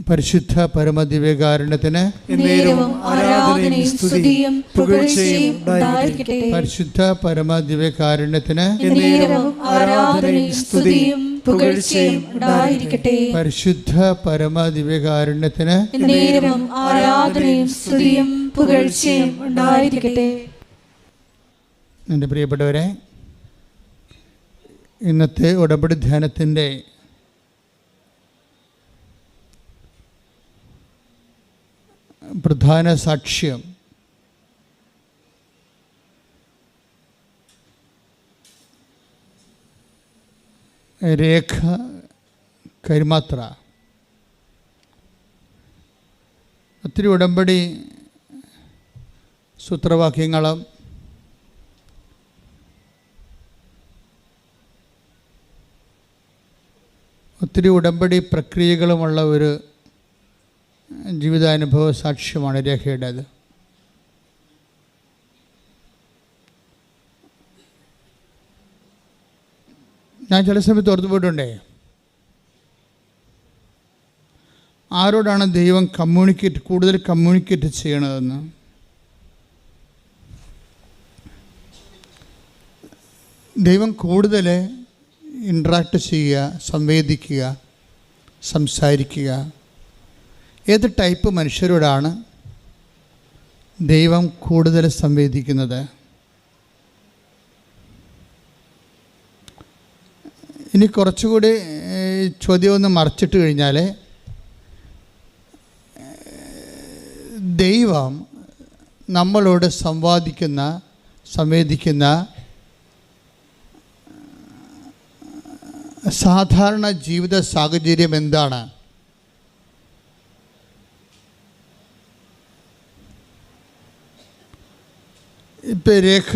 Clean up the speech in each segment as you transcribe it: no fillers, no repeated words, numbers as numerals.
പരിശുദ്ധ പരമദിവ്യകാരുണ്യത്തിന് ആരാധനയും സ്തുതിയും പുകഴ്ചയും ഉണ്ടായിരിക്കട്ടെ. പരിശുദ്ധ പരമദിവ്യകാരുണ്യത്തിന് ആരാധനയും സ്തുതിയും പുകഴ്ചയും ഉണ്ടായിരിക്കട്ടെ. പരിശുദ്ധ പരമദിവ്യകാരുണ്യത്തിന് ആരാധനയും സ്തുതിയും പുകഴ്ചയും ഉണ്ടായിരിക്കട്ടെ. എൻ്റെ പ്രിയപ്പെട്ടവരെ, ഇന്നത്തെ ഉടമ്പടി ധ്യാനത്തിൻ്റെ പ്രധാന സാക്ഷ്യം രേഖ കൈമാത്ര. ഒത്തിരി ഉടമ്പടി സൂത്രവാക്യങ്ങളും ഒത്തിരി ഉടമ്പടി പ്രക്രിയകളുമുള്ള ഒരു ജീവിതാനുഭവ സാക്ഷ്യമാണ് രേഖയുടേത്. ഞാൻ ചില സമയത്ത് ഓർത്തു പോയിട്ടുണ്ടേ, ആരോടാണ് ദൈവം കൂടുതൽ കമ്മ്യൂണിക്കേറ്റ് ചെയ്യണതെന്ന്. ദൈവം കൂടുതൽ ഇൻട്രാക്ട് ചെയ്യുക, സംവേദിക്കുക, സംസാരിക്കുക, ഏത് ടൈപ്പ് മനുഷ്യരോടാണ് ദൈവം കൂടുതൽ സംവേദിക്കുന്നത്? ഇനി കുറച്ചുകൂടി ചോദ്യം ഒന്ന് മറിച്ചിട്ട് കഴിഞ്ഞാൽ, ദൈവം നമ്മളോട് സംവേദിക്കുന്ന സാധാരണ ജീവിത സാഹചര്യം എന്താണ്? ഇപ്പം രേഖ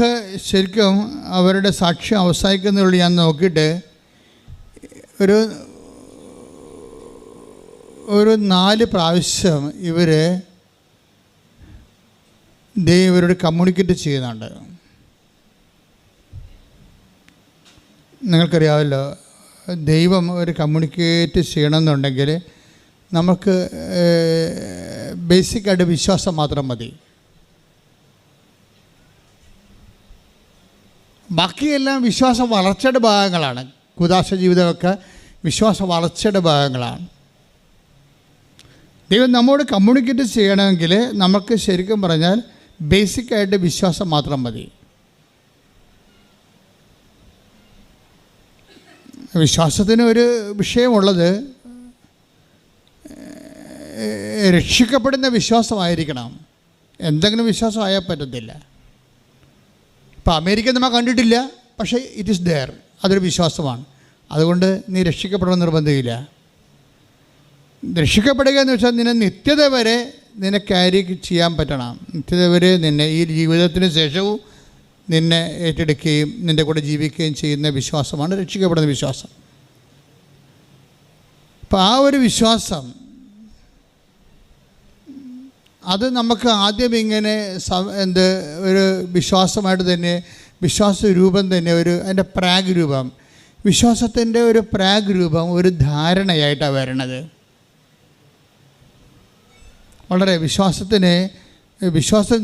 ശരിക്കും അവരുടെ സാക്ഷ്യം അവസാനിക്കുന്നുള്ളൂ. ഞാൻ നോക്കിയിട്ട് ഒരു 4 പ്രാവശ്യം ഇവരോട് കമ്മ്യൂണിക്കേറ്റ് ചെയ്യുന്നുണ്ട്. നിങ്ങൾക്കറിയാമല്ലോ, ദൈവം ഒരു കമ്മ്യൂണിക്കേറ്റ് ചെയ്യണമെന്നുണ്ടെങ്കിൽ നമുക്ക് ബേസിക്കായിട്ട് വിശ്വാസം മാത്രം മതി. ബാക്കിയെല്ലാം വിശ്വാസ വളർച്ചയുടെ ഭാഗങ്ങളാണ്. കുദാശ ജീവിതമൊക്കെ വിശ്വാസ വളർച്ചയുടെ ഭാഗങ്ങളാണ്. ദൈവം നമ്മോട് കമ്മ്യൂണിക്കേറ്റ് ചെയ്യണമെങ്കിൽ നമുക്ക് ശരിക്കും പറഞ്ഞാൽ ബേസിക്കായിട്ട് വിശ്വാസം മാത്രം മതി. വിശ്വാസത്തിന് ഒരു വിഷയമുള്ളത് രക്ഷിക്കപ്പെടുന്ന വിശ്വാസമായിരിക്കണം. എന്തെങ്കിലും വിശ്വാസം ആയാൽ പറ്റത്തില്ല. ഇപ്പോൾ അമേരിക്ക നമ്മൾ കണ്ടിട്ടില്ല, പക്ഷേ ഇറ്റ് ഈസ് ദെയർ, അതൊരു വിശ്വാസമാണ്. അതുകൊണ്ട് നീ രക്ഷിക്കപ്പെടണമെന്ന് നിർബന്ധമില്ല. രക്ഷിക്കപ്പെടുക എന്ന് വെച്ചാൽ നിന്നെ നിത്യത വരെ നിന്നെ ക്യാരി ചെയ്യാൻ പറ്റണം. നിത്യത വരെ നിന്നെ ഈ ജീവിതത്തിന് ശേഷവും നിന്നെ ഏറ്റെടുക്കുകയും നിൻ്റെ കൂടെ ജീവിക്കുകയും ചെയ്യുന്ന വിശ്വാസമാണ് രക്ഷിക്കപ്പെടുന്ന വിശ്വാസം. അപ്പോൾ ആ ഒരു വിശ്വാസം, അത് നമുക്ക് ആദ്യം ഇങ്ങനെ ഒരു വിശ്വാസമായിട്ട് തന്നെ, വിശ്വാസ രൂപം തന്നെ, അതിൻ്റെ പ്രാഗ് രൂപം, വിശ്വാസത്തിൻ്റെ ഒരു പ്രാഗ് രൂപം ഒരു ധാരണയായിട്ടാണ് വരണത്. വളരെ വിശ്വാസത്തിന്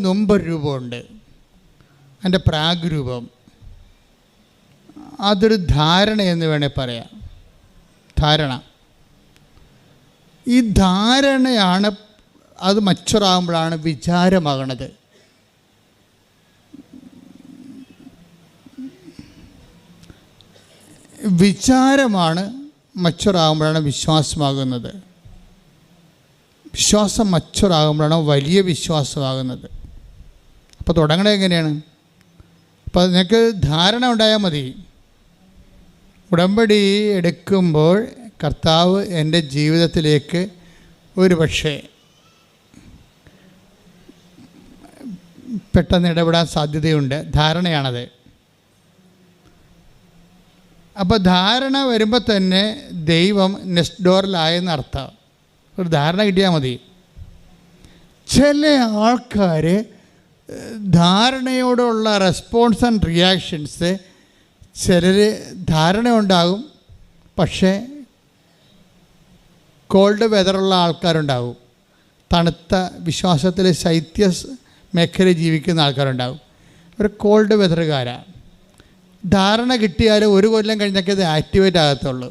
മുമ്പൊരു രൂപമുണ്ട്, അതിൻ്റെ പ്രാഗ് രൂപം. അതൊരു ധാരണ എന്ന് വേണേൽ പറയാം. ധാരണ, ഈ ധാരണയാണ് അത് മച്ചുറാകുമ്പോഴാണ് വിചാരമാകണത്. വിചാരമാണ് മച്ചുറാകുമ്പോഴാണ് വിശ്വാസമാകുന്നത്. വിശ്വാസം മച്ചുറാകുമ്പോഴാണ് വലിയ വിശ്വാസമാകുന്നത്. അപ്പോൾ തുടങ്ങണത് എങ്ങനെയാണ്? അപ്പോൾ നിനക്ക് ധാരണ ഉണ്ടായാൽ മതി. ഉടമ്പടി എടുക്കുമ്പോൾ കർത്താവ് എൻ്റെ ജീവിതത്തിലേക്ക് ഒരു പക്ഷേ പെട്ടെന്ന് ഇടപെടാൻ സാധ്യതയുണ്ട്. ധാരണയാണത്. അപ്പോൾ ധാരണ വരുമ്പോൾ തന്നെ ദൈവം നെക്സ്റ്റ് ഡോറിലായെന്ന് അർത്ഥം. ഒരു ധാരണ കിട്ടിയാൽ മതി. ചില ആൾക്കാർ ധാരണയോടുള്ള റെസ്പോൺസ് ആൻഡ് റിയാക്ഷൻസ്, ചിലർ ധാരണ ഉണ്ടാകും, പക്ഷേ കോൾഡ് വെതറുള്ള ആൾക്കാരുണ്ടാവും, തണുത്ത വിശ്വാസത്തിൽ ശൈത്യ മേഖലയിൽ ജീവിക്കുന്ന ആൾക്കാരുണ്ടാവും. ഒരു കോൾഡ് വെതറുകാരാണ്. ധാരണ കിട്ടിയാൽ 1 കൊല്ലം കഴിഞ്ഞൊക്കെ ഇത് ആക്ടിവേറ്റ് ആകത്തുള്ളൂ.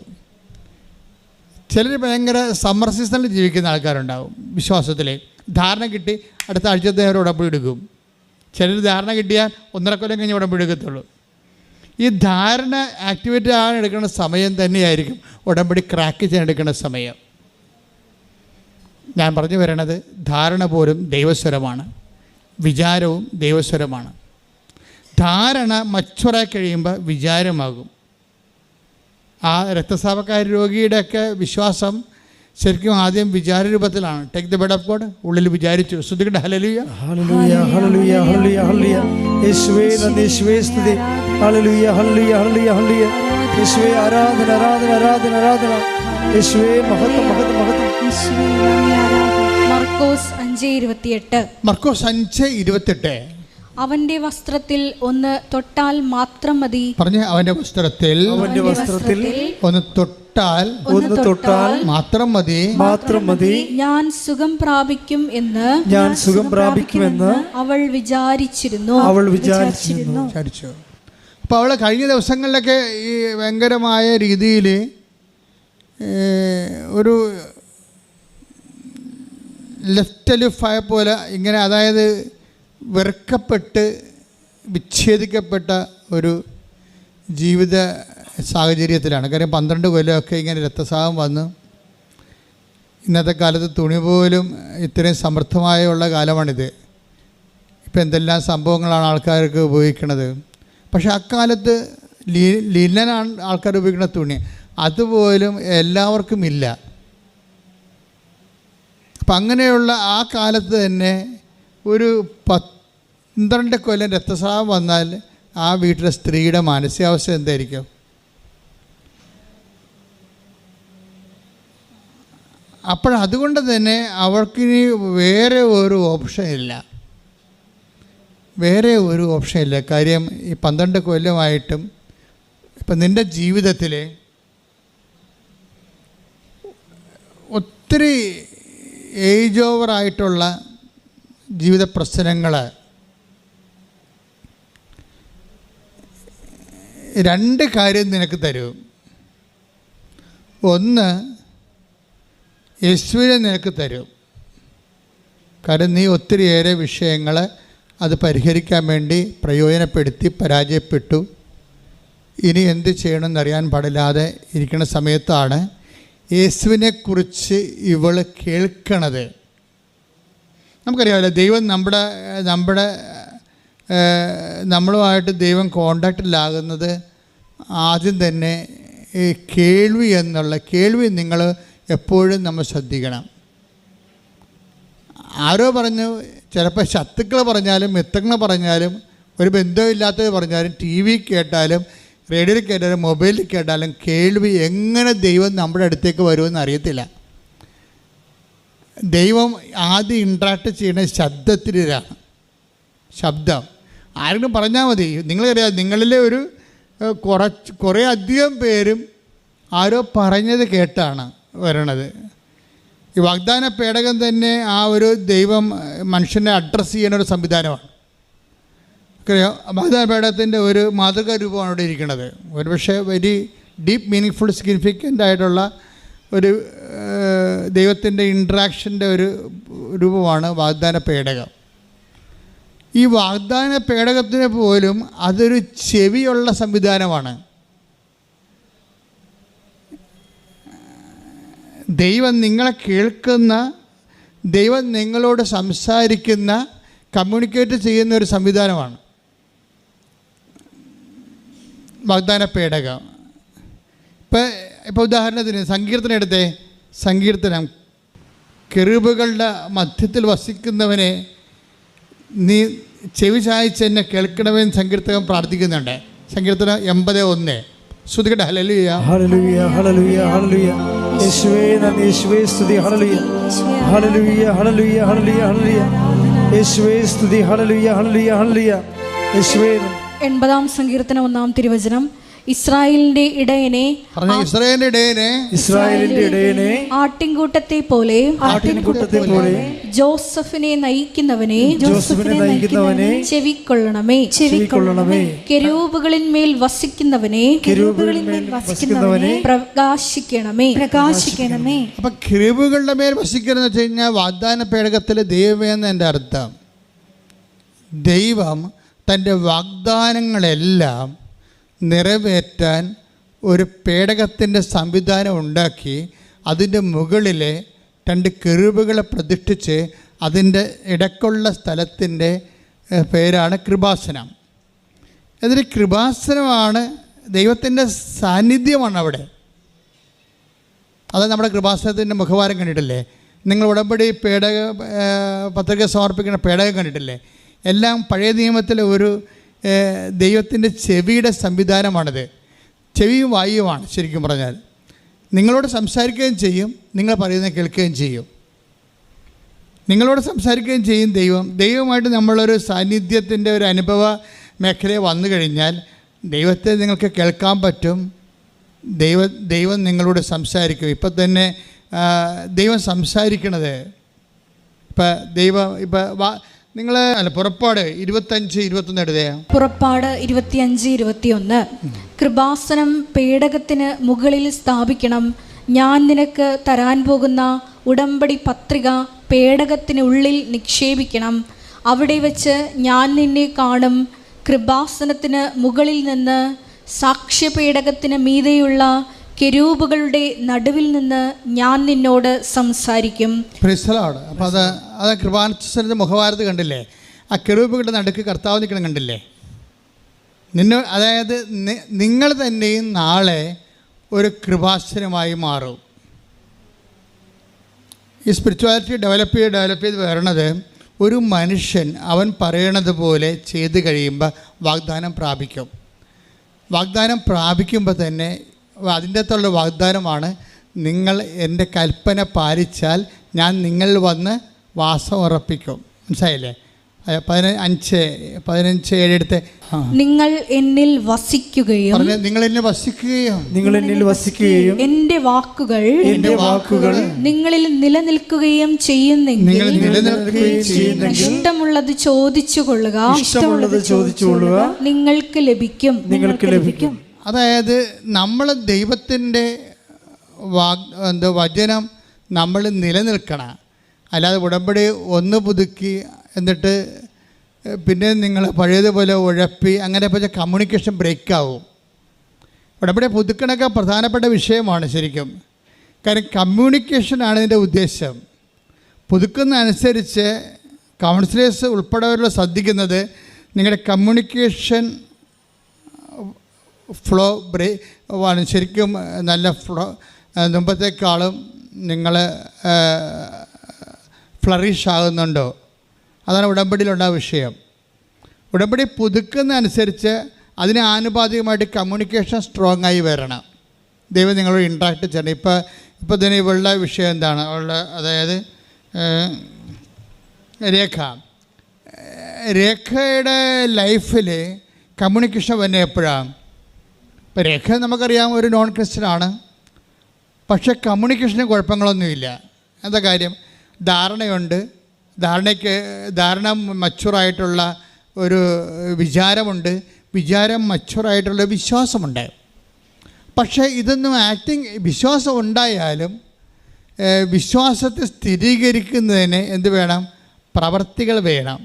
ചിലർ ഭയങ്കര സമ്മർ സീസണിൽ ജീവിക്കുന്ന ആൾക്കാരുണ്ടാവും. വിശ്വാസത്തിൽ ധാരണ കിട്ടി അടുത്ത ആഴ്ചത്തെ അവർ ഉടമ്പടി എടുക്കും. ചിലർ ധാരണ കിട്ടിയാൽ 1.5 കൊല്ലം കഴിഞ്ഞ് ഉടമ്പടി എടുക്കത്തുള്ളൂ. ഈ ധാരണ ആക്ടിവേറ്റ് ആകാൻ എടുക്കുന്ന സമയം തന്നെയായിരിക്കും ഉടമ്പടി ക്രാക്ക് ചെയ്യാൻ എടുക്കുന്ന സമയം. ഞാൻ പറഞ്ഞു വരണത്, ധാരണ പോലും ദൈവസ്വരമാണ്, വിചാരവും ദൈവസ്വരമാണ്. ധാരണ മച്ചുറായി കഴിയുമ്പോൾ വിചാരമാകും. ആ രക്തസ്രാവക്കാരി രോഗിയുടെയൊക്കെ വിശ്വാസം ശരിക്കും ആദ്യം വിചാര രൂപത്തിലാണ്. Take the bed of God, ഉള്ളിൽ വിചാരിച്ചു. സ്തുതിക്കട്ടെ, ഹല്ലേലൂയ ഹല്ലേലൂയ ഹല്ലേലൂയ ഹല്ലേലൂയ ഹല്ലേലൂയ. യേശുവേ നന്ദി, യേശുവേ സ്തുതി. ഹല്ലേലൂയ ഹല്ലേലൂയ ഹല്ലേലൂയ ഹല്ലേലൂയ. യേശുവേ ആരാധന ആരാധന ആരാധന ആരാധന. യേശുവേ മഹത്വം മഹത്വം മഹത്വം. മർക്കോസ് 5:28. മർക്കോസ് 5:28. അവന്റെ വസ്ത്രത്തിൽ ഒന്ന് തൊട്ടാൽ മാത്രം മതി. പറഞ്ഞ അവന്റെ വസ്ത്രത്തിൽ ഒന്ന് തൊട്ടാൽ മാത്രം മതി, മാത്രം മതി, ഞാൻ സുഖം പ്രാപിക്കും എന്ന് അവൾ വിചാരിച്ചിരുന്നു. അപ്പോൾ അവൾ കഴിഞ്ഞ ദിവസങ്ങളിലൊക്കെ ഈ ഭയങ്കരമായ രീതിയിൽ ഒരു ലെഫ്റ്റ് ലിഫായ പോലെ ഇങ്ങനെ, അതായത് വെറുക്കപ്പെട്ട് വിച്ഛേദിക്കപ്പെട്ട ഒരു ജീവിത സാഹചര്യത്തിലാണ്. കാര്യം 12 കൊല്ലമൊക്കെ ഇങ്ങനെ രക്തസ്രാവം വന്ന്, ഇന്നത്തെ കാലത്ത് തുണി പോലും ഇത്രയും സമൃദ്ധമായുള്ള കാലമാണിത്. ഇപ്പം എന്തെല്ലാം സംഭവങ്ങളാണ് ആൾക്കാർക്ക് ഉപയോഗിക്കുന്നത്. പക്ഷേ അക്കാലത്ത് ലിനനാണ് ആൾക്കാർ ഉപയോഗിക്കുന്ന തുണി, അതുപോലും എല്ലാവർക്കും ഇല്ല. അപ്പം അങ്ങനെയുള്ള ആ കാലത്ത് തന്നെ ഒരു 12 കൊല്ലം രക്തസ്രാവം വന്നാൽ ആ വീട്ടിലെ സ്ത്രീയുടെ മാനസികാവസ്ഥ എന്തായിരിക്കും? അതുകൊണ്ട് തന്നെ അവൾക്കിനി വേറെ ഒരു ഓപ്ഷൻ ഇല്ല. കാര്യം ഈ 12 കൊല്ലമായിട്ടും ഇപ്പം നിൻ്റെ ജീവിതത്തിൽ ഒത്തിരി ഏജ് ഓവറായിട്ടുള്ള ജീവിത പ്രശ്നങ്ങൾ, 2 കാര്യം നിനക്ക് തരും. ഒന്ന്, യേശുവിനെ നിനക്ക് തരും. കാരണം നീ ഒത്തിരിയേറെ വിഷയങ്ങൾ അത് പരിഹരിക്കാൻ വേണ്ടി പ്രയോജനപ്പെടുത്തി പരാജയപ്പെട്ടു. ഇനി എന്ത് ചെയ്യണമെന്നറിയാൻ പാടില്ലാതെ ഇരിക്കുന്ന സമയത്താണ് യേശുവിനെക്കുറിച്ച് ഇവൾ കേൾക്കണത്. നമുക്കറിയാമല്ലോ, ദൈവം നമ്മളുമായിട്ട് ദൈവം കോണ്ടാക്റ്റിലാകുന്നത് ആദ്യം തന്നെ ഈ കേൾവി നിങ്ങൾ എപ്പോഴും നമ്മൾ ശ്രദ്ധിക്കണം. ആരോ പറഞ്ഞു, ചിലപ്പോൾ ശത്രുക്കൾ പറഞ്ഞാലും മിത്രങ്ങൾ പറഞ്ഞാലും ഒരു ബന്ധമില്ലാത്തത് പറഞ്ഞാലും ടി വി കേട്ടാലും റേഡിയോയിൽ കേട്ടാലും മൊബൈലിൽ കേട്ടാലും കേൾവി എങ്ങനെ ദൈവം നമ്മുടെ അടുത്തേക്ക് വരുമെന്ന് അറിയത്തില്ല. ദൈവം ആദ്യം ഇൻട്രാക്ട് ചെയ്യുന്ന ശബ്ദത്തിലാണ്. ശബ്ദം ആരെങ്കിലും പറഞ്ഞാൽ മതി. നിങ്ങൾക്കറിയാം, നിങ്ങളിലെ കുറേ അധികം പേരും ആരോ പറഞ്ഞത് കേട്ടാണ് വരണത്. ഈ വാഗ്ദാന പേടകം തന്നെ ആ ഒരു ദൈവം മനുഷ്യനെ അഡ്രസ്സ് ചെയ്യുന്ന ഒരു സംവിധാനമാണ്. വാഗ്ദാന പേടകത്തിൻ്റെ ഒരു മാതൃകാ രൂപമാണ് ഇവിടെ ഇരിക്കുന്നത്. ഒരുപക്ഷെ very deep meaning full significant ആയിട്ടുള്ള ഒരു ദൈവത്തിൻ്റെ ഇൻട്രാക്ഷൻ്റെ ഒരു രൂപമാണ് വാഗ്ദാന പേടകം. ഈ വാഗ്ദാന പേടകത്തിന് പോലും അതൊരു ചെവിയുള്ള സംവിധാനമാണ്. ദൈവം നിങ്ങളെ കേൾക്കുന്ന, ദൈവം നിങ്ങളോട് സംസാരിക്കുന്ന, കമ്മ്യൂണിക്കേറ്റ് ചെയ്യുന്ന ഒരു സംവിധാനമാണ് വാഗ്ദാന പേടകം. ഇപ്പോൾ ഉദാഹരണത്തിന് സങ്കീർത്തനം എടുത്തേ. സങ്കീർത്തനം, കെറൂബുകളുടെ മധ്യത്തിൽ വസിക്കുന്നവനെ നീ ചെവി ചായ്ച്ച് എന്നെ കേൾക്കണമെന്ന് സങ്കീർത്തകൻ പ്രാർത്ഥിക്കുന്നുണ്ട്. സങ്കീർത്തനം 80:1. സ്തുതിക്കട്ടെ, ഹല്ലേലൂയ ഹല്ലേലൂയ ഹല്ലേലൂയ ഹല്ലേലൂയ. യേശുവേ നന്ദി, യേശുവേ സ്തുതി. ഹല്ലേലൂയ ഹല്ലേലൂയ ഹല്ലേലൂയ ഹല്ലേലൂയ ഹല്ലേലൂയ. യേശുവേ സ്തുതി. ഹല്ലേലൂയ ഹല്ലേലൂയ ഹല്ലേലൂയ. യേശുവേ. 80-ാം സങ്കീർത്തനം 1-ാം തിരുവചനം. ഇസ്രായേലിന്റെ ഇടയനെ പറഞ്ഞ ഇസ്രായേലിന്റെ ഇടയനെ ഇസ്രായേലിന്റെ ഇടയനെ ആട്ടിൻകൂട്ടത്തെ പോലെ ജോസഫിനെ നയിക്കുന്നവനെ ചെവിക്കൊള്ളണമേ. കെരൂബുകളിന്മേൽ വസിക്കുന്നവനെ പ്രകാശിക്കണമേ. അപ്പൊ കെരൂബുകളുടെ മേൽ വസിക്കണമെന്ന് വെച്ച് കഴിഞ്ഞാൽ വാഗ്ദാന പേടകത്തിലെ ദൈവം എന്നതിൻ്റെ അർത്ഥം ദൈവം തൻ്റെ വാഗ്ദാനങ്ങളെല്ലാം നിറവേറ്റാൻ ഒരു പേടകത്തിൻ്റെ സംവിധാനം ഉണ്ടാക്കി അതിൻ്റെ മുകളിൽ 2 കെരൂബുകളെ പ്രതിഷ്ഠിച്ച് അതിൻ്റെ ഇടയ്ക്കുള്ള സ്ഥലത്തിൻ്റെ പേരാണ് കൃപാസനം. എന്നിട്ട് കൃപാസനമാണ് ദൈവത്തിൻ്റെ സാന്നിധ്യമാണ് അവിടെ. അത് നമ്മുടെ കൃപാസനത്തിൻ്റെ മുഖവാരം കണ്ടിട്ടില്ലേ? നിങ്ങൾ ഉടമ്പടി പത്രിക സമർപ്പിക്കുന്ന പേടകം കണ്ടിട്ടില്ലേ? എല്ലാം പഴയ നിയമത്തിലെ ഒരു ദൈവത്തിൻ്റെ ചെവിയുടെ സംവിധാനമാണിത്. ചെവിയും വായുവാണ് ശരിക്കും പറഞ്ഞാൽ. നിങ്ങളോട് സംസാരിക്കുകയും ചെയ്യും, നിങ്ങൾ പറയുന്നത് കേൾക്കുകയും ചെയ്യും. നിങ്ങളോട് സംസാരിക്കുകയും ചെയ്യും ദൈവമായിട്ട് നമ്മളൊരു സാന്നിധ്യത്തിൻ്റെ ഒരു അനുഭവ മേഖലയിൽ വന്നു കഴിഞ്ഞാൽ ദൈവത്തെ നിങ്ങൾക്ക് കേൾക്കാൻ പറ്റും. ദൈവം നിങ്ങളോട് സംസാരിക്കും. ഇപ്പം തന്നെ ദൈവം സംസാരിക്കണത് നിങ്ങൾ പുറപ്പാട് 25-21 എടുത്തേ. പുറപ്പാട് 25-21. കൃപാസനം പേടകത്തിന് മുകളിൽ സ്ഥാപിക്കണം. ഞാൻ നിനക്ക് തരാൻ പോകുന്ന ഉടമ്പടി പത്രിക പേടകത്തിന് ഉള്ളിൽ നിക്ഷേപിക്കണം. അവിടെ വെച്ച് ഞാൻ നിന്നെ കാണും. കൃപാസനത്തിന് മുകളിൽ നിന്ന് സാക്ഷ്യപേടകത്തിന് മീതെയുള്ള കെരൂബുകളുടെ നടുവിൽ നിന്ന് ഞാൻ നിന്നോട് സംസാരിക്കും. അപ്പോൾ അത് കൃപാസനത്തിൻ്റെ മുഖവാരത്ത് കണ്ടില്ലേ? ആ കെരൂബുകളുടെ നടുക്ക് കർത്താവ് നിൽക്കണം കണ്ടില്ലേ? അതായത് നിങ്ങൾ തന്നെയും നാളെ ഒരു കൃപാസനമായി മാറും. ഈ സ്പിരിച്വാലിറ്റി ഡെവലപ്പ് ചെയ്ത് വരണത് ഒരു മനുഷ്യൻ അവൻ പറയണത് പോലെ ചെയ്ത് കഴിയുമ്പോൾ വാഗ്ദാനം പ്രാപിക്കും. വാഗ്ദാനം പ്രാപിക്കുമ്പോൾ തന്നെ അതിൻ്റെ അകത്തുള്ള വാഗ്ദാനമാണ്, നിങ്ങൾ എൻ്റെ കൽപ്പന പാലിച്ചാൽ ഞാൻ നിങ്ങളിൽ വന്ന് വാസം ഉറപ്പിക്കും. മനസ്സിലായില്ലേ? 15:7 എടുത്ത് നിങ്ങൾ എന്നിൽ വസിക്കുകയും നിങ്ങൾ എന്നിൽ വസിക്കുകയും എൻ്റെ വാക്കുകൾ നിങ്ങളിൽ നിലനിൽക്കുകയും ചെയ്യുന്നെങ്കിൽ ഇഷ്ടമുള്ളത് ചോദിച്ചു കൊള്ളുക, നിങ്ങൾക്ക് ലഭിക്കും. അതായത് നമ്മൾ ദൈവത്തിൻ്റെ വചനം നമ്മൾ നിലനിൽക്കണം. അല്ലാതെ ഉടമ്പടി ഒന്ന് പുതുക്കി എന്നിട്ട് പിന്നെ നിങ്ങൾ പഴയതുപോലെ ഉഴപ്പി അങ്ങനെ വെച്ചാൽ കമ്മ്യൂണിക്കേഷൻ ബ്രേക്കാവും. ഉടമ്പടി പുതുക്കണൊക്കെ പ്രധാനപ്പെട്ട വിഷയമാണ് ശരിക്കും. കാരണം കമ്മ്യൂണിക്കേഷനാണ് ഇതിൻ്റെ ഉദ്ദേശം. പുതുക്കുന്ന അനുസരിച്ച് കൗൺസിലേഴ്സ് ഉൾപ്പെടെയുള്ള ശ്രദ്ധിക്കുന്നത് നിങ്ങളുടെ കമ്മ്യൂണിക്കേഷൻ ഫ്ലോ ആണ് ശരിക്കും നല്ല ഫ്ലോ, മുമ്പത്തേക്കാളും നിങ്ങൾ ഫ്ലറിഷ് ആകുന്നുണ്ടോ, അതാണ് ഉടമ്പടിയിലുള്ള വിഷയം. ഉടമ്പടി പുതുക്കുന്ന അനുസരിച്ച് അതിന് ആനുപാതികമായിട്ട് കമ്മ്യൂണിക്കേഷൻ സ്ട്രോങ് ആയി വരണം. ദൈവം നിങ്ങളോട് ഇൻട്രാക്ട് ചെയ്യണം. ഇപ്പോൾ തന്നെ ഇവളുടെ വിഷയം എന്താണ്? അവളുടെ അതായത് രേഖയുടെ ലൈഫിൽ കമ്മ്യൂണിക്കേഷൻ വന്നെ എപ്പോഴാണ്? ഇപ്പോൾ രേഖ നമുക്കറിയാം ഒരു നോൺ ക്രിസ്ത്യനാണ്, പക്ഷേ കമ്മ്യൂണിക്കേഷന് കുഴപ്പങ്ങളൊന്നുമില്ല. എന്താ കാര്യം? ധാരണയുണ്ട്. ധാരണ മച്ചുറായിട്ടുള്ള ഒരു വിചാരമുണ്ട്, വിചാരം മച്ചുറായിട്ടുള്ള വിശ്വാസമുണ്ട്. പക്ഷേ ഇതൊന്നും വിശ്വാസം ഉണ്ടായാലും വിശ്വാസത്തെ സ്ഥിരീകരിക്കുന്നതിന് എന്ത് വേണം? പ്രവർത്തികൾ വേണം.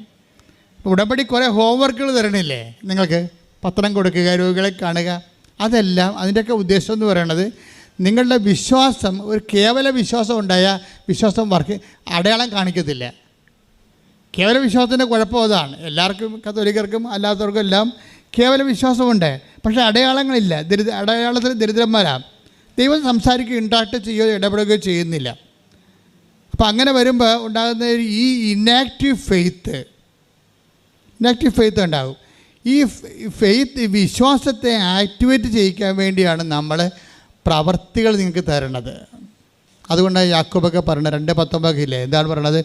ഉടമ്പടി കുറേ ഹോംവർക്കുകൾ തരണില്ലേ നിങ്ങൾക്ക്? പത്രം കൊടുക്കുക, രോഗികളെ കാണുക, അതെല്ലാം അതിൻ്റെയൊക്കെ ഉദ്ദേശം എന്ന് പറയുന്നത് നിങ്ങളുടെ വിശ്വാസം ഒരു കേവല വിശ്വാസം ഉണ്ടായാൽ വിശ്വാസം അടയാളം കാണിക്കത്തില്ല. കേവല വിശ്വാസത്തിൻ്റെ കുഴപ്പം അതാണ്. എല്ലാവർക്കും കത്തോലിക്കർക്കും അല്ലാത്തവർക്കും എല്ലാം കേവല വിശ്വാസമുണ്ട്, പക്ഷേ അടയാളങ്ങളില്ല. അടയാളത്തിൽ ദരിദ്രന്മാരാണ്. ദൈവം സംസാരിക്കുകയോ ഇൻട്രാക്ട് ചെയ്യുകയോ ഇടപെടുകയോ ചെയ്യുന്നില്ല. അപ്പോൾ അങ്ങനെ വരുമ്പോൾ ഉണ്ടാകുന്ന ഈ ഇനാക്റ്റീവ് ഫെയ്ത്ത് ഉണ്ടാകും. ഈ വിശ്വാസത്തെ ആക്ടിവേറ്റ് ചെയ്യിക്കാൻ വേണ്ടിയാണ് നമ്മൾ പ്രവർത്തികൾ നിങ്ങൾക്ക് തരണത്. അതുകൊണ്ടാണ് യാക്കോബൊക്കെ പറഞ്ഞത് 2:19 എന്താണ് പറയണത്?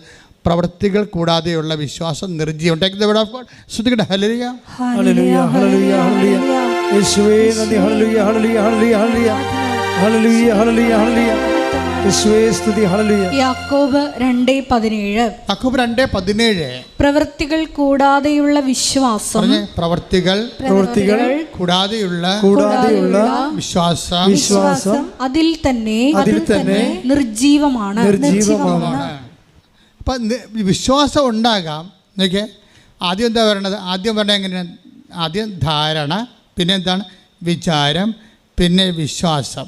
പ്രവൃത്തികൾ കൂടാതെയുള്ള വിശ്വാസം നിർജ്ജീവം. Take the word of God. ശ്രദ്ധിക്കട്ടെ. ഹല്ലേലൂയ, ഹല്ലേലൂയ, ഹല്ലേലൂയ, ഹല്ലേലൂയ. യേശുവേ നന്ദി. ഹല്ലേലൂയ ഹല്ലേലൂയ ഹല്ലേലൂയ ഹല്ലേലൂയ ഹല്ലേലൂയ ഹല്ലേലൂയ. യേശുവേ സ്തുതി. ഹല്ലേലൂയ. യാക്കോബ് 2:17. യാക്കോബ് 2:17. പ്രവൃത്തികൾ കൂടാതെയുള്ള വിശ്വാസം, പ്രവൃത്തികൾ കൂടാതെയുള്ള വിശ്വാസം അതിൽ തന്നെ നിർജീവമാണ്. അപ്പം വിശ്വാസം ഉണ്ടാകാം. നോക്കിയേ, ആദ്യം എന്താ പറയണത്? ആദ്യം പറഞ്ഞാൽ എങ്ങനെയാണ്? ആദ്യം ധാരണ, പിന്നെ എന്താണ്? വിചാരം, പിന്നെ വിശ്വാസം.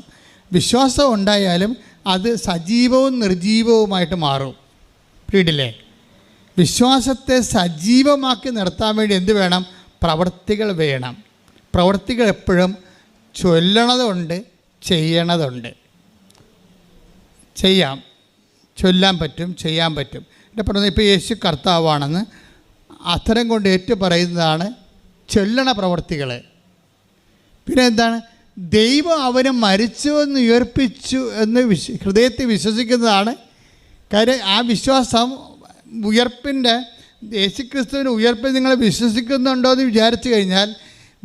വിശ്വാസം ഉണ്ടായാലും അത് സജീവവും നിർജീവവുമായിട്ട് മാറും. വീട്ടിലെ വിശ്വാസത്തെ സജീവമാക്കി നിർത്താൻ വേണ്ടി എന്ത് വേണം? പ്രവൃത്തികൾ വേണം. പ്രവൃത്തികൾ എപ്പോഴും ചൊല്ലണതുണ്ട്, ചെയ്യണതുണ്ട്. ചൊല്ലാൻ പറ്റും, ചെയ്യാൻ പറ്റും. എൻ്റെ പറഞ്ഞത് ഇപ്പോൾ യേശു കർത്താവാണെന്ന് അത്തരം കൊണ്ട് ഏറ്റു പറയുന്നതാണ് ചൊല്ലണ പ്രവൃത്തികൾ. പിന്നെ എന്താണ്? ദൈവം അവനെ മരിച്ചുവെന്ന് ഉയർപ്പിച്ചു എന്ന് ഹൃദയത്തിൽ വിശ്വസിക്കുന്നതാണ് കാര്യം. ആ വിശ്വാസം ഉയർപ്പിൻ്റെ, യേശുക്രിസ്തുവിൻ്റെ ഉയർപ്പിൽ നിങ്ങൾ വിശ്വസിക്കുന്നുണ്ടോ എന്ന് വിചാരിച്ചു കഴിഞ്ഞാൽ,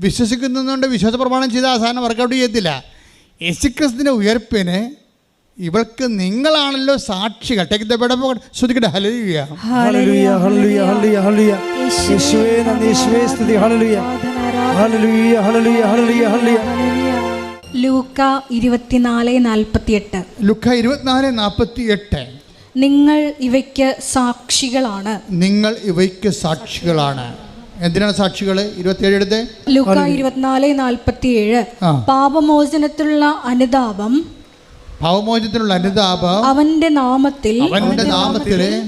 വിശ്വസിക്കുന്നുണ്ട് വിശ്വാസ പ്രമാണം ചെയ്ത അവസാനം വർക്കൗട്ട് ചെയ്യത്തില്ല. യേശുക്രിസ്തുവിൻ്റെ ഉയർപ്പിന് ഇവൾക്ക് നിങ്ങളാണല്ലോ സാക്ഷികൾ. ശ്രദ്ധിക്കട്ടെ. ഹല്ലേലൂയ ഹല്ലേലൂയ ഹല്ലേലൂയ ഹല്ലേലൂയ. യേശുവേ നന്ദി. യേശുവേ സ്തുതി. ഹല്ലേലൂയ ഹല്ലേലൂയ ഹല്ലേലൂയ ഹല്ലേലൂയ ഹല്ലേലൂയ. ലൂക്ക 24:48. ലൂക്ക 24:48. നിങ്ങൾ ഇവയ്ക്ക് സാക്ഷികളാണ്. നിങ്ങൾ ഇവയ്ക്ക് സാക്ഷികളാണ്. എന്തിനാണ് സാക്ഷികൾ? 27 എടുത്ത്. ലൂക്ക 24:47. പാപമോചനത്തിലുള്ള അനുതാപം അവന്റെ നാമത്തിൽ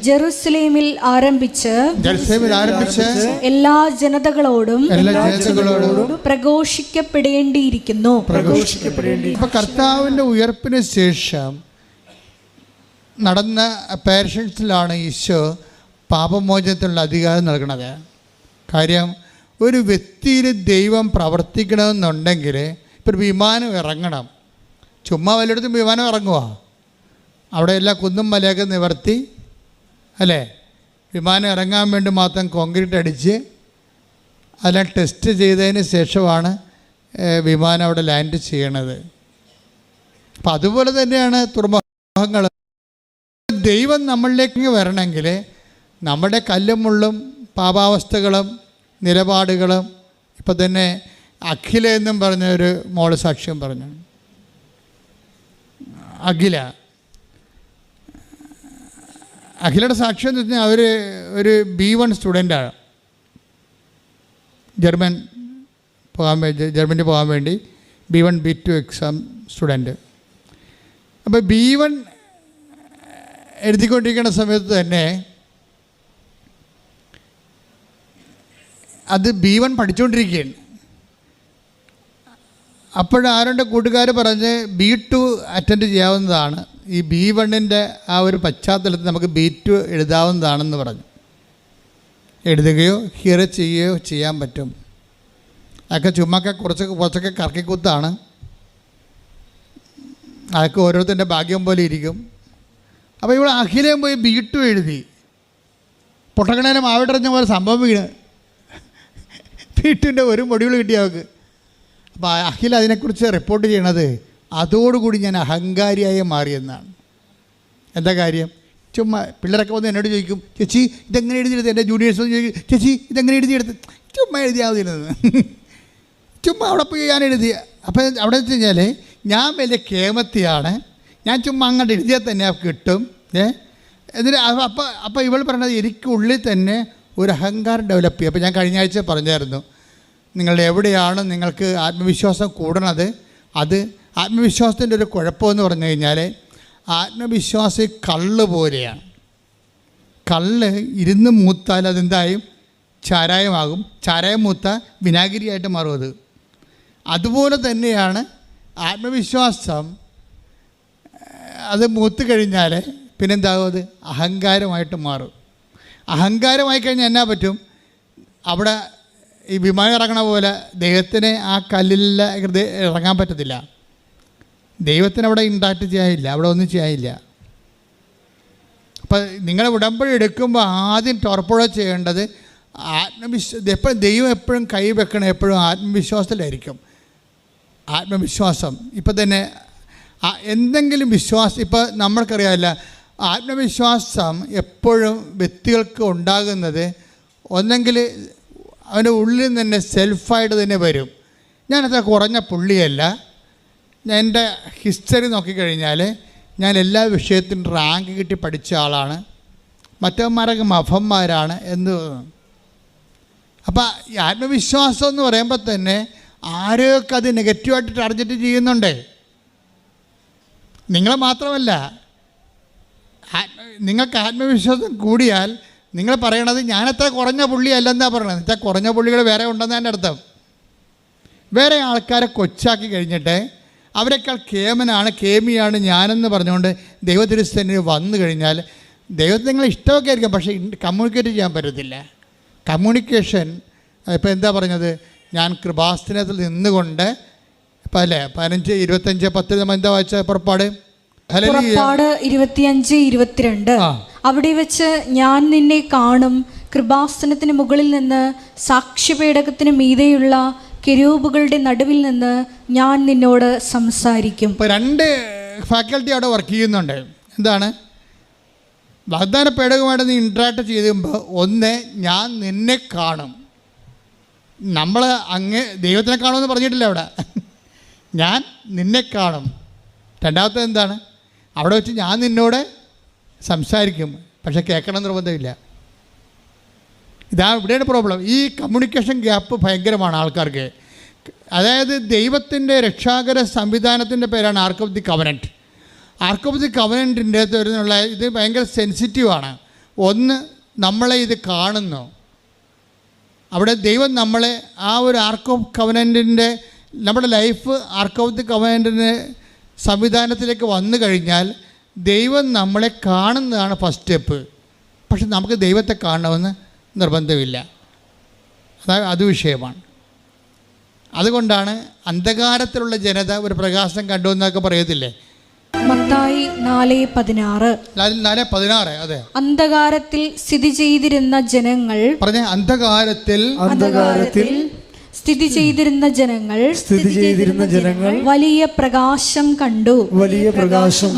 ജെറുസലേമിൽ ആരംഭിച്ച് എല്ലാ ജനതകളോടും പ്രഘോഷിക്കപ്പെടേണ്ടിയിരിക്കുന്നു. കർത്താവിന്റെ ഉയർപ്പിന് ശേഷം നടന്ന പാരഷൻസിലാണ് ഈശോ പാപമോചനത്തിനുള്ള അധികാരം നൽകുന്നത്. കാര്യം, ഒരു വ്യക്തിയിൽ ദൈവം പ്രവർത്തിക്കണമെന്നുണ്ടെങ്കിൽ ഇപ്പോൾ ഒരു വിമാനം ഇറങ്ങണം. ചുമ്മാ വല്ലയിടത്തും വിമാനം ഇറങ്ങുക? അവിടെ എല്ലാ കുന്നും മലയൊക്കെ നിവർത്തി അല്ലേ, വിമാനം ഇറങ്ങാൻ വേണ്ടി മാത്രം കോൺക്രീറ്റ് അടിച്ച് അതെല്ലാം ടെസ്റ്റ് ചെയ്തതിന് ശേഷമാണ് വിമാനം അവിടെ ലാൻഡ് ചെയ്യണത്. അപ്പം അതുപോലെ തന്നെയാണ് തുറമുഖങ്ങൾ. ദൈവം നമ്മളിലേക്ക് വരണമെങ്കിൽ നമ്മുടെ കല്ലും മുള്ളും പാപാവസ്ഥകളും നിലപാടുകളും, ഇപ്പം തന്നെ അഖില എന്നും പറഞ്ഞ ഒരു മോള് സാക്ഷ്യം പറഞ്ഞു. അഖിലയുടെ സാക്ഷ്യം എന്ന് വെച്ചാൽ അവർ ഒരു B1 സ്റ്റുഡൻ്റാണ്. ജർമ്മനി പോകാൻ വേണ്ടി B1 B2 എക്സാം സ്റ്റുഡൻറ്റ്. അപ്പോൾ B1 എഴുതിക്കൊണ്ടിരിക്കുന്ന സമയത്ത് തന്നെ അത് B1 പഠിച്ചുകൊണ്ടിരിക്കുകയാണ്. അപ്പോഴാരുടെ കൂട്ടുകാർ പറഞ്ഞ് B2 അറ്റൻഡ് ചെയ്യാവുന്നതാണ്, ഈ B1 ആ ഒരു പശ്ചാത്തലത്തിൽ നമുക്ക് B2 എഴുതാവുന്നതാണെന്ന് പറഞ്ഞു. എഴുതുകയോ ഹിയർ ചെയ്യുകയോ ചെയ്യാൻ പറ്റും. അതൊക്കെ ചുമ്മാക്കെ കുറച്ചൊക്കെ കറക്കിക്കുത്താണ്. അതൊക്കെ ഓരോരുത്തരുടെ ഭാഗ്യം പോലെ ഇരിക്കും. അപ്പോൾ ഇവിടെ അഖിലയും പോയി B2 എഴുതി. പൊട്ടക്കണേലും ആവിടറിഞ്ഞ പോലെ സംഭവം വീണ് B2 ഒരു മൊഡ്യൂൾ കിട്ടി അവർക്ക്. അപ്പോൾ അഖിൽ അതിനെക്കുറിച്ച് റിപ്പോർട്ട് ചെയ്യണത് അതോടുകൂടി ഞാൻ അഹങ്കാരിയായി മാറിയെന്നാണ്. എന്താ കാര്യം? ചുമ്മാ പിള്ളേരൊക്കെ വന്ന് എന്നോട് ചോദിക്കും, ചേച്ചി ഇതെങ്ങനെ എഴുതിയെടുത്ത്? എൻ്റെ ജൂനിയേഴ്സ് വന്ന് ചോദിക്കും, ചേച്ചി ഇതെങ്ങനെ എഴുതിയെടുത്ത്? ചുമ്മാ എഴുതിയാവുന്നത്, ചുമ്മാ അവിടെ പോയി ഞാൻ എഴുതി. അപ്പോൾ അവിടെ വെച്ച് കഴിഞ്ഞാൽ ഞാൻ വലിയ കേമത്തിയാണ്, ഞാൻ ചുമ്മാ അങ്ങോട്ട് എഴുതിയാൽ തന്നെ കിട്ടും. എന്നിട്ട് അപ്പോൾ ഇവൾ പറഞ്ഞത് എനിക്കുള്ളിൽ തന്നെ ഒരു അഹങ്കാരം ഡെവലപ്പ് ചെയ്യും. അപ്പോൾ ഞാൻ കഴിഞ്ഞ ആഴ്ച പറഞ്ഞായിരുന്നു, നിങ്ങളുടെ എവിടെയാണ് നിങ്ങൾക്ക് ആത്മവിശ്വാസം കൂടണത്, അത് ആത്മവിശ്വാസത്തിൻ്റെ ഒരു കുഴപ്പമെന്ന് പറഞ്ഞു കഴിഞ്ഞാൽ, ആത്മവിശ്വാസം കള്ള് പോലെയാണ്. കള്ള് ഇരുന്ന് മൂത്താൽ അതെന്തായും ചാരായമാകും, ചാരായം മൂത്താൽ വിനാഗിരിയായിട്ട് മാറും. അതുപോലെ തന്നെയാണ് ആത്മവിശ്വാസം. അത് മൂത്ത് കഴിഞ്ഞാൽ പിന്നെന്താകും? അത് അഹങ്കാരമായിട്ട് മാറും. അഹങ്കാരമായി കഴിഞ്ഞാൽ എന്നാ പറ്റും? അവിടെ ഈ വിമാനം ഇറങ്ങണ പോലെ ദൈവത്തിന് ആ കല്ലിലെ ഇറങ്ങാൻ പറ്റത്തില്ല. ദൈവത്തിന് അവിടെ ഇൻട്രാക്ട് ചെയ്യാനില്ല, അവിടെ ഒന്നും ചെയ്യാനില്ല. അപ്പം നിങ്ങൾ ഉടമ്പടി എടുക്കുമ്പോൾ ആദ്യം ടോർപ്പുഴ ചെയ്യേണ്ടത് എപ്പോഴും ദൈവം എപ്പോഴും കൈ വെക്കണം, എപ്പോഴും ആത്മവിശ്വാസത്തിലായിരിക്കും. ആത്മവിശ്വാസം ഇപ്പം തന്നെ എന്തെങ്കിലും വിശ്വാസം, ഇപ്പോൾ നമ്മൾക്കറിയാമല്ല, ആത്മവിശ്വാസം എപ്പോഴും വ്യക്തികൾക്ക് ഉണ്ടാകുന്നത് ഒന്നെങ്കിൽ അവൻ്റെ ഉള്ളിൽ തന്നെ സെൽഫായിട്ട് തന്നെ വരും. ഞാനത്ര കുറഞ്ഞ പുള്ളിയല്ല. ഞാൻ എൻ്റെ ഹിസ്റ്ററി നോക്കിക്കഴിഞ്ഞാൽ ഞാൻ എല്ലാ വിഷയത്തിനും റാങ്ക് കിട്ടി പഠിച്ച ആളാണ്. മറ്റവന്മാരൊക്കെ മഫന്മാരാണ് എന്ന്. അപ്പോൾ ഈ ആത്മവിശ്വാസം എന്ന് പറയുമ്പോൾ തന്നെ ആരെയൊക്കെ അത് നെഗറ്റീവായിട്ട് ടാർഗറ്റ് ചെയ്യുന്നുണ്ട്. നിങ്ങൾ മാത്രമല്ല, നിങ്ങൾക്ക് ആത്മവിശ്വാസം കൂടിയാൽ നിങ്ങൾ പറയണത് ഞാനത്ര കുറഞ്ഞ പുള്ളിയല്ലെന്നാണ് പറയണത്. എന്നുവെച്ചാൽ കുറഞ്ഞ പുള്ളികൾ വേറെ ഉണ്ടെന്ന് എൻ്റെ അർത്ഥം. വേറെ ആൾക്കാരെ കൊച്ചാക്കി കഴിഞ്ഞിട്ട് അവരെക്കാൾ കേമിയാണ് ഞാനെന്ന് പറഞ്ഞുകൊണ്ട് ദൈവത്തിരുസന്നിധിയിൽ വന്നു കഴിഞ്ഞാൽ ദൈവത്തിന് നിങ്ങളെ ഇഷ്ടമൊക്കെ ആയിരിക്കും, പക്ഷേ കമ്മ്യൂണിക്കേറ്റ് ചെയ്യാൻ പറ്റത്തില്ല. കമ്മ്യൂണിക്കേഷൻ ഇപ്പോൾ എന്താ പറഞ്ഞത്, ഞാൻ കൃപാസനത്തിൽ നിന്നുകൊണ്ട് ഇപ്പം അല്ലേ 15, 25, 10 നമ്മൾ എന്താ വായിച്ച പുറപ്പാട് 25:22 അവിടെ വെച്ച് ഞാൻ നിന്നെ കാണും, കൃപാസനത്തിന് മുകളിൽ നിന്ന് സാക്ഷ്യപേടകത്തിന് മീതെയുള്ള കെരൂബുകളുടെ നടുവിൽ നിന്ന് ഞാൻ നിന്നോട് സംസാരിക്കും. ഇപ്പോൾ 2 ഫാക്കൽറ്റി അവിടെ വർക്ക് ചെയ്യുന്നുണ്ട്. എന്താണ്? വാഗ്ദാന പേടകമായിട്ട് നീ ഇൻട്രാക്ട് ചെയ്യുമ്പോൾ ഒന്ന്, ഞാൻ നിന്നെ കാണും. നമ്മൾ അങ്ങ് ദൈവത്തിനെ കാണുമെന്ന് പറഞ്ഞിട്ടില്ല അവിടെ. ഞാൻ നിന്നെ കാണും. രണ്ടാമത്തെ എന്താണ്? അവിടെ വെച്ച് ഞാൻ നിന്നോട് സംസാരിക്കും, പക്ഷെ കേൾക്കണം നിർബന്ധമില്ല. ഇവിടെയാണ് പ്രോബ്ലം. ഈ കമ്മ്യൂണിക്കേഷൻ ഗ്യാപ്പ് ഭയങ്കരമാണ് ആൾക്കാർക്ക്. അതായത് ദൈവത്തിൻ്റെ രക്ഷാകര സംവിധാനത്തിൻ്റെ പേരാണ് ark of the covenant. Ark of the കവനൻറ്റിൻ്റെ അകത്ത് വരുന്നുള്ള ഇത് ഭയങ്കര സെൻസിറ്റീവാണ്. ഒന്ന്, നമ്മളെ ഇത് കാണുന്നു. അവിടെ ദൈവം നമ്മളെ ആ ഒരു ആർക്ക് ഓഫ് കവനൻറ്റിൻ്റെ നമ്മുടെ ലൈഫ് ആർക്ക് ഓഫ് ദി കവനൻറ്റിൻ്റെ സംവിധാനത്തിലേക്ക് വന്നു കഴിഞ്ഞാൽ ദൈവം നമ്മളെ കാണുന്നതാണ് ഫസ്റ്റ് സ്റ്റെപ്പ്. പക്ഷെ നമുക്ക് ദൈവത്തെ കാണണമെന്ന് നിർബന്ധമില്ല. അത് വിഷയമാണ്. അതുകൊണ്ടാണ് അന്ധകാരത്തിലുള്ള ജനത ഒരു പ്രകാശം കണ്ടു എന്നൊക്കെ പറയത്തില്ലേ. മത്തായി 4:16. അതെ, അന്ധകാരത്തിൽ സ്ഥിതി ചെയ്തിരുന്ന ജനങ്ങൾ പറഞ്ഞ അന്ധകാരത്തിൽ സ്ഥിതി ചെയ്തിരുന്ന ജനങ്ങൾ വലിയ പ്രകാശം കണ്ടു.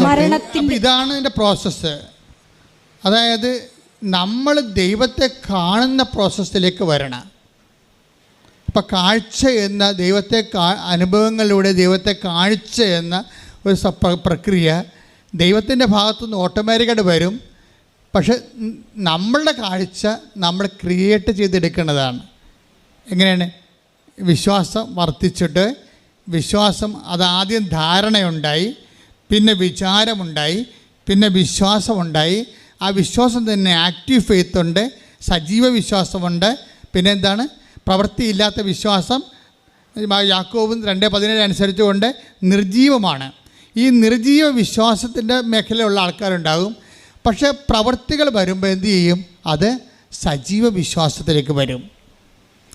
മരണത്തിൽ ഇതാണ് ഇതിൻ്റെ പ്രോസസ്സ്. അതായത് നമ്മൾ ദൈവത്തെ കാണുന്ന പ്രോസസ്സിലേക്ക് വരണം. ഇപ്പം കാഴ്ച എന്ന ദൈവത്തെ അനുഭവങ്ങളിലൂടെ ദൈവത്തെ കാഴ്ച എന്ന ഒരു പ്രക്രിയ ദൈവത്തിൻ്റെ ഭാഗത്തുനിന്ന് ഓട്ടോമാറ്റിക്കായിട്ട് വരും. പക്ഷെ നമ്മളുടെ കാഴ്ച നമ്മൾ ക്രിയേറ്റ് ചെയ്തെടുക്കേണ്ടതാണ്. എങ്ങനെയാണ്? വിശ്വാസം വർദ്ധിച്ചിട്ട് വിശ്വാസം അതാദ്യം ധാരണയുണ്ടായി, പിന്നെ വിചാരമുണ്ടായി, പിന്നെ വിശ്വാസമുണ്ടായി. ആ വിശ്വാസം തന്നെ ആക്റ്റീവ് ഫെയ്ത്ത് ഉണ്ട്, സജീവ വിശ്വാസമുണ്ട്. പിന്നെ എന്താണ്? പ്രവൃത്തിയില്ലാത്ത വിശ്വാസം. യാക്കോബ് 2:17 അനുസരിച്ചുകൊണ്ട് നിർജീവമാണ്. ഈ നിർജീവ വിശ്വാസത്തിൻ്റെ മേഖലയുള്ള ആൾക്കാരുണ്ടാകും. പക്ഷേ പ്രവൃത്തികൾ വരുമ്പോൾ എന്തു ചെയ്യും? അത് സജീവ വിശ്വാസത്തിലേക്ക് വരും.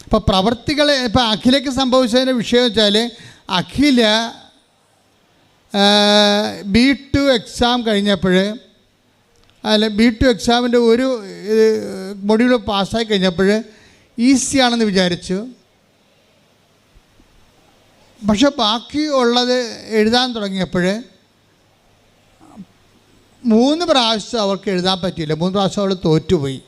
ഇപ്പോൾ പ്രവൃത്തികൾ ഇപ്പോൾ അഖിലയ്ക്ക് സംഭവിച്ചതിൻ്റെ വിഷയം വെച്ചാൽ അഖില B2 എക്സാം കഴിഞ്ഞപ്പോൾ B2 എക്സാമിൻ്റെ ഒരു മൊഡ്യൂൾ പാസ്സായി കഴിഞ്ഞപ്പോൾ ഈസിയാണെന്ന് വിചാരിച്ചു. പക്ഷെ ബാക്കി ഉള്ളത് എഴുതാൻ തുടങ്ങിയപ്പോൾ 3 പ്രാവശ്യം അവർക്ക് എഴുതാൻ പറ്റിയില്ല. 3 പ്രാവശ്യം അവൾ തോറ്റുപോയി.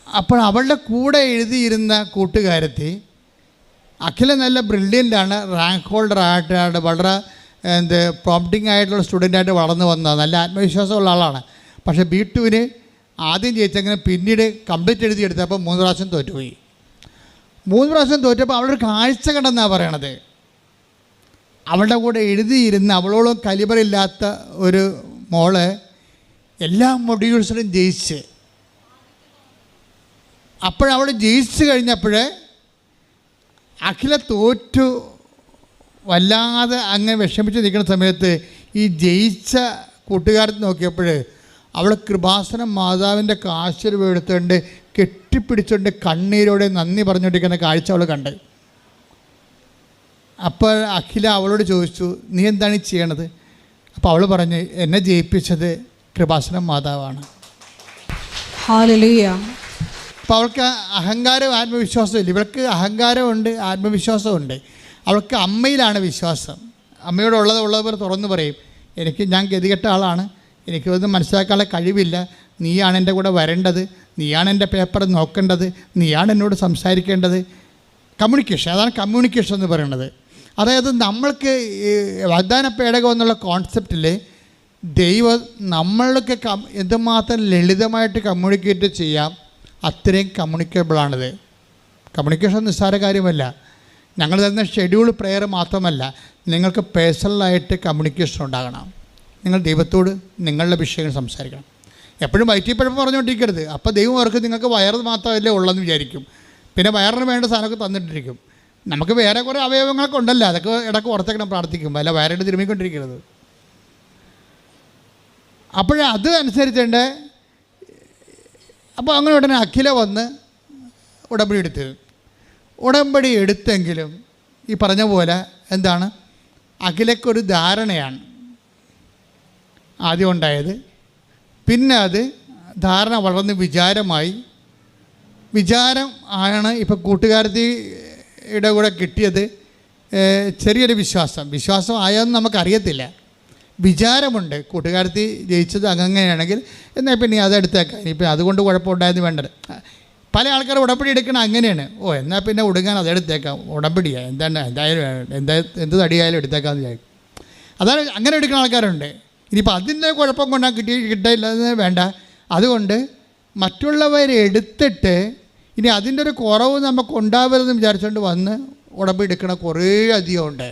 അപ്പോൾ അവളുടെ കൂടെ എഴുതിയിരുന്ന കൂട്ടുകാരത്തി അഖില നല്ല ബ്രില്യൻ്റാണ്, റാങ്ക് ഹോൾഡർ ആയിട്ടാണ്, വളരെ പ്രോംപ്റ്റിംഗ് ആയിട്ടുള്ള സ്റ്റുഡൻ്റായിട്ട് വളർന്നു വന്നതാണ്, നല്ല ആത്മവിശ്വാസമുള്ള ആളാണ്. പക്ഷേ B2 ആദ്യം ജയിച്ചങ്ങനെ പിന്നീട് കംപ്ലീറ്റ് എഴുതിയെടുത്തപ്പോൾ 3 പ്രാവശ്യം തോറ്റുപോയി. 3 പ്രാവശ്യം തോറ്റപ്പോൾ അവളൊരു കാഴ്ച കണ്ടെന്നാണ് പറയണത്. അവളുടെ കൂടെ എഴുതിയിരുന്ന അവളോളം കലിബറില്ലാത്ത ഒരു മോള് എല്ലാ മൊഡ്യൂൾസിലും ജയിച്ച്. അപ്പോഴവൾ ജയിച്ചു കഴിഞ്ഞപ്പോൾ അഖില തോറ്റു വല്ലാതെ അങ്ങനെ വിഷമിച്ച് നിൽക്കുന്ന സമയത്ത് ഈ ജയിച്ച കൂട്ടുകാരൻ നോക്കിയപ്പോൾ അവൾ കൃപാസനം മാതാവിൻ്റെ കാശ് എടുത്തുകൊണ്ട് കെട്ടിപ്പിടിച്ചുകൊണ്ട് കണ്ണീരോടെ നന്ദി പറഞ്ഞുകൊണ്ടിരിക്കുന്ന കാഴ്ച അവൾ കണ്ട്. അപ്പോൾ അഖില അവളോട് ചോദിച്ചു, നീ എന്താണ് ചെയ്യണത്? അപ്പോൾ അവൾ പറഞ്ഞു, എന്നെ ജയിപ്പിച്ചത് കൃപാസനം മാതാവാണ്. ഹല്ലേലൂയ. അപ്പോൾ അവൾക്ക് അഹങ്കാരവും ആത്മവിശ്വാസവും ഇല്ല. ഇവൾക്ക് അഹങ്കാരമുണ്ട്, ആത്മവിശ്വാസമുണ്ട്. അവൾക്ക് അമ്മയിലാണ് വിശ്വാസം. അമ്മയോട് ഉള്ളതുപോലെ തുറന്നു പറയും, ഞാൻ ഗതികെട്ട ആളാണ്, എനിക്കൊന്നും മനസ്സിലാക്കാനുള്ള കഴിവില്ല, നീയാണ് എൻ്റെ കൂടെ വരേണ്ടത്, നീയാണ് എൻ്റെ പേപ്പർ നോക്കേണ്ടത്, നീയാണ് എന്നോട് സംസാരിക്കേണ്ടത്. കമ്മ്യൂണിക്കേഷൻ, അതാണ് കമ്മ്യൂണിക്കേഷൻ എന്ന് പറയുന്നത്. അതായത് നമ്മൾക്ക് വാഗ്ദാന പേടകം എന്നുള്ള കോൺസെപ്റ്റിൽ ദൈവം നമ്മൾക്ക് എന്തുമാത്രം ലളിതമായിട്ട് കമ്മ്യൂണിക്കേറ്റ് ചെയ്യാം, അത്രയും കമ്മ്യൂണിക്കബിളാണിത്. കമ്മ്യൂണിക്കേഷൻ നിസ്സാര കാര്യമല്ല. ഞങ്ങൾ തരുന്ന ഷെഡ്യൂൾ പ്രെയർ മാത്രമല്ല, നിങ്ങൾക്ക് പേഴ്സണലായിട്ട് കമ്മ്യൂണിക്കേഷൻ ഉണ്ടാകണം. നിങ്ങൾ ദൈവത്തോട് നിങ്ങളുടെ വിഷയങ്ങൾ സംസാരിക്കണം. എപ്പോഴും വയറ്റിപ്പഴപ്പം പറഞ്ഞുകൊണ്ടിരിക്കരുത്. അപ്പോൾ ദൈവം അവർക്ക് നിങ്ങൾക്ക് വയറ് മാത്രമല്ലേ ഉള്ളതെന്ന് വിചാരിക്കും. പിന്നെ വയറിന് വേണ്ട സാധനമൊക്കെ തന്നിട്ടിരിക്കും. നമുക്ക് വേറെ കുറേ അവയവങ്ങളൊക്കെ ഉണ്ടല്ലോ, അതൊക്കെ ഇടയ്ക്ക് ഓർത്തേക്കണം പ്രാർത്ഥിക്കുമ്പോൾ, അല്ല വയറിട്ട് തിരുമ്മിക്കൊണ്ടിരിക്കരുത്. അപ്പോഴേ അത് അനുസരിച്ചുണ്ട്. അപ്പോൾ അങ്ങനെ ഉടനെ അഖില വന്ന് ഉടമ്പടി എടുത്ത്. ഉടമ്പടി എടുത്തെങ്കിലും ഈ പറഞ്ഞ പോലെ എന്താണ്, അഖിലക്കൊരു ധാരണയാണ് ആദ്യം ഉണ്ടായത്. പിന്നെ അത് ധാരണ വളർന്ന് വിചാരമായി. വിചാരം ആണ് ഇപ്പോൾ കൂട്ടുകാരത്തിയുടെ കൂടെ കിട്ടിയത്. ചെറിയൊരു വിശ്വാസം ആയെന്ന് നമുക്കറിയത്തില്ല. വിചാരമുണ്ട്, കൂട്ടുകാരത്തി ജയിച്ചത് അങ്ങനെയാണെങ്കിൽ എന്നാൽ പിന്നെ അതെടുത്തേക്കാം, ഇനിയിപ്പോൾ അതുകൊണ്ട് കുഴപ്പമുണ്ടായെന്ന് വേണ്ടത്. പല ആൾക്കാർ ഉടമ്പടി എടുക്കണം അങ്ങനെയാണ്. എന്നാൽ പിന്നെ ഉടുങ്ങാൻ അതെടുത്തേക്കാം, ഉടമ്പടിയാണ് എന്തായാലും എന്ത് തടിയായാലും എടുത്തേക്കാമെന്ന് വിചാരിക്കും. അതാണ് അങ്ങനെ എടുക്കുന്ന ആൾക്കാരുണ്ട്. ഇനിയിപ്പോൾ അതിൻ്റെ കുഴപ്പം കൊണ്ടാണ് കിട്ടിയില്ലെന്ന് വേണ്ട. അതുകൊണ്ട് മറ്റുള്ളവരെ എടുത്തിട്ട് ഇനി അതിൻ്റെ ഒരു കുറവ് നമുക്ക് ഉണ്ടാവരുതെന്ന് വിചാരിച്ചുകൊണ്ട് വന്ന് ഉടമ്പടി എടുക്കണ കുറേ അധികം ഉണ്ട്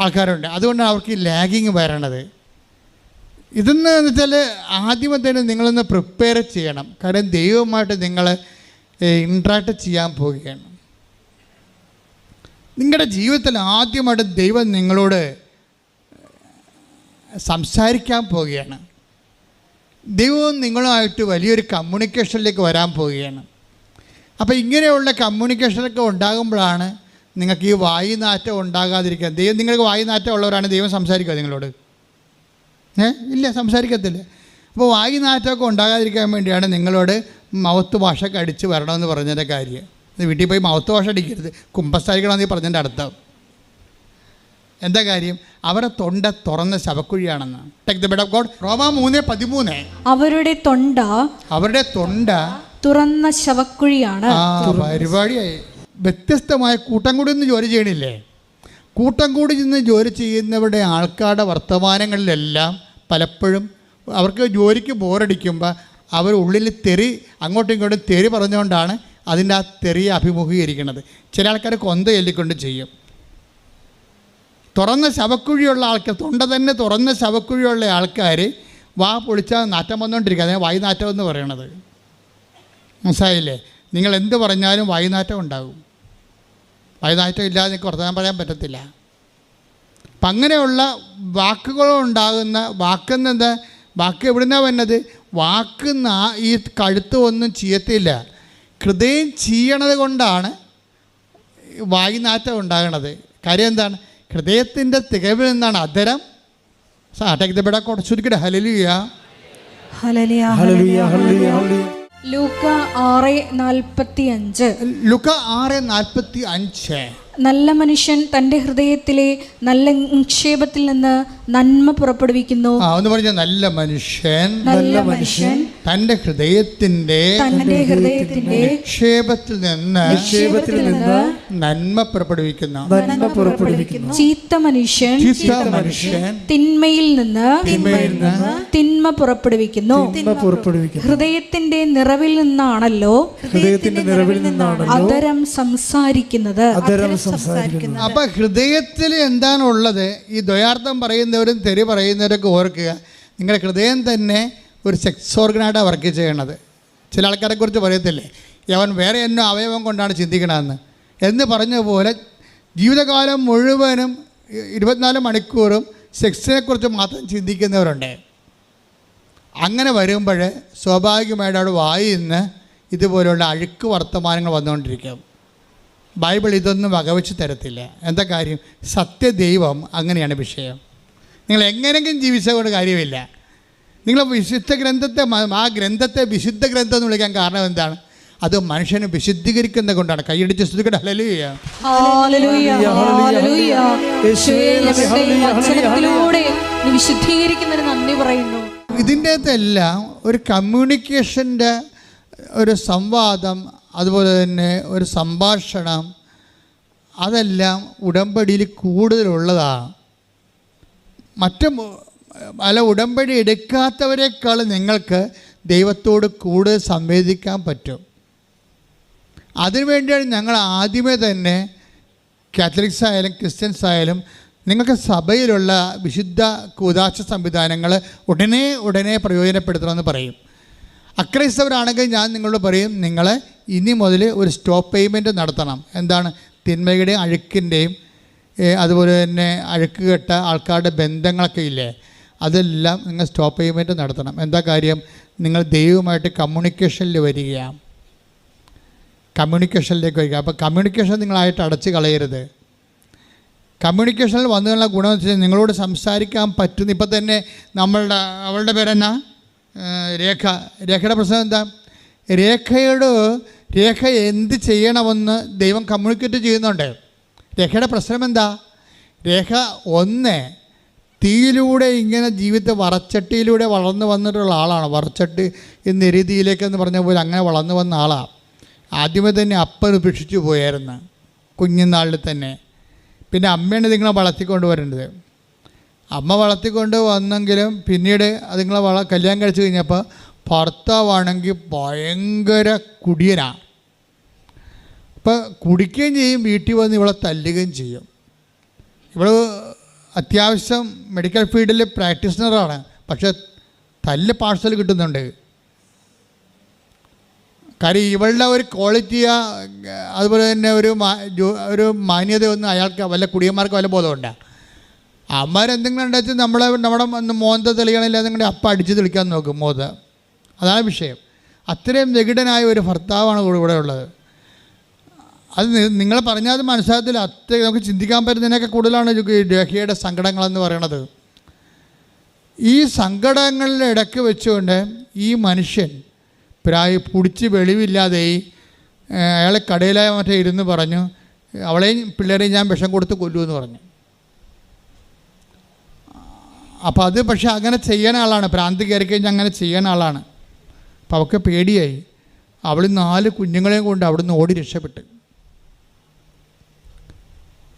ആൾക്കാരുണ്ട്. അതുകൊണ്ടാണ് അവർക്ക് ഈ ലാഗിങ് വരണത്. ഇതെന്ന് വെച്ചാൽ ആദ്യമേ തന്നെ നിങ്ങളൊന്ന് പ്രിപ്പയർ ചെയ്യണം. കാരണം ദൈവവുമായിട്ട് നിങ്ങൾ ഇൻട്രാക്ട് ചെയ്യാൻ പോവുകയാണ്. നിങ്ങളുടെ ജീവിതത്തിൽ ആദ്യമായിട്ട് ദൈവം നിങ്ങളോട് സംസാരിക്കാൻ പോവുകയാണ്. ദൈവവും നിങ്ങളുമായിട്ട് വലിയൊരു കമ്മ്യൂണിക്കേഷനിലേക്ക് വരാൻ പോവുകയാണ്. അപ്പോൾ ഇങ്ങനെയുള്ള കമ്മ്യൂണിക്കേഷനൊക്കെ ഉണ്ടാകുമ്പോഴാണ് നിങ്ങൾക്ക് ഈ വായുനാറ്റം ഉണ്ടാകാതിരിക്കാൻ. ദൈവം നിങ്ങൾക്ക് വായുനാറ്റം ഉള്ളവരാണ് ദൈവം സംസാരിക്കുക നിങ്ങളോട്? ഇല്ല, സംസാരിക്കത്തില്ല. അപ്പോൾ വായുനാറ്റമൊക്കെ ഉണ്ടാകാതിരിക്കാൻ വേണ്ടിയാണ് നിങ്ങളോട് മൗത്ത് വാഷൊക്കെ അടിച്ച് വരണമെന്ന് പറഞ്ഞതിൻ്റെ കാര്യം. വീട്ടിൽ പോയി മൗത്ത് വാഷ് അടിക്കരുത്, കുമ്പസാരിക്കണമെന്ന് പറഞ്ഞതിൻ്റെ അർത്ഥം എന്താ കാര്യം? അവരുടെ തൊണ്ട തുറന്ന ശവക്കുഴിയാണെന്ന്. Take the bed of God. റോമ 3:13. അവരുടെ തൊണ്ട തുറന്ന ശവക്കുഴിയാണ്. പരിപാടിയായി. വ്യത്യസ്തമായ കൂട്ടം കൂടി നിന്ന് ജോലി ചെയ്യണില്ലേ? കൂട്ടം കൂടി നിന്ന് ജോലി ചെയ്യുന്നവരുടെ ആൾക്കാരുടെ വർത്തമാനങ്ങളിലെല്ലാം പലപ്പോഴും അവർക്ക് ജോലിക്ക് ബോറടിക്കുമ്പോൾ അവർ ഉള്ളിൽ അങ്ങോട്ടും ഇങ്ങോട്ടും തെറി പറഞ്ഞുകൊണ്ടാണ് അതിൻ്റെ ആ തെറിയെ അഭിമുഖീകരിക്കുന്നത്. ചില ആൾക്കാർ കൊന്ത ചൊല്ലിക്കൊണ്ട് ചെയ്യും. തുറന്ന ശവക്കുഴിയുള്ള ആൾക്കാർ, തൊണ്ട തന്നെ തുറന്ന ശവക്കുഴിയുള്ള ആൾക്കാർ വാ പൊളിച്ചാൽ നാറ്റം വന്നുകൊണ്ടിരിക്കുക. അതിനെ വായുനാറ്റം എന്ന് പറയണത്. മനസ്സിലായില്ലേ? നിങ്ങൾ എന്ത് പറഞ്ഞാലും വായുനാറ്റം ഉണ്ടാകും. വായുനാറ്റം ഇല്ലാതെ നിങ്ങൾക്ക് വർത്തമാനം പറയാൻ പറ്റത്തില്ല. അപ്പം അങ്ങനെയുള്ള വാക്കുകളുണ്ടാകുന്ന വാക്കെന്നെന്താ? വാക്ക് എവിടുന്നാണ് വരുന്നത്? വാക്ക് ഈ കഴുത്ത് ഒന്നും ചെയ്യത്തില്ല, ഹൃദയം ചെയ്യണത് കൊണ്ടാണ് വായുനാറ്റം ഉണ്ടാകണത്. കാര്യം എന്താണ്? ഹൃദയത്തിൻ്റെ തികവിൽ നിന്നാണ് അധരം. ചുരുക്കിട്ട് ഹല്ലേലൂയ ഹല്ലേലൂയ ഹല്ലേലൂയ ഹല്ലേലൂയ. ലൂക്ക 6:45. ലൂക്ക 6:45. നല്ല മനുഷ്യൻ തൻ്റെ ഹൃദയത്തിലെ നല്ല നിക്ഷേപത്തിൽ നിന്ന് നന്മ പുറപ്പെടുവിക്കുന്നു. ഒന്ന് പറഞ്ഞ നല്ല മനുഷ്യൻ തൻ്റെ ഹൃദയത്തിന്റെ നിക്ഷേപത്തിൽ നിന്ന് നന്മ പുറപ്പെടുവിക്കുന്നു. ചീത്ത മനുഷ്യൻ തിന്മയിൽ നിന്ന് തിന്മ പുറപ്പെടുവിക്കുന്നു. ഹൃദയത്തിന്റെ നിറവിൽ നിന്നാണല്ലോ അധരം സംസാരിക്കുന്നത്. അപ്പൊ ഹൃദയത്തിൽ എന്താണുള്ളത്? ഈ ദ്വയാർത്ഥം പറയുന്നവരും തെറി പറയുന്നവരൊക്കെ ഓർക്കുക, നിങ്ങളുടെ ഹൃദയം തന്നെ ഒരു സെക്സ് ഓർഗനായിട്ടാണ് വർക്ക് ചെയ്യണത്. ചില ആൾക്കാരെ കുറിച്ച് പറയത്തില്ലേ, അവൻ വേറെ എന്നോ അവയവം കൊണ്ടാണ് ചിന്തിക്കണമെന്ന് എന്ന് പറഞ്ഞ പോലെ ജീവിതകാലം മുഴുവനും 24 മണിക്കൂറും സെക്സിനെക്കുറിച്ച് മാത്രം ചിന്തിക്കുന്നവരുണ്ട്. അങ്ങനെ വരുമ്പോൾ സ്വാഭാവികമായിട്ട് അവിടെ വായിൽ നിന്ന് ഇതുപോലെയുള്ള അഴുക്ക് വർത്തമാനങ്ങൾ വന്നുകൊണ്ടിരിക്കും. ബൈബിൾ ഇതൊന്നും വകവെച്ച് തരത്തില്ല. എന്താ കാര്യം? സത്യദൈവം അങ്ങനെയാണ് വിഷയം. നിങ്ങൾ എങ്ങനെയെങ്കിലും ജീവിച്ചതുകൊണ്ട് കാര്യമില്ല. നിങ്ങൾ വിശുദ്ധ ഗ്രന്ഥത്തെ, ആ ഗ്രന്ഥത്തെ വിശുദ്ധ ഗ്രന്ഥം എന്ന് വിളിക്കാൻ കാരണം എന്താണ്? അത് മനുഷ്യനെ വിശുദ്ധീകരിക്കുന്നത് കൊണ്ടാണ്. കൈയടിച്ച് സ്തുതിക്കട്ടെ. ഹല്ലേലൂയ. ഇതിൻ്റെ അകത്തെല്ലാം ഒരു കമ്മ്യൂണിക്കേഷൻ്റെ ഒരു സംവാദം, അതുപോലെ തന്നെ ഒരു സംഭാഷണം, അതെല്ലാം ഉടമ്പടിയിൽ കൂടുതലുള്ളതാണ്. മറ്റ് പല ഉടമ്പടി എടുക്കാത്തവരെക്കാൾ നിങ്ങൾക്ക് ദൈവത്തോട് കൂടുതൽ സംവേദിക്കാൻ പറ്റും. അതിനുവേണ്ടിയാണ് ഞങ്ങൾ ആദ്യമേ തന്നെ കാത്തലിക്സ് ആയാലും ക്രിസ്ത്യൻസ് ആയാലും നിങ്ങൾക്ക് സഭയിലുള്ള വിശുദ്ധ കൂദാശ സംവിധാനങ്ങൾ ഉടനെ പ്രയോജനപ്പെടുത്തണമെന്ന് പറയും. അക്രൈസ്തവരാണെങ്കിൽ ഞാൻ നിങ്ങളോട് പറയും, നിങ്ങൾ ഇനി മുതൽ ഒരു സ്റ്റോപ്പ് പേയ്മെൻറ്റ് നടത്തണം. എന്താണ്? തിന്മയുടെയും അഴുക്കിൻ്റെയും അതുപോലെ തന്നെ അഴുക്ക് കെട്ട ആൾക്കാരുടെ ബന്ധങ്ങളൊക്കെ ഇല്ലേ, അതെല്ലാം നിങ്ങൾ സ്റ്റോപ്പ് പേയ്മെൻറ്റ് നടത്തണം. എന്താ കാര്യം? നിങ്ങൾ ദൈവവുമായിട്ട് കമ്മ്യൂണിക്കേഷനിൽ വരികയാണ്, കമ്മ്യൂണിക്കേഷനിലേക്ക് വരിക. അപ്പോൾ കമ്മ്യൂണിക്കേഷൻ നിങ്ങളായിട്ട് അടച്ച് കളയരുത്. കമ്മ്യൂണിക്കേഷനിൽ വന്നുള്ള ഗുണമെന്ന് വെച്ചാൽ നിങ്ങളോട് സംസാരിക്കാൻ പറ്റുന്ന. ഇപ്പം തന്നെ അവളുടെ പേരെന്നാ? രേഖയുടെ പ്രശ്നം എന്താ? രേഖ എന്ത് ചെയ്യണമെന്ന് ദൈവം കമ്മ്യൂണിക്കേറ്റ് ചെയ്യുന്നുണ്ട്. രേഖയുടെ പ്രശ്നം എന്താ? രേഖ തീയിലൂടെ ഇങ്ങനെ ജീവിതത്തെ വറച്ചട്ടിയിലൂടെ വളർന്നു വന്നിട്ടുള്ള ആളാണ്. വറച്ചട്ടി എന്ന രീതിയിലേക്കെന്ന് പറഞ്ഞ പോലെ അങ്ങനെ വളർന്നു വന്ന ആളാണ്. ആദ്യമേ തന്നെ അപ്പൻ ഉപേക്ഷിച്ചു പോയായിരുന്നു കുഞ്ഞുനാളിൽ തന്നെ. പിന്നെ അമ്മയാണ് നിങ്ങളെ വളർത്തിക്കൊണ്ട് വരേണ്ടത്. അമ്മ വളർത്തിക്കൊണ്ട് വന്നെങ്കിലും പിന്നീട് അതുങ്ങളെ കല്യാണം കഴിച്ച് കഴിഞ്ഞപ്പോൾ ഭർത്താവാണെങ്കിൽ ഭയങ്കര കുടിയനാണ്. അപ്പോൾ കുടിക്കുകയും ചെയ്യും, വീട്ടിൽ വന്ന് ഇവളെ തല്ലുകയും ചെയ്യും. ഇവൾ അത്യാവശ്യം മെഡിക്കൽ ഫീൽഡിൽ പ്രാക്ടീഷണറാണ്, പക്ഷേ തല്ല് പാഴ്സൽ കിട്ടുന്നുണ്ട്. കാര്യം ഇവളുടെ ഒരു ക്വാളിറ്റി, അതുപോലെ തന്നെ ഒരു മാന്യതയൊന്നും അയാൾക്ക് വല്ല കുടിയന്മാർക്ക് വല്ല ബോധമുണ്ട്. അമ്മമാരെന്തെങ്കിലും ഉണ്ടാച്ചാൽ നമ്മുടെ മോന്ത തെളിയണില്ല, നിങ്ങളുടെ അപ്പം അടിച്ച് തെളിക്കാൻ നോക്കും മോന്ത. അതാണ് വിഷയം. അത്രയും വികടനായ ഒരു ഭർത്താവാണ് ഇവിടെ ഉള്ളത്. അത് നിങ്ങൾ പറഞ്ഞാൽ അത് മനസ്സിലാകത്തില്ല. നമുക്ക് ചിന്തിക്കാൻ പറ്റുന്നതിനൊക്കെ കൂടുതലാണ് രേഖയുടെ സങ്കടങ്ങളെന്ന് പറയണത്. ഈ സങ്കടങ്ങളുടെ ഇടയ്ക്ക് വെച്ചുകൊണ്ട് ഈ മനുഷ്യൻ പിടിച്ച് വെളിവില്ലാതെ അയാളെ കടയിലായ മറ്റേ ഇരുന്ന് പറഞ്ഞു, അവളെയും പിള്ളേരെയും ഞാൻ വിഷം കൊടുത്ത് കൊല്ലുമെന്ന് പറഞ്ഞു. അപ്പോൾ അത് പക്ഷെ അങ്ങനെ ചെയ്യുന്ന ആളാണ്, ഭ്രാന്ത് കയറി കഴിഞ്ഞാൽ അങ്ങനെ ചെയ്യുന്ന ആളാണ്. അപ്പോൾ അവൾക്ക് പേടിയായി. അവൾ 4 കുഞ്ഞുങ്ങളെയും കൊണ്ട് അവിടുന്ന് ഓടി രക്ഷപ്പെട്ട്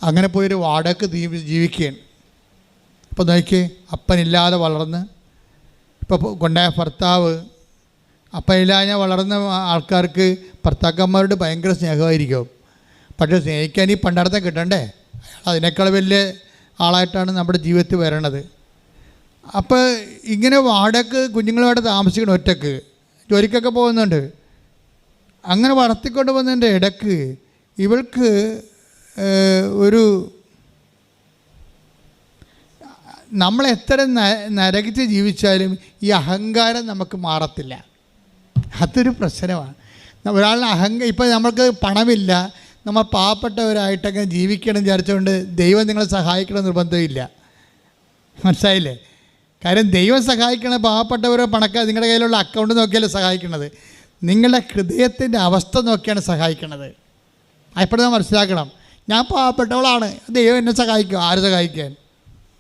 അങ്ങനെ പോയൊരു വാടകയ്ക്ക് ജീവിക്കുകയാണ്. അപ്പോൾ നോക്കിയേ, അപ്പനില്ലാതെ വളർന്ന് ഇപ്പോൾ കൊണ്ടായ ഭർത്താവ്, അപ്പനില്ലാതെ വളർന്ന ആൾക്കാർക്ക് ഭർത്താക്കന്മാരോട് ഭയങ്കര സ്നേഹമായിരിക്കും. പക്ഷേ സ്നേഹിക്കാൻ ഈ പണ്ടാരത്തെ കിട്ടണ്ടേ? അതിനേക്കാൾ വലിയ ആളായിട്ടാണ് നമ്മുടെ ജീവിതത്തിൽ വരണത്. അപ്പോൾ ഇങ്ങനെ വാടകയ്ക്ക് കുഞ്ഞുങ്ങളുമായിട്ട് താമസിക്കണം, ഒറ്റക്ക് ജോലിക്കൊക്കെ പോകുന്നുണ്ട്. അങ്ങനെ വളർത്തിക്കൊണ്ട് വന്നതിൻ്റെ ഇടയ്ക്ക് ഇവൾക്ക് നമ്മളെത്ര നരകിച്ച് ജീവിച്ചാലും ഈ അഹങ്കാരം നമുക്ക് മാറത്തില്ല. അതൊരു പ്രശ്നമാണ്. ഒരാളിന് ഇപ്പോൾ നമ്മൾക്ക് പണമില്ല, നമ്മൾ പാവപ്പെട്ടവരായിട്ടൊക്കെ ജീവിക്കണം വിചാരിച്ചുകൊണ്ട് ദൈവം നിങ്ങളെ സഹായിക്കണം നിർബന്ധമില്ല. മനസ്സിലായില്ലേ? കാര്യം ദൈവം സഹായിക്കണ പാവപ്പെട്ടവരോ പണക്കാർ നിങ്ങളുടെ കയ്യിലുള്ള അക്കൗണ്ട് നോക്കിയല്ലേ സഹായിക്കണത്. നിങ്ങളുടെ ഹൃദയത്തിൻ്റെ അവസ്ഥ നോക്കിയാണ് സഹായിക്കണത്. എപ്പോഴും മനസ്സിലാക്കണം, ഞാൻ പാവപ്പെട്ടവളാണ്, ദൈവം എന്നെ സഹായിക്കും. ആര് സഹായിക്കാൻ?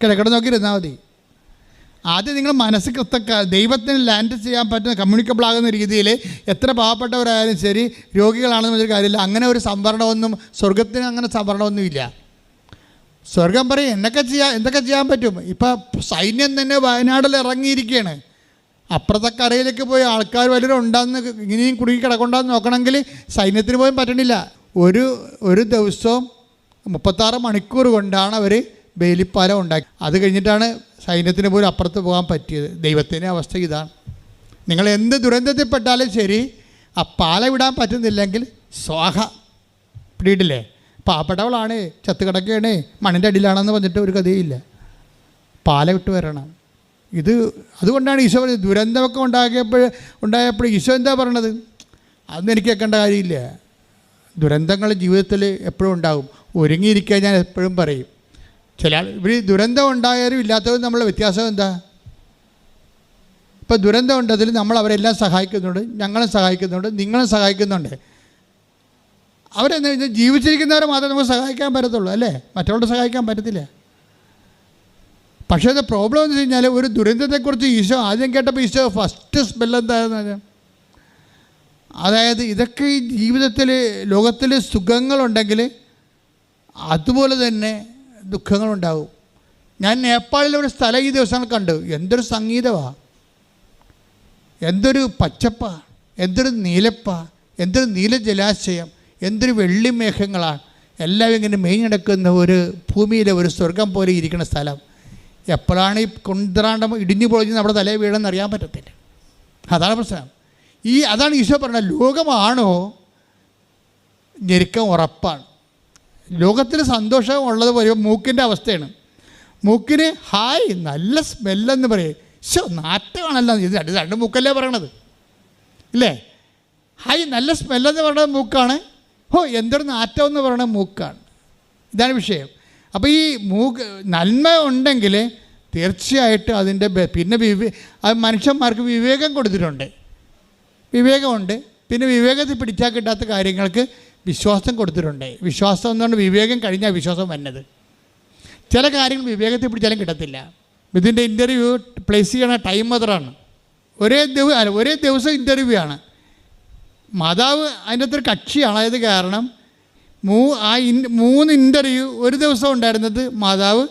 കിടക്കിട നോക്കിയിരുന്നാൽ മതി. ആദ്യം നിങ്ങൾ മനസ്സ് ദൈവത്തിന് ലാൻഡ് ചെയ്യാൻ പറ്റുന്ന കമ്മ്യൂണിക്കബിൾ ആകുന്ന രീതിയിൽ എത്ര പാവപ്പെട്ടവരായാലും ശരി, രോഗികളാണെന്ന് വെച്ചൊരു കാര്യമില്ല. അങ്ങനെ ഒരു സംവരണമൊന്നും സ്വർഗത്തിന് അങ്ങനെ സംവരണമൊന്നുമില്ല. സ്വർഗം പറയും എന്തൊക്കെ ചെയ്യാൻ പറ്റും. ഇപ്പം സൈന്യം തന്നെ വയനാട്ടിൽ ഇറങ്ങിയിരിക്കുകയാണ്. അപ്പുറത്തെ കരയിലേക്ക് പോയി ആൾക്കാർ വല്ലവരും ഉണ്ടാകുന്ന ഇങ്ങനെയും കുടുങ്ങി കിടക്കൊണ്ടാന്ന് നോക്കണമെങ്കിൽ സൈന്യത്തിന് പോലും പറ്റണില്ല. ഒരു ദിവസവും 36 മണിക്കൂർ കൊണ്ടാണ് അവർ വേലിപ്പാലം ഉണ്ടാക്കി. അത് കഴിഞ്ഞിട്ടാണ് സൈന്യത്തിന് പോലും അപ്പുറത്ത് പോകാൻ പറ്റിയത്. ദൈവത്തിൻ്റെ അവസ്ഥ ഇതാണ്. നിങ്ങൾ എന്ത് ദുരന്തത്തിൽപ്പെട്ടാലും ശരി, ആ പാല വിടാൻ പറ്റുന്നില്ലെങ്കിൽ സ്വാഹ പിടിയിട്ടില്ലേ. പാവപ്പെട്ടവളാണ്, ചത്ത് കിടക്കുകയാണ്, മണ്ണിൻ്റെ അടിയിലാണെന്ന് പറഞ്ഞിട്ട് ഒരു കഥയില്ല. പാല വിട്ട് വരണം. അതുകൊണ്ടാണ് ഈശോ പറഞ്ഞത്, ദുരന്തമൊക്കെ ഉണ്ടായപ്പോൾ ഈശോ എന്താ പറയണത്? അതൊന്നും എനിക്ക് കേൾക്കേണ്ട കാര്യമില്ല. ദുരന്തങ്ങൾ ജീവിതത്തിൽ എപ്പോഴും ഉണ്ടാകും. ഒരുങ്ങിയിരിക്കാൻ ഞാൻ എപ്പോഴും പറയും. ഇവർ ദുരന്തം ഉണ്ടായാലും ഇല്ലാത്തവരും നമ്മളുടെ വ്യത്യാസം എന്താ? ഇപ്പോൾ ദുരന്തം ഉണ്ടതിൽ നമ്മൾ അവരെല്ലാം സഹായിക്കുന്നുണ്ട്, ഞങ്ങളും സഹായിക്കുന്നുണ്ട്, നിങ്ങളും സഹായിക്കുന്നുണ്ട്. അവരെന്ന് വെച്ചാൽ ജീവിച്ചിരിക്കുന്നവരെ മാത്രമേ നമുക്ക് സഹായിക്കാൻ പറ്റത്തുള്ളൂ, അല്ലേ? മറ്റുള്ളവരെ സഹായിക്കാൻ പറ്റത്തില്ല. പക്ഷേ അത് പ്രോബ്ലം എന്ന് വെച്ച് കഴിഞ്ഞാൽ ഒരു ദുരന്തത്തെക്കുറിച്ച് ഈശോ ആദ്യം കേട്ടപ്പോൾ ഈശോ ഫസ്റ്റ് സ്മെൽ എന്താണെന്ന്, അതായത് ഇതൊക്കെ ഈ ജീവിതത്തിൽ ലോകത്തിൽ സുഖങ്ങളുണ്ടെങ്കിൽ അതുപോലെ തന്നെ ദുഃഖങ്ങളുണ്ടാവും. ഞാൻ നേപ്പാളിലെ ഒരു സ്ഥലം ഈ ദിവസങ്ങൾ കണ്ടു. എന്തൊരു സംഗീതമാണ്, എന്തൊരു പച്ചപ്പാ, എന്തൊരു നീലപ്പാ, എന്തൊരു നീല ജലാശയം, എന്തൊരു വെള്ളി മേഘങ്ങളാണ്. എല്ലാവരും ഇങ്ങനെ മേഞ്ഞെടുക്കുന്ന ഒരു ഭൂമിയിലെ ഒരു സ്വർഗം പോലെ ഇരിക്കുന്ന സ്ഥലം. എപ്പോഴാണ് ഈ കൊണ്ടറാണ്ടം ഇടിഞ്ഞു പൊളിഞ്ഞ് നമ്മുടെ തലയിൽ വീഴെന്ന് അറിയാൻ പറ്റത്തില്ല. അതാണ് പ്രശ്നം. അതാണ് ഈശോ പറഞ്ഞത്, ലോകമാണോ ഞെരുക്കം ഉറപ്പാണ്. ലോകത്തിൽ സന്തോഷം ഉള്ളത് പോലെ മൂക്കിൻ്റെ അവസ്ഥയാണ്. മൂക്കിന് ഹായ് നല്ല സ്മെല്ലെന്ന് പറയും. നാറ്റമാണല്ലോ, ഇത് രണ്ട് മൂക്കല്ലേ പറയണത്, ഇല്ലേ? ഹായ് നല്ല സ്മെല്ലെന്ന് പറയുന്നത് മൂക്കാണ്. എന്തൊരു നാറ്റം എന്ന് പറയുന്നത് മൂക്കാണ്. ഇതാണ് വിഷയം. അപ്പോൾ ഈ നന്മ ഉണ്ടെങ്കിൽ തീർച്ചയായിട്ടും അതിൻ്റെ പിന്നെ അത് മനുഷ്യന്മാർക്ക് വിവേകം കൊടുത്തിട്ടുണ്ട്, വിവേകമുണ്ട്. പിന്നെ വിവേകത്തിൽ പിടിച്ചാൽ കിട്ടാത്ത കാര്യങ്ങൾക്ക് വിശ്വാസം കൊടുത്തിട്ടുണ്ട്. വിശ്വാസം എന്നുകൊണ്ട് വിവേകം കഴിഞ്ഞാൽ വിശ്വാസം വന്നത്. ചില കാര്യങ്ങൾ വിവേകത്തിൽ പിടിച്ചാലും കിട്ടത്തില്ല. ഇതിൻ്റെ ഇൻ്റർവ്യൂ പ്ലേസ് ചെയ്യണ ടൈം മാത്രമാണ്. ഒരേ ദിവസം ഇൻ്റർവ്യൂ ആണ്. മാതാവ് അതിൻ്റെ അകത്തൊരു കക്ഷിയാണ്. അതായത് കാരണം 3 ഇൻ്റർവ്യൂ ഒരു ദിവസം ഉണ്ടായിരുന്നത് മാതാവ്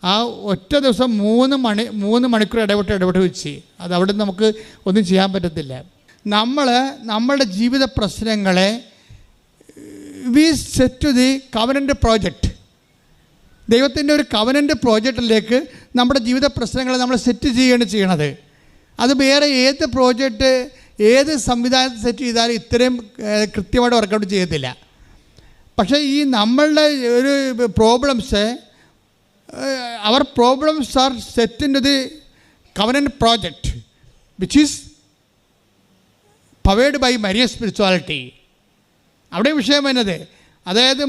ആ ഒറ്റ ദിവസം 3 മണിക്കൂർ ഇടപെട്ട് വെച്ച്. അതവിടെ നമുക്ക് ഒന്നും ചെയ്യാൻ പറ്റത്തില്ല. നമ്മളുടെ ജീവിത പ്രശ്നങ്ങളെ we set to the covenant project. ദൈവത്തിൻ്റെ ഒരു കവനൻ്റ് പ്രോജക്റ്റിലേക്ക് നമ്മുടെ ജീവിത പ്രശ്നങ്ങളെ നമ്മൾ സെറ്റ് ചെയ്യണത്. അത് വേറെ ഏത് പ്രോജക്റ്റ് ഏത് സംവിധാനത്തിൽ സെറ്റ് ചെയ്താലും ഇത്രയും കൃത്യമായിട്ട് വർക്കൗട്ട് ചെയ്യത്തില്ല. പക്ഷേ ഈ നമ്മളുടെ ഒരു problems our problems are set in to the covenant project which is powered by Marian spirituality. അവിടെ വിഷയം വരുന്നത്, അതായത്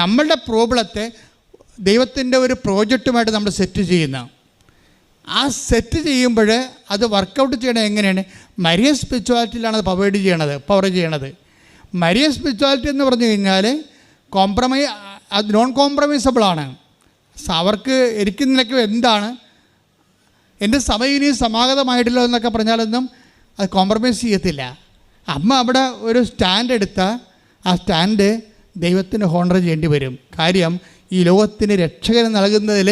നമ്മളുടെ പ്രോബ്ലത്തെ ദൈവത്തിൻ്റെ ഒരു പ്രോജക്റ്റുമായിട്ട് നമ്മൾ സെറ്റ് ചെയ്യുന്ന ആ സെറ്റ് ചെയ്യുമ്പോൾ അത് വർക്കൗട്ട് ചെയ്യണത് എങ്ങനെയാണ്? മരിയൻ സ്പിരിച്വാലിറ്റിയിലാണ് അത് പവർ ചെയ്യണത്. മരിയൻ സ്പിരിച്വാലിറ്റി എന്ന് പറഞ്ഞു കഴിഞ്ഞാൽ അത് നോൺ കോംപ്രമൈസബിളാണ്. അവർക്ക് എനിക്ക് നിനക്ക് എന്താണ് എൻ്റെ സഭ ഇനി സമാഗതമായിട്ടില്ലോ എന്നൊക്കെ പറഞ്ഞാലൊന്നും അത് കോംപ്രമൈസ് ചെയ്യത്തില്ല. അമ്മ അവിടെ ഒരു സ്റ്റാൻഡ് എടുത്താൽ ആ സ്റ്റാൻഡ് ദൈവത്തിന് ഹോണർ ചെയ്യേണ്ടി വരും. കാര്യം ഈ ലോകത്തിന് രക്ഷകന് നൽകുന്നതിൽ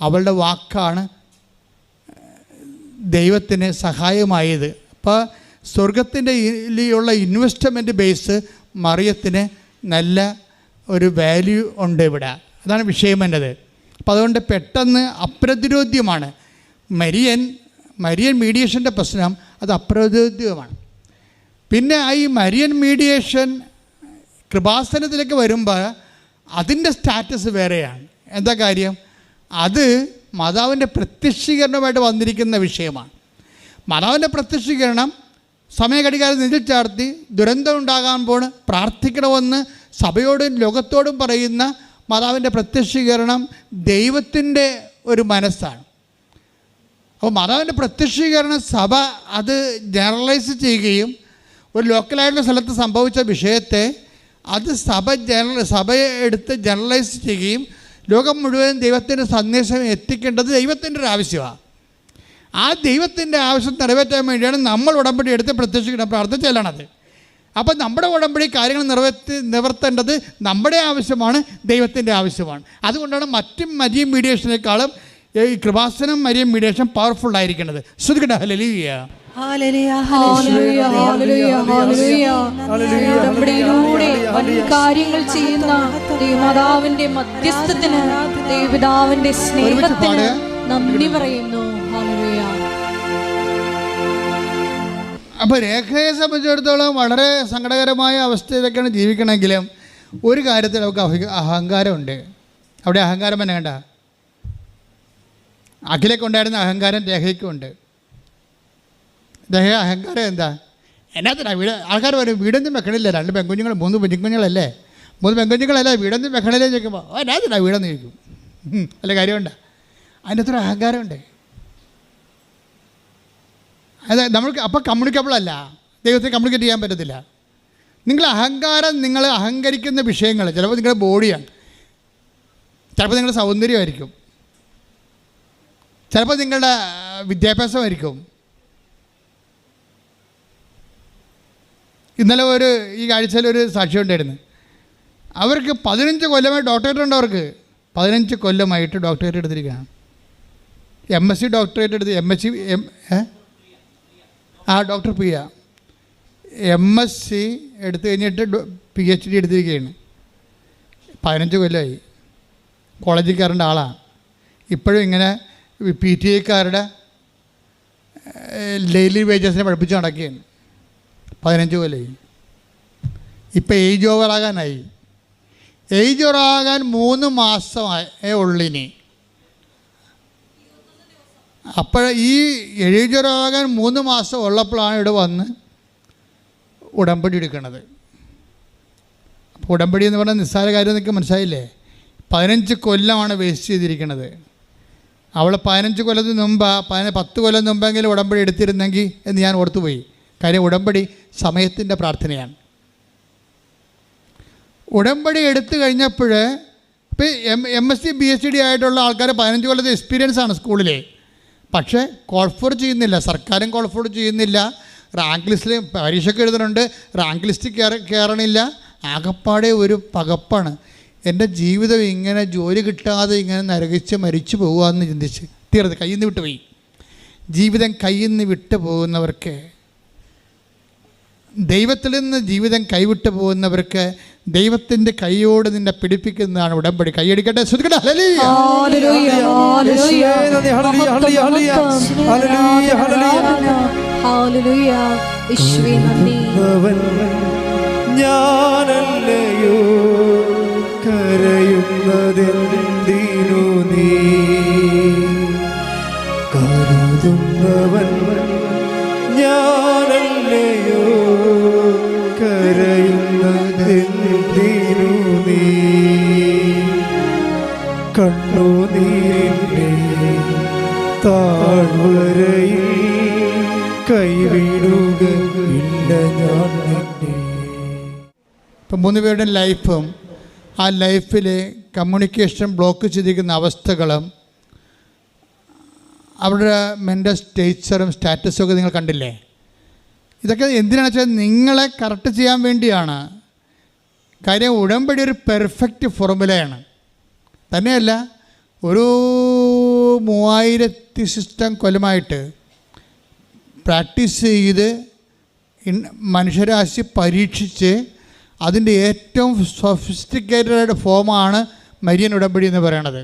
അവളുടെ വാക്കാണ് ദൈവത്തിന് സഹായമായത്. അപ്പോൾ സ്വർഗത്തിൻ്റെ ഉള്ള ഇൻവെസ്റ്റ്മെൻറ്റ് ബേസ് മറിയത്തിന് നല്ല ഒരു വാല്യൂ ഉണ്ട് ഇവിടെ. അതാണ് വിഷയം എന്നത്. അപ്പോൾ അതുകൊണ്ട് പെട്ടെന്ന് അപ്രതിരോധ്യമാണ് മരിയൻ മീഡിയേഷൻ്റെ പ്രശ്നം. അത് അപ്രതിരോധ്യമാണ്. പിന്നെ ഈ മരിയൻ മീഡിയേഷൻ കൃപാസനത്തിലേക്ക് വരുമ്പോൾ അതിൻ്റെ സ്റ്റാറ്റസ് വേറെയാണ്. എന്താ കാര്യം? അത് മാതാവിൻ്റെ പ്രത്യക്ഷീകരണമായിട്ട് വന്നിരിക്കുന്ന വിഷയമാണ്. മാതാവിൻ്റെ പ്രത്യക്ഷീകരണം സമയഘടികാരം നെഞ്ചിൽ ചാർത്തി ദുരന്തം ഉണ്ടാകാൻ പോണ് പ്രാർത്ഥിക്കണമെന്ന് സഭയോടും ലോകത്തോടും പറയുന്ന മാതാവിൻ്റെ പ്രത്യക്ഷീകരണം ദൈവത്തിൻ്റെ ഒരു മനസ്സാണ്. അപ്പോൾ മാതാവിൻ്റെ പ്രത്യക്ഷീകരണം സഭ അത് ജനറലൈസ് ചെയ്യുകയും ഒരു ലോക്കലായിട്ടുള്ള സ്ഥലത്ത് സംഭവിച്ച വിഷയത്തെ അത് സഭയെ എടുത്ത് ജനറലൈസ് ചെയ്യുകയും ലോകം മുഴുവൻ ദൈവത്തിൻ്റെ സന്ദേശം എത്തിക്കേണ്ടത് ദൈവത്തിൻ്റെ ഒരു ആവശ്യമാണ്. ആ ദൈവത്തിൻ്റെ ആവശ്യം നിറവേറ്റാൻ വേണ്ടിയാണ് നമ്മൾ ഉടമ്പടി എടുത്ത് പ്രത്യക്ഷിക്കണം പ്രാർത്ഥിച്ചാലാണത്. അപ്പം നമ്മുടെ ഉടമ്പടി കാര്യങ്ങൾ നിവർത്തേണ്ടത് നമ്മുടെ ആവശ്യമാണ്, ദൈവത്തിൻ്റെ ആവശ്യമാണ്. അതുകൊണ്ടാണ് മറ്റും മരിയൻ മീഡിയേഷനേക്കാളും ഈ കൃപാസനം മരിയൻ മീഡിയേഷൻ പവർഫുൾ ആയിരിക്കുന്നത്. ശ്രുതികട ഹല്ലേലൂയ. കാര്യങ്ങൾ ചെയ്യുന്ന ദൈവമാതാവിന്റെ മധ്യസ്ഥത്തിന് ദൈവപിതാവിന്റെ സ്നേഹത്തിന് നന്ദി പറയുന്നു. അപ്പോൾ രേഖയെ സംബന്ധിച്ചിടത്തോളം വളരെ സങ്കടകരമായ അവസ്ഥയിലൊക്കെയാണ് ജീവിക്കണമെങ്കിലും ഒരു കാര്യത്തിൽ നമുക്ക് അഹങ്കാരമുണ്ട്. അവിടെ അഹങ്കാരം തന്നെ കണ്ട അഖിലൊക്കെ ഉണ്ടായിരുന്ന അഹങ്കാരം രേഖയ്ക്കും ഉണ്ട്. രേഖ അഹങ്കാരം എന്താ? എന്നാത്തിനാ ആൾക്കാർ പറയും വീടൊന്നും വെക്കണില്ല, 2 പെൺകുഞ്ഞുങ്ങൾ 3 പെൺകുഞ്ഞുങ്ങളല്ലേ, 3 പെൺകുഞ്ഞുങ്ങളല്ലേ വീടൊന്നും വെക്കണില്ലേ ചോദിക്കുമ്പോൾ എന്നാത്തിനാ വീടെന്ന് ചോദിക്കും. അല്ല കാര്യമുണ്ടോ? അതിൻ്റെ അത്ര അഹങ്കാരമുണ്ട്. അതായത് നമ്മൾക്ക് അപ്പോൾ കമ്മ്യൂണിക്കബിൾ അല്ല, ദൈവത്തെ കമ്മ്യൂണിക്കേറ്റ് ചെയ്യാൻ പറ്റത്തില്ല. നിങ്ങൾ അഹങ്കരിക്കുന്ന വിഷയങ്ങൾ ചിലപ്പോൾ നിങ്ങളുടെ ബോഡിയാണ്, ചിലപ്പോൾ നിങ്ങളുടെ സൗന്ദര്യമായിരിക്കും, ചിലപ്പോൾ നിങ്ങളുടെ വിദ്യാഭ്യാസമായിരിക്കും. ഇന്നലെ ഈ ആഴ്ചയിൽ ഒരു സാക്ഷി ഉണ്ടായിരുന്നു. അവർക്ക് 15 കൊല്ലമായി ഡോക്ടറേറ്റ് ഉണ്ട്. അവർക്ക് 15 കൊല്ലമായിട്ട് ഡോക്ടറേറ്റ് എടുത്തിരിക്കുകയാണ്. MSc ഡോക്ടറേറ്റ് എടുത്ത് ഡോക്ടർ പ്രിയ MSc എടുത്തു കഴിഞ്ഞിട്ട് PhD എടുത്തിരിക്കുകയാണ്. 15 കൊല്ലമായി. കോളേജിൽ കയറേണ്ട ആളാണ്. ഇപ്പോഴും ഇങ്ങനെ PTA ഡെയിലി വേജസിനെ പഠിപ്പിച്ച് നടക്കുകയാണ്. 15 കൊല്ലമായി. ഇപ്പം ഏജ് ഓവറാകാനായി. ഏജ് ഓവറാകാൻ 3 മാസമേ ഉള്ളിനി. അപ്പോൾ ഈ ഏജ് ഓവറാകാൻ 3 മാസം ഉള്ളപ്പോഴാണ് ഇവിടെ വന്ന് ഉടമ്പടി എടുക്കുന്നത്. അപ്പോൾ ഉടമ്പടി എന്ന് പറഞ്ഞാൽ നിസ്സാര കാര്യം എന്നൊക്കെ മനസ്സിലായില്ലേ? 15 കൊല്ലമാണ് വേസ്റ്റ് ചെയ്തിരിക്കുന്നത്. അവൾ 15 കൊല്ലത്തിന് മുമ്പ് 10 കൊല്ലം മുമ്പെങ്കിലും ഉടമ്പടി എടുത്തിരുന്നെങ്കിൽ എന്ന് ഞാൻ ഓർത്തുപോയി. കാര്യം ഉടമ്പടി സമയത്തിൻ്റെ പ്രാർത്ഥനയാണ്. ഉടമ്പടി എടുത്തു കഴിഞ്ഞപ്പോൾ ഇപ്പോൾ MSc PhD ആയിട്ടുള്ള ആൾക്കാർ 15 കൊല്ലത്തെ എക്സ്പീരിയൻസ് ആണ് സ്കൂളിലെ. പക്ഷേ കോൾഫോർ ചെയ്യുന്നില്ല, സർക്കാരും കോൾഫോർ ചെയ്യുന്നില്ല. റാങ്ക് ലിസ്റ്റിൽ പരീക്ഷയ്ക്ക് എഴുതുന്നുണ്ട്, റാങ്ക് ലിസ്റ്റിൽ കയറണില്ല. ആകപ്പാടെ ഒരു പകപ്പാണ്. എൻ്റെ ജീവിതം ഇങ്ങനെ ജോലി കിട്ടാതെ ഇങ്ങനെ നരകിച്ച് മരിച്ചു പോകുകയെന്ന് ചിന്തിച്ച് തീർത്ത് കയ്യിൽ നിന്ന് വിട്ടുപോയി. ജീവിതം കയ്യിൽ നിന്ന് വിട്ടു പോകുന്നവർക്ക്, ദൈവത്തിൽ നിന്ന് ജീവിതം കൈവിട്ടു പോകുന്നവർക്ക് ദൈവത്തിൻ്റെ കൈയോട് നിന്നെ പിടിപ്പിക്കുന്നതാണ് ഉടമ്പടി. കൈയടിക്കട്ടെ, ശ്രദ്ധിക്കട്ടെ. ഞാനല്ലയോ കരയുന്നതെന്തിനു നീ കരുതുന്നവൻ, ഞാനല്ലയോ കരയുന്നതെന്തിനു നീ കണ്ണുനീരിൻ്റെ താഴ്വരയിൽ കൈവിടുകയില്ല ഞാൻ നിന്നെ. ഇപ്പം 3 പേരുടെ ലൈഫും ആ ലൈഫിൽ കമ്മ്യൂണിക്കേഷൻ ബ്ലോക്ക് ചെയ്തിരിക്കുന്ന അവസ്ഥകളും അവരുടെ മെൻ്റൽ സ്റ്റേച്ചറും സ്റ്റാറ്റസും ഒക്കെ നിങ്ങൾ കണ്ടില്ലേ? ഇതൊക്കെ എന്തിനാണെന്ന് വെച്ചാൽ നിങ്ങളെ കറക്റ്റ് ചെയ്യാൻ വേണ്ടിയാണ്. കാര്യം ഉടമ്പടി ഒരു പെർഫെക്റ്റ് ഫോർമുലയാണ്. തന്നെയല്ല, ഒരു 3000 സിസ്റ്റം കൊല്ലമായിട്ട് പ്രാക്ടീസ് ചെയ്ത് മനുഷ്യരാശി പരീക്ഷിച്ച് അതിൻ്റെ ഏറ്റവും സൊഫിസ്റ്റിക്കേറ്റഡ് ഫോമാണ് മരിയൻ ഉടമ്പടി എന്ന് പറയുന്നത്.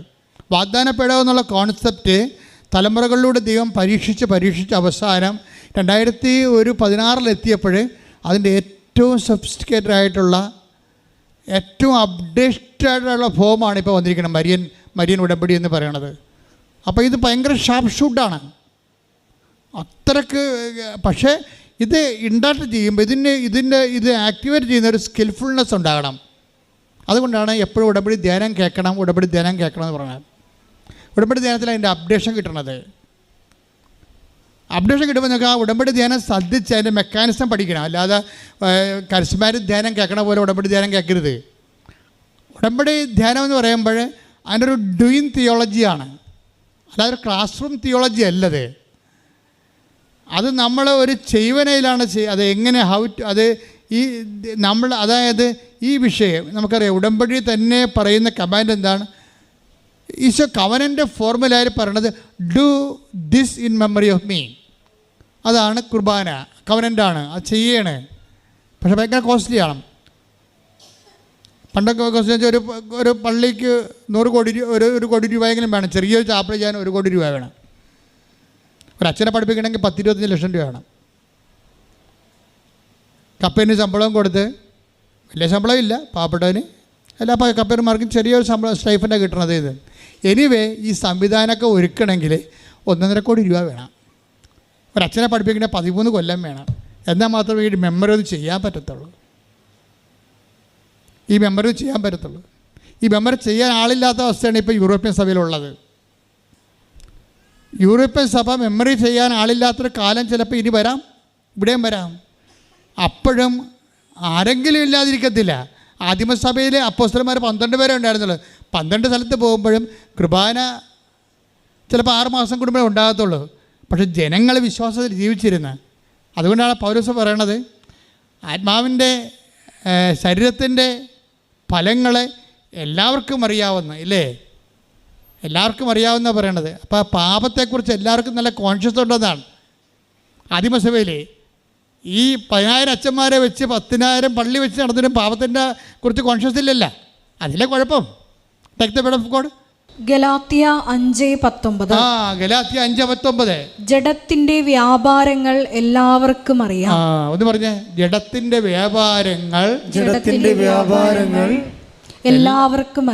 വാഗ്ദാനപ്പെടാവ് എന്നുള്ള കോൺസെപ്റ്റ് തലമുറകളിലൂടെ ദൈവം പരീക്ഷിച്ച് അവസാനം 2016 അതിൻ്റെ ഏറ്റവും സൊഫിസ്റ്റിക്കേറ്റഡ് ആയിട്ടുള്ള ഏറ്റവും അപ്ഡേറ്റഡായിട്ടുള്ള ഫോമാണ് ഇപ്പോൾ വന്നിരിക്കുന്നത് മരിയൻ ഉടമ്പടി എന്ന് പറയുന്നത്. അപ്പോൾ ഇത് ഭയങ്കര ഷാർപ്പ് ഷൂട്ടാണ് അത്രക്ക്. പക്ഷേ ഇത് ഇൻഡാക്ട് ചെയ്യുമ്പോൾ ഇത് ആക്ടിവേറ്റ് ചെയ്യുന്ന ഒരു സ്കിൽഫുൾനെസ് ഉണ്ടാകണം. അതുകൊണ്ടാണ് എപ്പോഴും ഉടമ്പടി ധ്യാനം കേൾക്കണം എന്ന് പറയുന്നത്. ഉടമ്പടി ധ്യാനത്തിൽ അതിൻ്റെ അപ്ഡേഷൻ കിട്ടണത്. അപ്ഡേഷൻ കിട്ടുമ്പോൾ നിങ്ങൾക്ക് ആ ഉടമ്പടി ധ്യാനം ശ്രദ്ധിച്ച് അതിൻ്റെ മെക്കാനിസം പഠിക്കണം. അല്ലാതെ കരിസ്മാറ്റിക് ധ്യാനം കേൾക്കണ പോലെ ഉടമ്പടി ധ്യാനം കേൾക്കരുത്. ഉടമ്പടി ധ്യാനം എന്ന് പറയുമ്പോൾ അതിൻ്റെ ഒരു ഡൂയിങ് തിയോളജിയാണ്, അല്ലാതെ ഒരു ക്ലാസ് റൂം തിയോളജി അല്ലത്. അത് നമ്മൾ ഒരു ചെയ്വനയിലാണ് അത് എങ്ങനെ അത് ഈ നമ്മൾ അതായത് ഈ വിഷയം നമുക്കറിയാം. ഉടമ്പടി തന്നെ പറയുന്ന കമാൻഡ് എന്താണ്? ഈശോ കവനൻ്റെ ഫോർമുലയിൽ പറയണത് do this in memory of me. അതാണ് കുർബാന, കവനൻ്റാണ്, അത് ചെയ്യണേ. പക്ഷെ ഭയങ്കര കോസ്റ്റ്ലിയാണ്. പണ്ടൊക്കെ കോസ്റ്റ്ലി ഒരു പള്ളിക്ക് 100 കോടി ഒരു കോടി രൂപയെങ്കിലും വേണം. ചെറിയൊരു ചാപ്പൽ ചെയ്യാൻ 1 കോടി രൂപ വേണം. ഒരച്ഛനെ പഠിപ്പിക്കണമെങ്കിൽ 10-25 ലക്ഷം രൂപ വേണം. കപ്പേന് ശമ്പളം കൊടുത്ത്, വലിയ ശമ്പളം ഇല്ല പാവപ്പെട്ടവന്, എല്ലാ കപ്പേന്മാർക്കും ചെറിയൊരു ശമ്പളം സ്റ്റൈഫൻ്റാണ് കിട്ടണത്. ഇത് എനിവേ ഈ സംവിധാനമൊക്കെ ഒരുക്കണമെങ്കിൽ 1.5 കോടി രൂപ വേണം. ഒരച്ഛനെ പഠിപ്പിക്കണമെങ്കിൽ 13 കൊല്ലം വേണം. എന്നാൽ മാത്രമേ ഈ മെമ്മറി ഒന്ന് ചെയ്യാൻ പറ്റത്തുള്ളൂ. ഈ മെമ്മറി ചെയ്യാൻ ആളില്ലാത്ത അവസ്ഥയാണ് ഇപ്പോൾ യൂറോപ്യൻ സഭയിലുള്ളത്. യൂറോപ്യൻ സഭ മെമ്മറി ചെയ്യാൻ ആളില്ലാത്തൊരു കാലം ചിലപ്പോൾ ഇനി വരാം, ഇവിടെയും വരാം. അപ്പോഴും ആരെങ്കിലും ഇല്ലാതിരിക്കത്തില്ല. ആദിമസഭയിൽ അപ്പോസ്തലന്മാർ 12 പേരെ ഉണ്ടായിരുന്നുള്ളൂ. 12 സ്ഥലത്ത് പോകുമ്പോഴും കുർബാന ചിലപ്പോൾ 6 മാസം കൂടുമ്പോഴേ ഉണ്ടാകത്തുള്ളൂ. പക്ഷെ ജനങ്ങൾ വിശ്വാസത്തിൽ ജീവിച്ചിരുന്നു. അതുകൊണ്ടാണ് പൗലോസ് പറയണത്, ആത്മാവിൻ്റെ ശരീരത്തിൻ്റെ ഫലങ്ങൾ എല്ലാവർക്കും അറിയാവുന്ന, ഇല്ലേ, എല്ലാവർക്കും അറിയാവുന്ന പറയണത്. അപ്പോൾ പാപത്തെക്കുറിച്ച് എല്ലാവർക്കും നല്ല കോൺഷ്യസ് ഉണ്ടെന്നാണ്. ആദിമസഭയിൽ ഈ 10,000 അച്ഛന്മാരെ വെച്ച് 10,000 പള്ളി വെച്ച് നടന്നിട്ടും പാപത്തിൻ്റെ കുറിച്ച് കോൺഷ്യസ് ഇല്ലല്ല. അതിലെ കുഴപ്പം. Take the word of God. Galatia 5:19. Galatia 5:19. ജഡത്തിന്റെ വ്യാപാരങ്ങൾ എല്ലാവർക്കും അറിയാം. ഒന്ന് പറഞ്ഞേ, ജഡത്തിന്റെ വ്യാപാരങ്ങൾ എല്ലാവർക്കും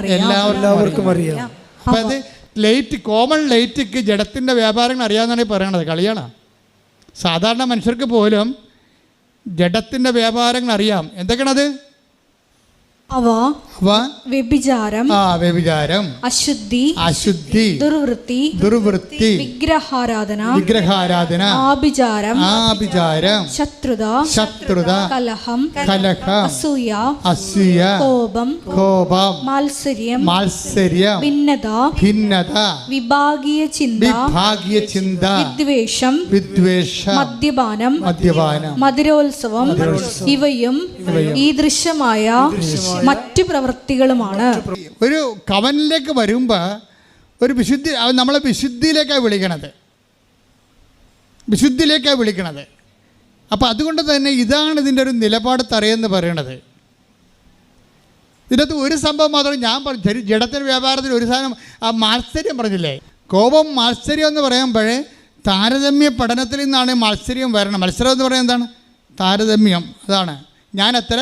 അറിയാം. അപ്പം അത് ലൈറ്റ്, കോമൺ ലൈറ്റിക്ക് ജഡത്തിന്റെ വ്യാപാരങ്ങൾ അറിയാമെന്നാണ് ഈ പറയണത്. കളിയാണ്. സാധാരണ മനുഷ്യർക്ക് പോലും ജഡത്തിന്റെ വ്യാപാരങ്ങൾ അറിയാം. എന്തൊക്കെയാണത്? അവ വ്യഭിചാരം, അശുദ്ധി, ദുർവൃത്തി, വിഗ്രഹാരാധന, ആഭിചാരം, ശത്രുത, കലഹം, അസൂയ, കോപം, മാത്സര്യം, ഭിന്നത, വിഭാഗീയ ചിന്ത, വിദ്വേഷം, മദ്യപാനം, മധുരോത്സവം, ഇവയും ഈ ദൃശ്യമായ മറ്റു പ്രവൃത്തികളുമാണ്. ഒരു കവനിലേക്ക് വരുമ്പോൾ ഒരു വിശുദ്ധി, നമ്മളെ വിശുദ്ധിയിലേക്കാണ് വിളിക്കണത്. അപ്പോൾ അതുകൊണ്ട് തന്നെ ഇതാണ് ഇതിൻ്റെ ഒരു നിലപാട് തറയെന്ന് പറയണത്. ഇതിനകത്ത് ഒരു സംഭവം മാത്രം ഞാൻ പറഞ്ഞു. ജഡത്തിൻ്റെ വ്യാപാരത്തിൽ ഒരു സാധനം, ആ മാത്സര്യം പറഞ്ഞില്ലേ, കോപം, മാത്സര്യം എന്ന് പറയുമ്പോഴേ താരതമ്യ പഠനത്തിൽ നിന്നാണ് മാത്സര്യം വരണം. മത്സരം എന്ന് പറയുന്നത് എന്താണ്? താരതമ്യം. അതാണ്. ഞാൻ അത്ര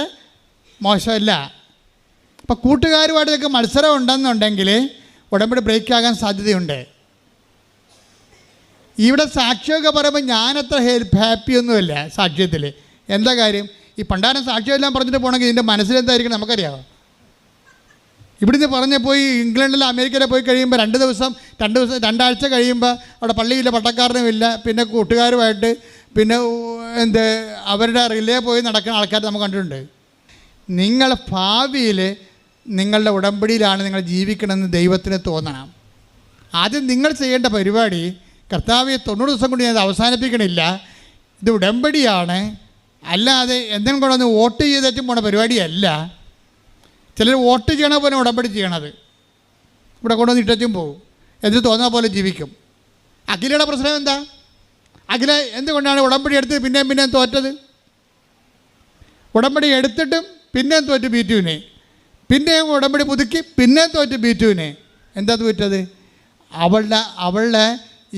മോശമല്ല. അപ്പോൾ കൂട്ടുകാരുമായിട്ടൊക്കെ മത്സരം ഉണ്ടെന്നുണ്ടെങ്കിൽ ഉടമ്പടി ബ്രേക്ക് ആകാൻ സാധ്യതയുണ്ട്. ഇവിടെ സാക്ഷിയൊക്കെ പറയുമ്പോൾ ഞാനത്ര ഹാപ്പിയൊന്നുമില്ല സാക്ഷ്യത്തിൽ. എന്താ കാര്യം? ഈ പണ്ടാരം സാക്ഷ്യമെല്ലാം പറഞ്ഞിട്ട് പോകണമെങ്കിൽ ഇതിൻ്റെ മനസ്സിലെന്തായിരിക്കണം നമുക്കറിയാമോ? ഇവിടുന്ന് പറഞ്ഞ് പോയി ഇംഗ്ലണ്ടിലോ അമേരിക്കയിലോ പോയി കഴിയുമ്പോൾ 2 ആഴ്ച കഴിയുമ്പോൾ അവിടെ പള്ളിയില്ല, പട്ടക്കാരനുമില്ല, പിന്നെ കൂട്ടുകാരുമായിട്ട് പിന്നെ അവരുടെ റിലേ പോയി നടക്കുന്ന ആൾക്കാർ നമുക്ക് കണ്ടിട്ടുണ്ട്. നിങ്ങൾ ഭാവിയിൽ നിങ്ങളുടെ ഉടമ്പടിയിലാണ് നിങ്ങൾ ജീവിക്കണമെന്ന് ദൈവത്തിന് തോന്നണം. ആദ്യം നിങ്ങൾ ചെയ്യേണ്ട പരിപാടി, കർത്താവ് 90 ദിവസം കൊണ്ട് ഞാൻ അവസാനിപ്പിക്കണില്ല, ഇത് ഉടമ്പടിയാണ്, അല്ലാതെ എന്തെങ്കിലും കൊണ്ടൊന്ന് വോട്ട് ചെയ്തിട്ടും പോണ പരിപാടിയല്ല. ചിലർ വോട്ട് ചെയ്യണ പോലെ ഉടമ്പടി ചെയ്യണത്. ഇവിടെ കൊണ്ടുവന്ന് ഇട്ടും പോകും, എന്നിട്ട് തോന്നുന്ന പോലെ ജീവിക്കും. അഖിലയുടെ പ്രശ്നം എന്താ? അഖില എന്തുകൊണ്ടാണ് ഉടമ്പടി എടുത്ത് പിന്നെയും തോറ്റത്? ഉടമ്പടി എടുത്തിട്ടും പിന്നെയും തോറ്റ് ബീറ്റുവിനെ, പിന്നെയും ഉടമ്പടി പുതുക്കി പിന്നെയും തോറ്റ് ബീറ്റുവിനെ. എന്താ തോറ്റത്? അവളുടെ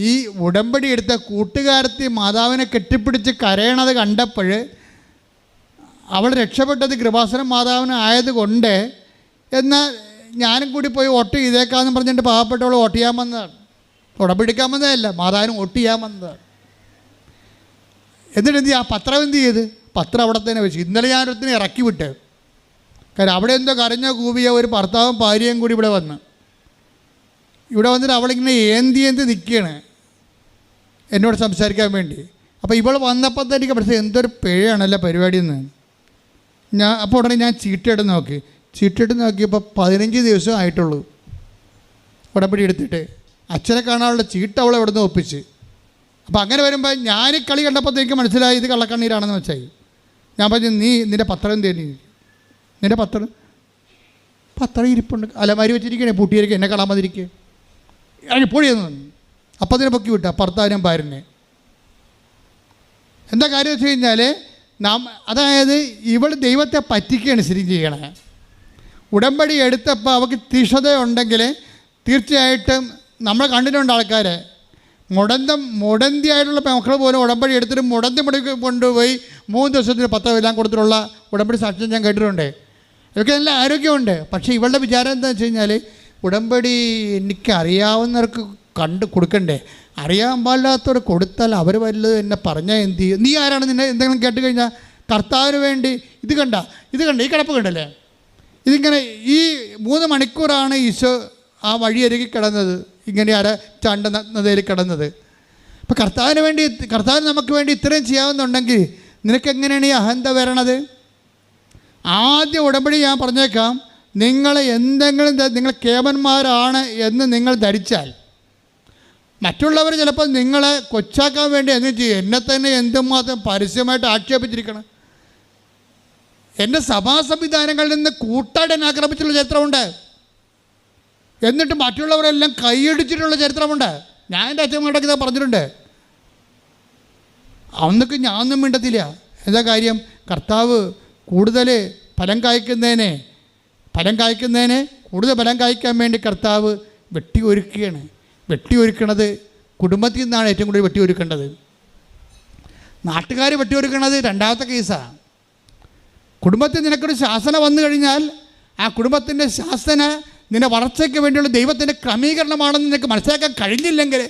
ഈ ഉടമ്പടി എടുത്ത കൂട്ടുകാരത്തി മാതാവിനെ കെട്ടിപ്പിടിച്ച് കരയണത് കണ്ടപ്പോൾ അവൾ രക്ഷപ്പെട്ടത് കൃപാസനം മാതാവിന് ആയതുകൊണ്ട്, എന്നാൽ ഞാനും കൂടി പോയി വോട്ട് ചെയ്തേക്കാമെന്ന് പറഞ്ഞിട്ട് പാവപ്പെട്ടവൾ വോട്ട് ചെയ്യാൻ വന്നതാണ്. ഉടമ്പടിക്കാൻ വന്നതല്ല, മാതാവിന് വോട്ട് ചെയ്യാൻ വന്നതാണ്. എന്നിട്ട് എന്ത് ചെയ്യും? ആ പത്രം എന്ത് ചെയ്ത്? പത്രം അവിടെ തന്നെ വെച്ച്. ഇന്നലെ ഞാനൊരുത്തിനെ ഇറക്കി വിട്ട്. കാര്യം അവിടെ എന്തോ കരഞ്ഞോ കൂവിയോ ഒരു ഭർത്താവും ഭാര്യയും കൂടി ഇവിടെ വന്നിട്ട് അവളിങ്ങനെ ഏന്തി നിൽക്കുകയാണ് എന്നോട് സംസാരിക്കാൻ വേണ്ടി. അപ്പോൾ ഇവൾ വന്നപ്പോൾ തന്നെ എനിക്ക് മനസ്സിലായി എന്തൊരു പിഴയാണല്ലോ പരിപാടിയെന്ന്. അപ്പോൾ ഉടനെ ഞാൻ ചീട്ടെടുത്ത് നോക്കിയപ്പോൾ 15 ദിവസം ആയിട്ടുള്ളൂ ഉടമ്പടി എടുത്തിട്ട്. അച്ഛനെ കാണാനുള്ള ചീട്ട് അവളെ ഇവിടെ നിന്ന് ഒപ്പിച്ച്. അപ്പോൾ അങ്ങനെ വരുമ്പോൾ ഞാൻ ഈ കളി കണ്ടപ്പോഴത്തേക്ക് മനസ്സിലായി ഇത് കള്ളക്കണ്ണീരാണെന്ന് വെച്ചാൽ. ഞാൻ പറഞ്ഞു, നിൻ്റെ പത്രം തേനി, നിൻ്റെ പത്രം ഇരിപ്പുണ്ട്, അലമാരി വെച്ചിരിക്കണേ, പൂട്ടിയിരിക്കുക, എന്നെ കാണാൻ മതിരിക്കുക, ഇറങ്ങി പൊടിയെന്ന്. അപ്പം അതിനെ പൊക്കി വിട്ട ഭർത്താവിനും ഭാര്യനെ. എന്താ കാര്യം വെച്ച് കഴിഞ്ഞാൽ അതായത് ഇവൾ ദൈവത്തെ പറ്റിക്കുകയാണ് ശരിക്കും ചെയ്യണേ. ഉടമ്പടി എടുത്തപ്പോൾ അവൾക്ക് തീഷ്ണതയുണ്ടെങ്കിൽ തീർച്ചയായിട്ടും നമ്മൾ കണ്ടിട്ടുണ്ട് ആൾക്കാരെ മുടന്തിയായിട്ടുള്ള മക്കൾ പോലും ഉടമ്പടി എടുത്തിട്ട് മുടന്തി കൊണ്ടുപോയി 3 ദിവസത്തിന് പത്രമെല്ലാം കൊടുത്തിട്ടുള്ള ഉടമ്പടി സാക്ഷ്യം ഞാൻ കേട്ടിട്ടുണ്ട്. ഇവർക്ക് നല്ല ആരോഗ്യമുണ്ട്. പക്ഷേ ഇവളുടെ വിചാരം എന്താണെന്ന് വെച്ച് കഴിഞ്ഞാൽ ഉടമ്പടി എനിക്ക് അറിയാവുന്നവർക്ക് കൊടുക്കണ്ടേ, അറിയാൻ പാടില്ലാത്തവർ കൊടുത്താൽ അവർ വല്ലതും എന്നെ പറഞ്ഞാൽ എന്ത് ചെയ്യും? നീ ആരാണ്? നിന്നെ എന്തെങ്കിലും കേട്ട് കഴിഞ്ഞാൽ കർത്താവിന് വേണ്ടി ഇത് കണ്ട ഈ കിടപ്പ് കണ്ടല്ലേ, ഇതിങ്ങനെ ഈ 3 മണിക്കൂറാണ് ഈശോ ആ വഴിയരികി കിടന്നത്. ഇങ്ങനെ ചണ്ട നദിയിൽ കിടന്നത്. അപ്പം കർത്താവിന് നമുക്ക് വേണ്ടി ഇത്രയും ചെയ്യാവുന്നുണ്ടെങ്കിൽ നിനക്കെങ്ങനെയാണ് ഈ അഹന്ത വരണത്? ആദ്യ ഉടമ്പടി ഞാൻ പറഞ്ഞേക്കാം, നിങ്ങൾ എന്തെങ്കിലും നിങ്ങൾ കേവന്മാരാണ് എന്ന് നിങ്ങൾ ധരിച്ചാൽ മറ്റുള്ളവർ ചിലപ്പോൾ നിങ്ങളെ കൊച്ചാക്കാൻ വേണ്ടി എന്ത് ചെയ്യും? എന്നെ തന്നെ എന്തുമാത്രം പരസ്യമായിട്ട് ആക്ഷേപിച്ചിരിക്കണം. എൻ്റെ സഭാ സംവിധാനങ്ങളിൽ നിന്ന് കൂട്ടായിട്ട് എന്നെ ആക്രമിച്ചുള്ള ചരിത്രമുണ്ട്. എന്നിട്ട് മറ്റുള്ളവരെല്ലാം കൈയടിച്ചിട്ടുള്ള ചരിത്രമുണ്ട്. ഞാൻ എൻ്റെ അച്ഛന്മാരുടെയൊക്കെ ഇതാ പറഞ്ഞിട്ടുണ്ട്. അന്നൊക്കെ ഞാനൊന്നും മിണ്ടത്തില്ല. എന്താ കാര്യം? കർത്താവ് കൂടുതൽ ഫലം കായ്ക്കുന്നതിന് കൂടുതൽ ഫലം കായ്ക്കാൻ വേണ്ടി കർത്താവ് വെട്ടിയൊരുക്കുകയാണ്. വെട്ടിയൊരുക്കണത് കുടുംബത്തിൽ നിന്നാണ് ഏറ്റവും കൂടുതൽ വെട്ടിയൊരുക്കേണ്ടത്. നാട്ടുകാർ വെട്ടിയൊരുക്കണത് രണ്ടാമത്തെ കേസാണ്. കുടുംബത്തിൽ നിനക്കൊരു ശാസന വന്നു കഴിഞ്ഞാൽ ആ കുടുംബത്തിൻ്റെ ശാസന നിന്റെ വളർച്ചയ്ക്ക് വേണ്ടിയുള്ള ദൈവത്തിൻ്റെ ക്രമീകരണമാണെന്ന് നിനക്ക് മനസ്സിലാക്കാൻ കഴിഞ്ഞില്ലെങ്കിൽ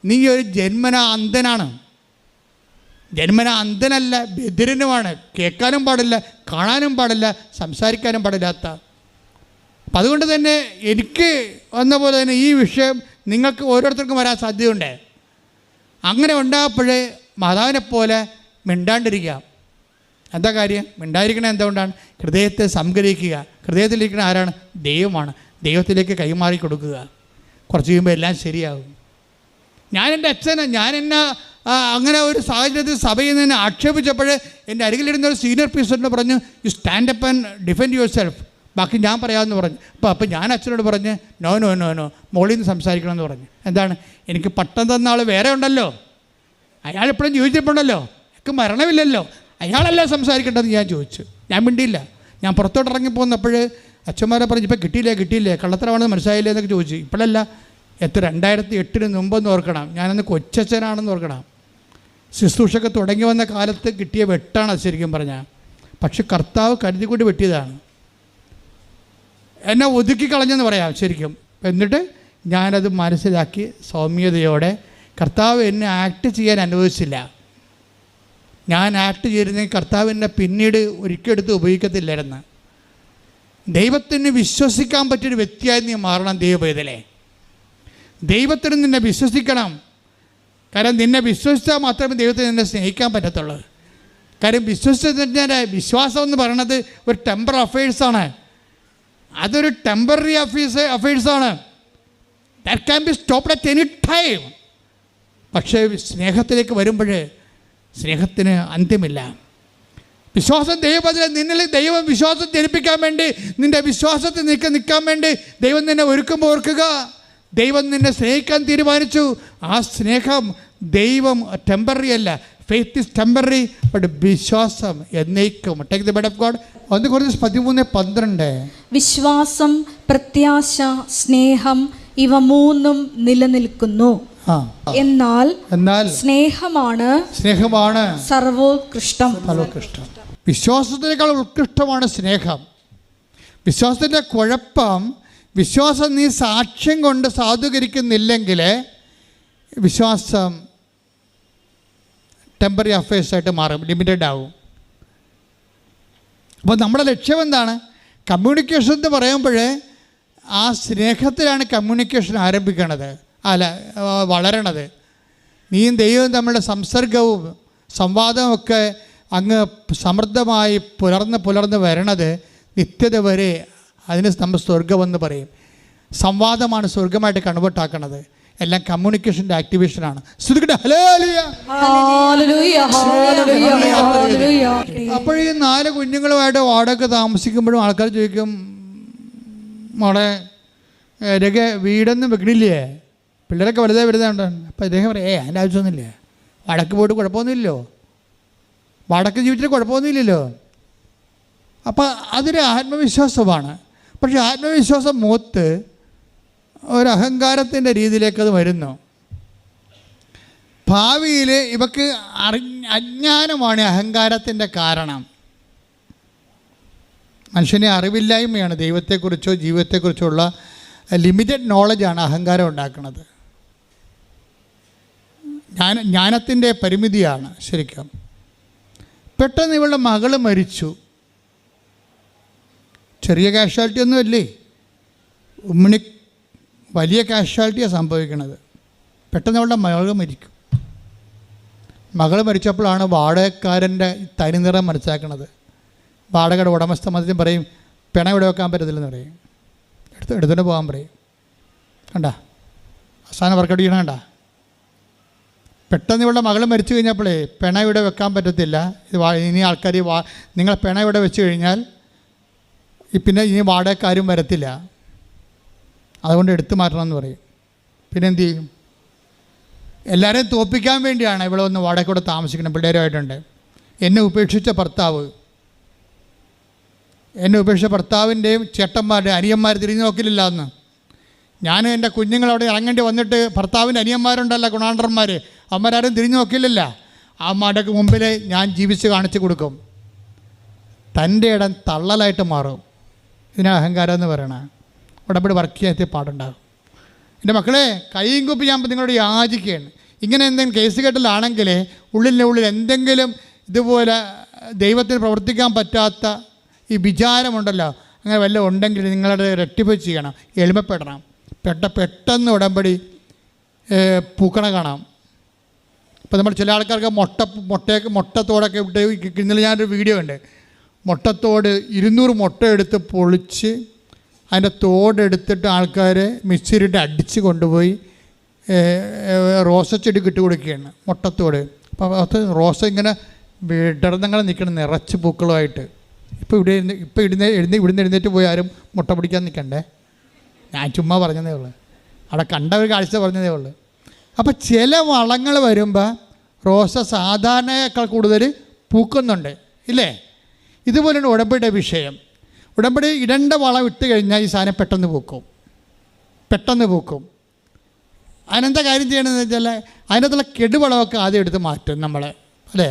നീ ഒരു ജന്മന അന്ധനാണ്. ജന്മന അന്ധനല്ല, ബധിരനുമാണ്. കേൾക്കാനും പാടില്ല, കാണാനും പാടില്ല, സംസാരിക്കാനും പാടില്ലാത്ത. അപ്പം അതുകൊണ്ട് തന്നെ എനിക്ക് വന്ന പോലെ തന്നെ ഈ വിഷയം നിങ്ങൾക്ക് ഓരോരുത്തർക്കും വരാൻ സാധ്യതയുണ്ട്. അങ്ങനെ ഉണ്ടാകുമ്പോഴേ മാതാവിനെപ്പോലെ മിണ്ടാണ്ടിരിക്കുക. എന്താ കാര്യം? മിണ്ടായിരിക്കണത് എന്തുകൊണ്ടാണ്? ഹൃദയത്തെ സംഗ്രഹിക്കുക. ഹൃദയത്തിലിരിക്കുന്ന ആരാണ്? ദൈവമാണ്. ദൈവത്തിലേക്ക് കൈമാറി കൊടുക്കുക. കുറച്ച് കഴിയുമ്പോൾ എല്ലാം ശരിയാകും. ഞാൻ എന്നെ അങ്ങനെ ഒരു സാഹചര്യത്തിൽ സഭയിൽ നിന്ന് ആക്ഷേപിച്ചപ്പോൾ എൻ്റെ അരികിലിരുന്ന ഒരു സീനിയർ പീസറിന് പറഞ്ഞു, you stand up and defend your self, ബാക്കി ഞാൻ പറയാമെന്ന് പറഞ്ഞു. അപ്പം ഞാൻ അച്ഛനോട് പറഞ്ഞ് നോ മോളിൽ നിന്ന് സംസാരിക്കണമെന്ന് പറഞ്ഞു. എന്താണ്? എനിക്ക് പട്ടം തന്ന ആൾ വേറെ ഉണ്ടല്ലോ, അയാളെപ്പോഴും ജീവിച്ചിട്ടുണ്ടല്ലോ, എനിക്ക് മരണമില്ലല്ലോ, അയാളെല്ലാം സംസാരിക്കേണ്ടതെന്ന് ഞാൻ ചോദിച്ചു. ഞാൻ മിണ്ടിയില്ല. ഞാൻ പുറത്തോട്ട് ഇറങ്ങിപ്പോന്നപ്പോൾ അച്ഛന്മാരെ പറഞ്ഞ് ഇപ്പം കിട്ടിയില്ലേ കള്ളത്തരമാണെന്ന് മനസ്സിലായില്ലേ എന്നൊക്കെ ചോദിച്ചു. ഇപ്പോഴല്ല, 2008 മുമ്പെന്ന് ഓർക്കണം. ഞാനന്ന് കൊച്ചച്ഛനാണെന്ന് ഓർക്കണം. ശുശ്രൂഷയൊക്കെ തുടങ്ങി വന്ന കാലത്ത് കിട്ടിയ വെട്ടാണ് അത് ശരിക്കും പറഞ്ഞാൽ. പക്ഷെ കർത്താവ് കരുതിക്കൊണ്ട് വെട്ടിയതാണ്. എന്നെ ഒതുക്കി കളഞ്ഞെന്ന് പറയാം ശരിക്കും. എന്നിട്ട് ഞാനത് മനസ്സിലാക്കി സൗമ്യതയോടെ, കർത്താവ് എന്നെ ആക്ട് ചെയ്യാൻ അനുവദിച്ചില്ല. ഞാൻ ആക്ട് ചെയ്തിരുന്നെങ്കിൽ കർത്താവ് എന്നെ പിന്നീട് ഒരിക്കലെടുത്ത് ഉപയോഗിക്കത്തില്ലായിരുന്നു. ദൈവത്തിന് വിശ്വസിക്കാൻ പറ്റിയൊരു വ്യക്തിയായി നീ മാറണം. ദൈവപൈതലേ, ദൈവത്തിന് നിന്നെ വിശ്വസിക്കണം. കാരണം നിന്നെ വിശ്വസിച്ചാൽ മാത്രമേ ദൈവത്തിന് നിന്നെ സ്നേഹിക്കാൻ പറ്റത്തുള്ളൂ. കാര്യം വിശ്വസിച്ചതിൻ്റെ വിശ്വാസം എന്ന് പറയുന്നത് ഒരു ടെമ്പററി അഫയേഴ്സാണ്. അതൊരു ടെമ്പററി അഫയേഴ്സാണ്. That can be stopped at any time. പക്ഷേ സ്നേഹത്തിലേക്ക് വരുമ്പോൾ സ്നേഹത്തിന് അന്ത്യമില്ല. വിശ്വാസം നിന്നിൽ ദൈവം വിശ്വാസം ജനിപ്പിക്കാൻ വേണ്ടി, നിൻ്റെ വിശ്വാസത്തിൽ നിൽക്കാൻ വേണ്ടി ദൈവം നിന്നെ ഒരുക്കുമ്പോൾ ഓർക്കുക, ദൈവം നിന്നെ സ്നേഹിക്കാൻ തീരുമാനിച്ചു. ആ സ്നേഹം ദൈവം ടെമ്പററി അല്ല. ഫെയ്ത്ത് ഈസ് ടെമ്പററി, ബട്ട് വിശ്വാസം എന്നേക്കും. Take the word of God. 1 Corinthians 13:12. വിശ്വാസം, പ്രത്യാശ, സ്നേഹം ഇവ മൂന്നും നിലനിൽക്കുന്നു. എന്നാൽ സ്നേഹമാണ് സർവോത്കൃഷ്ടം. വിശ്വാസത്തിനേക്കാൾ ഉത്കൃഷ്ടമാണ് സ്നേഹം. വിശ്വാസത്തിൻ്റെ കുഴപ്പം, വിശ്വാസം നീ സാക്ഷ്യം കൊണ്ട് സാധൂകരിക്കുന്നില്ലെങ്കിൽ വിശ്വാസം ടെമ്പററി അഫയേഴ്സായിട്ട് മാറും, ലിമിറ്റഡ് ആവും. അപ്പോൾ നമ്മുടെ ലക്ഷ്യം എന്താണ്? കമ്മ്യൂണിക്കേഷൻ എന്ന് പറയുമ്പോൾ ആ സ്നേഹത്തിലാണ് കമ്മ്യൂണിക്കേഷൻ ആരംഭിക്കണത്, വളരണത്. നീയും ദൈവവും തമ്മിലുള്ള സംസർഗവും സംവാദവും ഒക്കെ അങ്ങ് സമൃദ്ധമായി പുലർന്ന് വരണത് നിത്യത വരെ. അതിന് നമ്മൾ സ്വർഗമെന്ന് പറയും. സംവാദമാണ് സ്വർഗമായിട്ട് കൺവേർട്ടാക്കണത്. എല്ലാം കമ്മ്യൂണിക്കേഷൻ്റെ ആക്ടിവേഷനാണ്. അപ്പോൾ ഈ 4 കുഞ്ഞുങ്ങളുമായിട്ട് വാടക താമസിക്കുമ്പോഴും ആൾക്കാർ ചോദിക്കും, മോളെ രക വീടൊന്നും വെക്കണില്ലേ, പിള്ളേരൊക്കെ വലുതാണ്ട്. അപ്പോൾ അദ്ദേഹം പറയും, അതിൻ്റെ ആവശ്യമൊന്നുമില്ല, വടക്ക് പോയിട്ട് കുഴപ്പമൊന്നുമില്ലല്ലോ, വടക്ക് ജീവിച്ചിട്ട് കുഴപ്പമൊന്നുമില്ലല്ലോ. അപ്പോൾ അതൊരു ആത്മവിശ്വാസമാണ്. പക്ഷേ ആത്മവിശ്വാസം മൂത്ത് ഒരു അഹങ്കാരത്തിൻ്റെ രീതിയിലേക്ക് അത് വരുന്നു. ഭാവിയിൽ ഇവക്ക് അജ്ഞാനമാണ് അഹങ്കാരത്തിൻ്റെ കാരണം. മനുഷ്യനെ അറിവില്ലായ്മയാണ് ദൈവത്തെക്കുറിച്ചോ ജീവിതത്തെക്കുറിച്ചുള്ള ലിമിറ്റഡ് നോളജാണ് അഹങ്കാരം ഉണ്ടാക്കുന്നത്. ജ്ഞാനത്തിൻ്റെ പരിമിതിയാണ് ശരിക്കും. പെട്ടെന്ന് ഇവളുടെ മകൾ മരിച്ചു. ചെറിയ കാഷ്വാലിറ്റി ഒന്നുമല്ലേ, വലിയ കാഷ്വാലിറ്റിയാണ് സംഭവിക്കുന്നത്. പെട്ടെന്ന് അവളുടെ മകൾ മരിക്കും. മകൾ മരിച്ചപ്പോഴാണ് വാടകക്കാരൻ്റെ തനിനിറം മനസ്സിലാക്കുന്നത്. വാടകയുടെ ഉടമസ്ഥ മധ്യം പറയും, പിണ ഇവിടെ വെക്കാൻ പറ്റത്തില്ലെന്ന് പറയും, എടുത്തുകൊണ്ട് പോകാൻ പറയും. കണ്ട അവസാനം വർക്കൗട്ട് ചെയ്യണം. കണ്ട പെട്ടെന്ന് ഇവളുടെ മകൾ മരിച്ചു കഴിഞ്ഞപ്പോഴേ പിണ ഇവിടെ വെക്കാൻ പറ്റത്തില്ല, ഇത് ഇനി ആൾക്കാർ നിങ്ങൾ പിണ ഇവിടെ വെച്ച് കഴിഞ്ഞാൽ പിന്നെ ഇനി വാടകക്കാരും വരത്തില്ല, അതുകൊണ്ട് എടുത്തു മാറ്റണമെന്ന് പറയും. പിന്നെ എന്തു ചെയ്യും? എല്ലാവരെയും തോൽപ്പിക്കാൻ വേണ്ടിയാണ് ഇവിടെ ഒന്ന് വാടകയ്ക്കൂടെ താമസിക്കണം. പിള്ളേരുമായിട്ടുണ്ട്. എന്നെ ഉപേക്ഷിച്ച ഭർത്താവിൻ്റെയും ചേട്ടന്മാരുടെയും അനിയന്മാർ തിരിഞ്ഞു നോക്കില്ല എന്ന്. ഞാൻ എൻ്റെ കുഞ്ഞുങ്ങളവിടെ ഇറങ്ങേണ്ടി വന്നിട്ട് ഭർത്താവിൻ്റെ അനിയന്മാരുണ്ടല്ലോ, ഗുണാണ്ടന്മാർ, അവന്മാരാരും തിരിഞ്ഞു നോക്കില്ലല്ല. അവന്മാരുടെ മുമ്പിൽ ഞാൻ ജീവിച്ച് കാണിച്ചു കൊടുക്കും. തൻ്റെ ഇടം തള്ളലായിട്ട് മാറും. ഇതിനാണ് അഹങ്കാരം എന്ന് പറയണ. ഉടമ്പടി വർക്ക് ചെയ്യാൻ പാടുണ്ടാകും. എൻ്റെ മക്കളെ, കൈയും കുപ്പി ഞാൻ നിങ്ങളോട് യാചിക്കുകയാണ്. ഇങ്ങനെ എന്തെങ്കിലും കേസ് കെട്ടലാണെങ്കിൽ ഉള്ളിൽ എന്തെങ്കിലും ഇതുപോലെ ദൈവത്തിന് പ്രവർത്തിക്കാൻ പറ്റാത്ത ഈ വിചാരമുണ്ടല്ലോ, അങ്ങനെ വല്ലതും ഉണ്ടെങ്കിൽ നിങ്ങളുടെ റെക്ടിഫൈ ചെയ്യണം, എളിമപ്പെടണം. പെട്ടെന്ന് ഉടമ്പടി പൂക്കണ കാണാം. ഇപ്പോൾ നമ്മൾ ചില ആൾക്കാർക്ക് മുട്ടത്തോടൊക്കെ ഇട്ട്, ഇന്നലെ ഞാനൊരു വീഡിയോ ഉണ്ട്. മുട്ടത്തോട് 200 മുട്ട എടുത്ത് പൊളിച്ച് അതിൻ്റെ തോടെടുത്തിട്ട് ആൾക്കാർ മിക്സിയിലിട്ട് അടിച്ച് കൊണ്ടുപോയി റോസച്ചെടിക്ക് ഇട്ട് കൊടുക്കുകയാണ്, മുട്ടത്തോട്. അപ്പോൾ അത് റോസ ഇങ്ങനെ വിടർന്നങ്ങനെ നിൽക്കണം, നിറച്ച് പൂക്കളുമായിട്ട്. ഇവിടുന്ന് എഴുന്നേറ്റ് പോയി ആരും മുട്ട പിടിക്കാൻ നിൽക്കണ്ടേ, ഞാൻ ചുമ്മാ പറഞ്ഞതേ ഉള്ളൂ, അവിടെ കണ്ട ഒരു കാഴ്ച പറഞ്ഞതേ ഉള്ളൂ. അപ്പോൾ ചില വളങ്ങൾ വരുമ്പോൾ റോസ സാധാരണയേക്കാൾ കൂടുതൽ പൂക്കുന്നുണ്ട്, ഇല്ലേ? ഇതുപോലെയാണ് ഉടമ്പടിയുടെ വിഷയം. ഉടമ്പടി ഇടേണ്ട വളം ഇട്ട് കഴിഞ്ഞാൽ ഈ സാധനം പെട്ടെന്ന് പൂക്കും. അതിനെന്താ കാര്യം ചെയ്യണമെന്ന് വെച്ചാൽ അതിനകത്തുള്ള കെടുവളമൊക്കെ ആദ്യം എടുത്ത് മാറ്റും നമ്മൾ, അല്ലേ?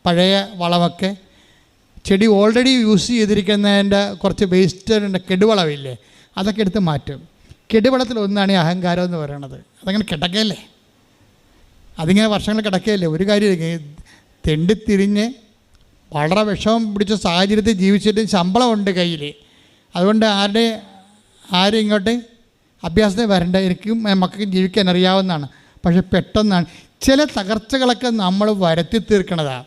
പഴയ വളമൊക്കെ, ചെടി ഓൾറെഡി യൂസ് ചെയ്തിരിക്കുന്നതിൻ്റെ കുറച്ച് വേസ്റ്റ് കെടുവളമില്ലേ, അതൊക്കെ എടുത്ത് മാറ്റും. കെടുവളത്തിലൊന്നാണ് ഈ അഹങ്കാരം എന്ന് പറയണത്. അതങ്ങനെ കിടക്കയല്ലേ, അതിങ്ങനെ വർഷങ്ങൾ കിടക്കുകയല്ലേ. ഒരു കാര്യം തെണ്ടിത്തിരിഞ്ഞ് വളരെ വിഷമം പിടിച്ച സാഹചര്യത്തിൽ ജീവിച്ചിട്ട് ശമ്പളമുണ്ട് കയ്യിൽ, അതുകൊണ്ട് ആരും ഇങ്ങോട്ട് അഭ്യാസത്തിന് വരണ്ട, എനിക്കും മക്കൾക്കും ജീവിക്കാൻ അറിയാവുന്നതാണ്. പക്ഷെ പെട്ടെന്നാണ് ചില തകർച്ചകളൊക്കെ നമ്മൾ വരുത്തി തീർക്കണതാണ്.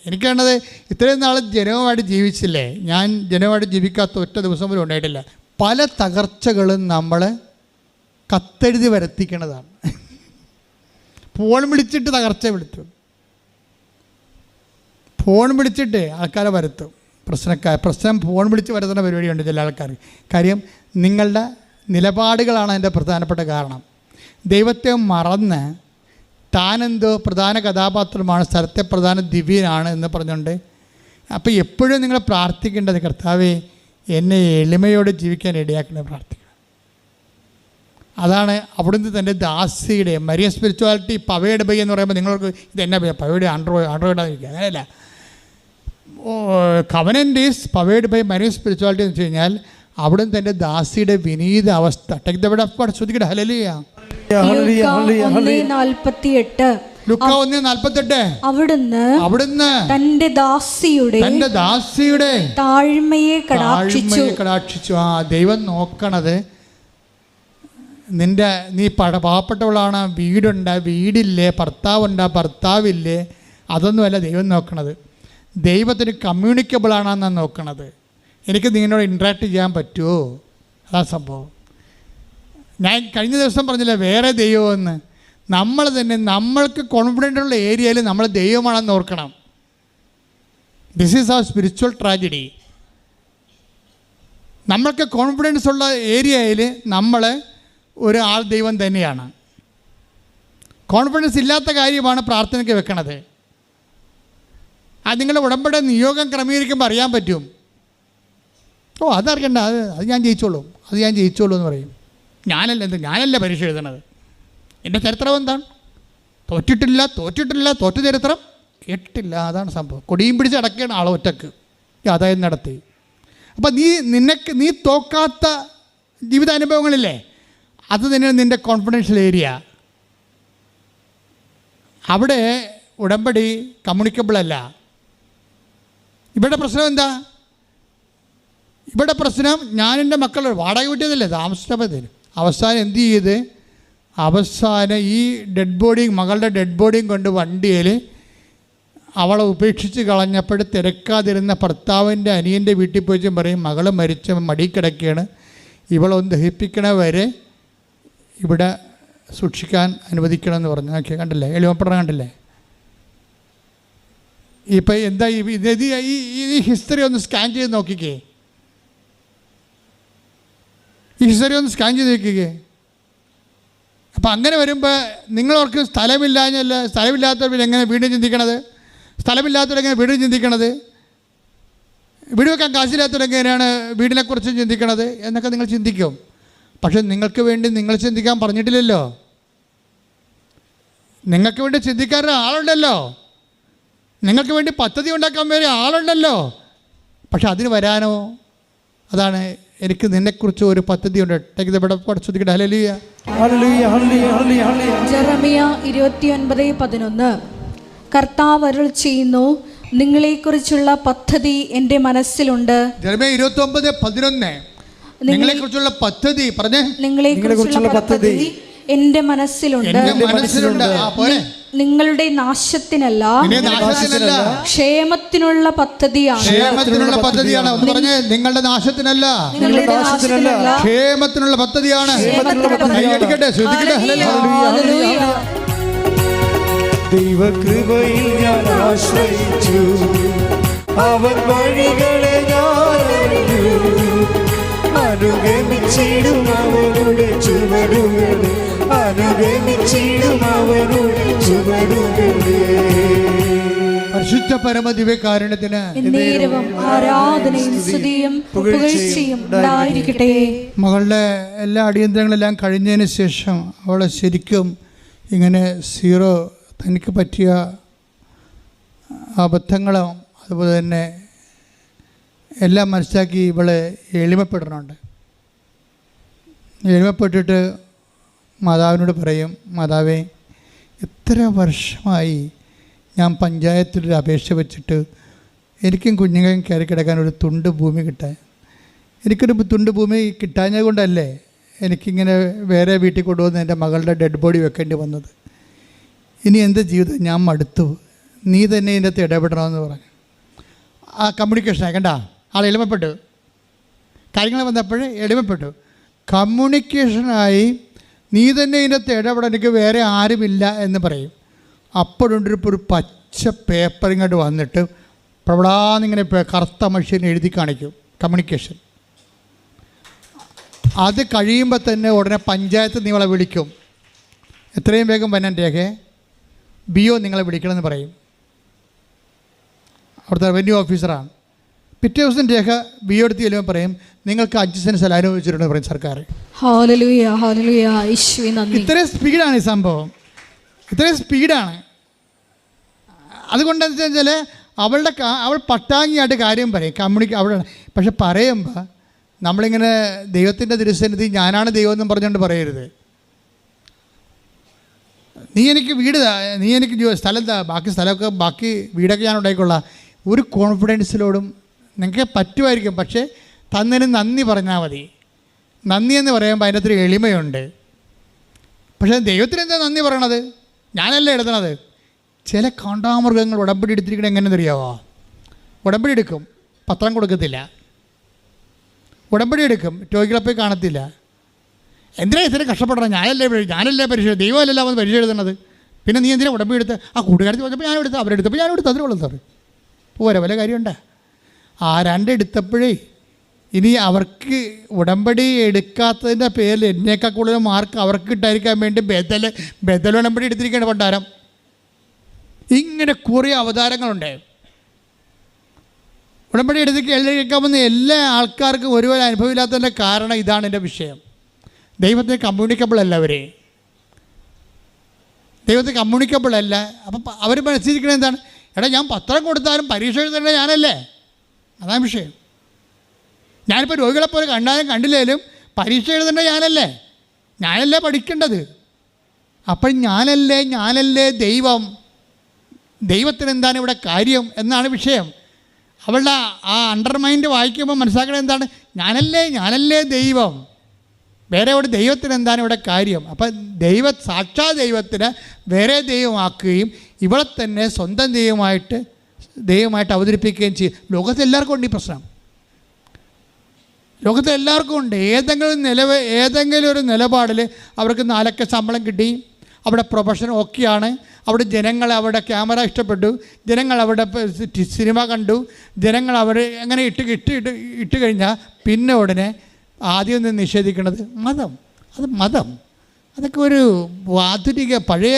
എനിക്ക് വേണ്ടത്, ഇത്രയും നാൾ ജനവുമായിട്ട് ജീവിച്ചില്ലേ, ഞാൻ ജനവുമായിട്ട് ജീവിക്കാത്ത ഒറ്റ ദിവസം പോലും ഉണ്ടായിട്ടില്ല. പല തകർച്ചകളും നമ്മൾ കത്തെഴുതി വരുത്തിക്കണതാണ്. ഫോൺ വിളിച്ചിട്ട് തകർച്ച ഫോൺ വിളിച്ചിട്ട് ആൾക്കാരെ വരുത്തും. പ്രശ്നം ഫോൺ വിളിച്ച് വരുത്തുന്ന പരിപാടിയുണ്ട് ചില ആൾക്കാർ. കാര്യം നിങ്ങളുടെ നിലപാടുകളാണ് അതിൻ്റെ പ്രധാനപ്പെട്ട കാരണം. ദൈവത്തെ മറന്ന് താനെന്തോ പ്രധാന കഥാപാത്രമാണ്, സ്ഥലത്തെ പ്രധാന ദിവ്യനാണ് എന്ന് പറഞ്ഞുകൊണ്ട്. അപ്പോൾ എപ്പോഴും നിങ്ങൾ പ്രാർത്ഥിക്കേണ്ടത്, കർത്താവേ എന്നെ എളിമയോടെ ജീവിക്കാൻ ഇടയാക്കണേ പ്രാർത്ഥിക്കണം. അതാണ് അവിടുന്ന് തൻ്റെ ദാസിയുടെ മരിയ സ്പിരിച്വാലിറ്റി പവയുടെ ബൈ എന്ന് പറയുമ്പോൾ നിങ്ങൾക്ക് ഇതെന്നാ പവയുടെ ആൻഡ്രോയിഡായിരിക്കും, അങ്ങനെയല്ല. Covenant is powered by Maria spirituality എന്ന് വെച്ച് കഴിഞ്ഞാൽ അവിടുന്ന് തൻ്റെ ദാസിയുടെ വിനീത അവസ്ഥ. ശ്രദ്ധിക്കട്ടെ, ഹല്ലേലൂയ. അവിടുന്ന് തന്റെ ദാസിയുടെ താഴ്മയെ കടാക്ഷിച്ചു. ആ ദൈവം നോക്കണത് നീ പാവപ്പെട്ടവളാണ്, വീടില്ലേ, ഭർത്താവില്ലേ, അതൊന്നുമല്ല ദൈവം നോക്കണത്. ദൈവത്തിന് കമ്മ്യൂണിക്കബിളാണെന്നാണ് നോക്കണത്. എനിക്ക് നിങ്ങളോട് ഇൻട്രാക്ട് ചെയ്യാൻ പറ്റുമോ, അതാണ് സംഭവം. ഞാൻ കഴിഞ്ഞ ദിവസം പറഞ്ഞില്ല വേറെ ദൈവമെന്ന്. നമ്മൾ തന്നെ നമ്മൾക്ക് കോൺഫിഡൻ്റുള്ള ഏരിയയിൽ നമ്മൾ ദൈവമാണെന്ന് ഓർക്കണം. This is our spiritual tragedy. നമ്മൾക്ക് കോൺഫിഡൻസ് ഉള്ള ഏരിയയിൽ നമ്മൾ ഒരാൾ ദൈവം തന്നെയാണ്. കോൺഫിഡൻസ് ഇല്ലാത്ത കാര്യമാണ് പ്രാർത്ഥനയ്ക്ക് വെക്കണത്. അത് നിങ്ങളുടെ ഉടമ്പടി നിയോഗം ക്രമീകരിക്കുമ്പോൾ അറിയാൻ പറ്റും. അതറിയണ്ട, അത് ഞാൻ ജയിച്ചോളൂ എന്ന് പറയും. ഞാനല്ല പരീക്ഷ എഴുതണത്. എൻ്റെ ചരിത്രം എന്താണ്? തോറ്റിട്ടില്ല, തോറ്റ ചരിത്രം കേട്ടിട്ടില്ല. അതാണ് സംഭവം. കൊടിയും പിടിച്ച് അടക്കുകയാണ് ആളെ ഒറ്റക്ക് യാതായം നടത്തി. അപ്പം നീ തോക്കാത്ത ജീവിതാനുഭവങ്ങളില്ലേ, അത് തന്നെയാണ് നിൻ്റെ കോൺഫിഡൻഷ്യൽ ഏരിയ. അവിടെ ഉടമ്പടി കമ്മ്യൂണിക്കബിൾ അല്ല. ഇവിടെ പ്രശ്നം എന്താ? ഇവിടെ പ്രശ്നം, ഞാൻ എൻ്റെ മക്കൾ വാടക വീട്ടിയതല്ലേ, താമസിച്ചാൽ മതി. അവസാനം എന്ത് ചെയ്ത്, അവസാനം ഈ ഡെഡ് ബോഡിയും മകളുടെ ഡെഡ് ബോഡിയും കൊണ്ട് വണ്ടിയിൽ അവളെ ഉപേക്ഷിച്ച് കളഞ്ഞപ്പോൾ തിരക്കാതിരുന്ന ഭർത്താവിൻ്റെ അനിയൻ്റെ വീട്ടിൽ പോയി പറയും, മകൾ മരിച്ച മടി കിടക്കുകയാണ്, ഇവളൊന്ന് ദഹിപ്പിക്കണ വരെ ഇവിടെ സൂക്ഷിക്കാൻ അനുവദിക്കണമെന്ന് പറഞ്ഞു. ഓക്കെ, കണ്ടില്ലേ, എളിമപ്പെടണം, കണ്ടില്ലേ? ഇപ്പം എന്താ ഈ ഹിസ്റ്ററി ഒന്ന് സ്കാൻ ചെയ്ത് നോക്കിക്കേ, ഈ ഹിസ്റ്ററി ഒന്ന് സ്കാൻ ചെയ്ത് നോക്കിക്കേ. അപ്പം അങ്ങനെ വരുമ്പോൾ നിങ്ങളവർക്ക് സ്ഥലമില്ലാത്തവർ എങ്ങനെ വീണ്ടും ചിന്തിക്കണത്? സ്ഥലമില്ലാത്തവരെങ്ങനെ വീണ്ടും ചിന്തിക്കണത്? വീട് വെക്കാൻ കാശില്ലാത്തവരെങ്ങനെയാണ് വീടിനെക്കുറിച്ച് ചിന്തിക്കണത് എന്നൊക്കെ നിങ്ങൾ ചിന്തിക്കും. പക്ഷെ നിങ്ങൾക്ക് വേണ്ടി നിങ്ങൾ ചിന്തിക്കാൻ പറഞ്ഞിട്ടില്ലല്ലോ. നിങ്ങൾക്ക് വേണ്ടി ചിന്തിക്കാൻ ആളുണ്ടല്ലോ, നിങ്ങൾക്ക് വേണ്ടി പദ്ധതി ഉണ്ടാക്കാൻ വേണ്ടി ആളുണ്ടല്ലോ. പക്ഷെ അതിന് വരാനോ? അതാണ്, എനിക്ക് നിന്നെക്കുറിച്ച് ഒരു പദ്ധതിയുണ്ട്. ഹല്ലേലൂയ, ഹല്ലേലൂയ, ഹല്ലേലൂയ, ഹല്ലേലൂയ. ജെറമിയ 29:11 കർത്താവ് അരുൾ ചെയ്യുന്നു, നിങ്ങളെക്കുറിച്ചുള്ള പദ്ധതി എൻ്റെ മനസ്സിലുണ്ട്. ജെറമിയ 29:11 നിങ്ങളെക്കുറിച്ചുള്ള പദ്ധതി പറഞ്ഞേ. നിങ്ങളെക്കുറിച്ചുള്ള പദ്ധതി എൻ്റെ മനസ്സിലുണ്ട്. നിങ്ങളുടെ നാശത്തിനല്ല, ക്ഷേമത്തിനുള്ള പദ്ധതിയാണ്. ക്ഷേമത്തിനുള്ള പദ്ധതിയാണ്. ഒന്ന് പറഞ്ഞേ, നിങ്ങളുടെ നാശത്തിനല്ല, ക്ഷേമത്തിനുള്ള പദ്ധതിയാണ്. ദൈവകൃപയിൽ ഞാൻ ആശ്രയിച്ചു, അവൻ വഴികളെ ഞാൻ അറിഞ്ഞു, അനുഗമിച്ചിടും അവരുടെ ചുവടുകളെ, അനുഗമിച്ചിടും അവരുടെ ചുവടുകളെ. പരിശുദ്ധ പരമദിവ്യകാരുണ്യത്തിന് എന്നേരവും ആരാധനയും സ്തുതിയും പുകഴ്ചയും ഉണ്ടായിരിക്കട്ടെ. മകളുടെ എല്ലാ അടിയന്തരങ്ങളെല്ലാം കഴിഞ്ഞതിന് ശേഷം അവളെ ശരിക്കും ഇങ്ങനെ സീറോ, തനിക്ക് പറ്റിയ അബദ്ധങ്ങളും അതുപോലെ തന്നെ എല്ലാം മനസ്സിലാക്കി ഇവളെ എളിമപ്പെടണുണ്ട്. എളിമപ്പെട്ടിട്ട് മാതാവിനോട് പറയും, മാതാവേ, എത്ര വർഷമായി ഞാൻ പഞ്ചായത്തിലൊരു അപേക്ഷ വെച്ചിട്ട് എനിക്കും കുഞ്ഞുങ്ങളും കയറി കിടക്കാൻ ഒരു തുണ്ട് ഭൂമി കിട്ടാൻ, എനിക്കൊരു തുണ്ട് ഭൂമി കിട്ടാഞ്ഞത് കൊണ്ടല്ലേ എനിക്കിങ്ങനെ വേറെ വീട്ടിൽ കൊണ്ടുവന്ന് എൻ്റെ മകളുടെ ഡെഡ് ബോഡി വെക്കേണ്ടി വന്നത്. ഇനി എൻ്റെ ജീവിതം ഞാൻ മടുത്തു, നീ തന്നെ ഇതിൻ്റെ അകത്ത് ഇടപെടണമെന്ന് പറഞ്ഞു. ആ കമ്മ്യൂണിക്കേഷനായി കണ്ട ആൾ എളിമപ്പെട്ടു, കാര്യങ്ങൾ വന്നപ്പോഴേ എളിമപ്പെട്ടു. കമ്മ്യൂണിക്കേഷനായി നീ തന്നെ ഇതിൻ്റെ അകത്ത് ഇടപെടാൻ, എനിക്ക് വേറെ ആരുമില്ല എന്ന് പറയും. അപ്പോഴുണ്ടിപ്പോൾ ഒരു പച്ച പേപ്പർ ഇങ്ങോട്ട് വന്നിട്ട് പ്രവടാന്നിങ്ങനെ കറുത്ത മനുഷ്യനെ എഴുതി കാണിക്കും. കമ്മ്യൂണിക്കേഷൻ അത് കഴിയുമ്പോൾ തന്നെ ഉടനെ പഞ്ചായത്ത് നിങ്ങളെ വിളിക്കും, എത്രയും വേഗം വന്നാൻ രേഖയെ BO നിങ്ങളെ വിളിക്കണമെന്ന് പറയും. അവിടുത്തെ റവന്യൂ ഓഫീസറാണ്. പിറ്റേ ദിവസം രേഖ BO എടുത്ത് ചെല്ലുമ്പോൾ പറയും, നിങ്ങൾക്ക് 5 സെൻറ്റ് സ്ഥലം അനുവദിച്ചിട്ടുണ്ടെന്ന് പറയും സർക്കാർ. ഹല്ലേലൂയ, ഹല്ലേലൂയ, യേശുവേ നന്ദി. ഇത്രയും സ്പീഡാണ് ഈ സംഭവം, ഇത്രയും സ്പീഡാണ്. അതുകൊണ്ടെന്ന് വെച്ചാൽ അവൾ പട്ടാങ്ങിയായിട്ട് കാര്യം പറയും, അവിടെ. പക്ഷെ പറയുമ്പോൾ നമ്മളിങ്ങനെ ദൈവത്തിൻ്റെ തിരുസന്നിധി ഞാനാണ് ദൈവം എന്നും പറഞ്ഞുകൊണ്ട് പറയരുത്. നീ എനിക്ക് വീട്, നീ എനിക്ക് സ്ഥലം, ബാക്കി സ്ഥലമൊക്കെ, ബാക്കി വീടൊക്കെ ഞാൻ ഉണ്ടായിക്കൊള്ളാം. ഒരു കോൺഫിഡൻസിലോടും നിങ്ങൾക്ക് പറ്റുമായിരിക്കും, പക്ഷേ തന്നതിന് നന്ദി പറഞ്ഞാൽ മതി. നന്ദി എന്ന് പറയുമ്പോൾ അതിൻ്റെ അത്ര എളിമയുണ്ട്. പക്ഷേ ദൈവത്തിന് എന്താ നന്ദി പറയണത്? ഞാനല്ല എഴുതണത്. ചില കാണ്ടാമൃഗങ്ങൾ ഉടമ്പടി എടുത്തിരിക്കണത് എങ്ങനെയെന്ന് അറിയാമോ? ഉടമ്പടി എടുക്കും, പത്രം കൊടുക്കത്തില്ല. ഉടമ്പടി എടുക്കും, രോഗികളെ പോയി കാണത്തില്ല. എന്തിനാ ഇത്രയും കഷ്ടപ്പെടണം? ഞാനല്ലേ പരീക്ഷ, ദൈവമല്ലല്ലോ അവൻ പരീക്ഷ എഴുതണത്. പിന്നെ നീ എന്തിനാ ഉടമ്പടി എടുത്ത്? ആ കൂട്ടുകാരത്തി ചോദിച്ചപ്പോൾ ഞാൻ എടുത്ത്, അവരെടുത്തപ്പോൾ ഞാൻ എടുത്ത്, അതിനുള്ളത് സാറ് പോരാ, വല്ല കാര്യമുണ്ടോ? ആ എടുത്തപ്പോഴേ ഇനി അവർക്ക് ഉടമ്പടി എടുക്കാത്തതിൻ്റെ പേരിൽ എന്നേക്കാൾ കൂടുതൽ മാർക്ക് അവർക്ക് കിട്ടാതിരിക്കാൻ വേണ്ടി ബദൽ ഉടമ്പടി എടുത്തിരിക്കുകയാണ് പണ്ടാരം. ഇങ്ങനെ കുറേ അവതാരങ്ങളുണ്ട്. ഉടമ്പടി എടുക്കാമെന്ന് എല്ലാ ആൾക്കാർക്കും ഒരുപോലെ അനുഭവമില്ലാത്തതിൻ്റെ കാരണം ഇതാണ് എൻ്റെ വിഷയം. ദൈവത്തിന് കമ്മ്യൂണിക്കബിൾ അല്ല, ദൈവത്തിന് കമ്മ്യൂണിക്കബിൾ അല്ല. അപ്പം അവർ മനസ്സിലിരിക്കണത് എന്താണ്? എടാ, ഞാൻ പത്രം കൊടുത്താലും പരീക്ഷ എഴുതേണ്ടത് ഞാനല്ലേ? അതാണ് വിഷയം. ഞാനിപ്പോൾ രോഗികളെപ്പോലെ കണ്ടാലും കണ്ടില്ലേലും പരീക്ഷ എഴുതേണ്ടത് ഞാനല്ലേ പഠിക്കേണ്ടത്. അപ്പം ഞാനല്ലേ ദൈവത്തിന് എന്താണ് ഇവിടെ കാര്യം എന്നാണ് വിഷയം. അവളുടെ ആ അണ്ടർമൈൻഡ് വായിക്കുമ്പോൾ മനസ്സിലാക്കണത് എന്താണ്? ഞാനല്ലേ ദൈവം, വേറെ ഇവിടെ ദൈവത്തിന് എന്താണ് ഇവിടെ കാര്യം? അപ്പം സാക്ഷാ ദൈവത്തിന് വേറെ ദൈവമാക്കുകയും ഇവളെ തന്നെ സ്വന്തം ദൈവമായിട്ട് അവതരിപ്പിക്കുകയും ചെയ്യും. ലോകത്തിൽ എല്ലാവർക്കും ഉണ്ട് ഈ പ്രശ്നം. ലോകത്തിൽ എല്ലാവർക്കും ഉണ്ട്. ഏതെങ്കിലും ഒരു നിലപാടിൽ അവർക്ക് 4 ശമ്പളം കിട്ടി, അവിടെ പ്രൊഫഷൻ ഓക്കെയാണ്, അവിടെ ജനങ്ങൾ അവിടെ ക്യാമറ ഇഷ്ടപ്പെട്ടു, ജനങ്ങൾ അവിടെ സിനിമ കണ്ടു, ജനങ്ങൾ അവിടെ അങ്ങനെ ഇട്ട് കഴിഞ്ഞാൽ പിന്നെ ഉടനെ ആദ്യം ഒന്ന് നിഷേധിക്കുന്നത് മതം. അതൊക്കെ ഒരു ആധുനിക പഴയ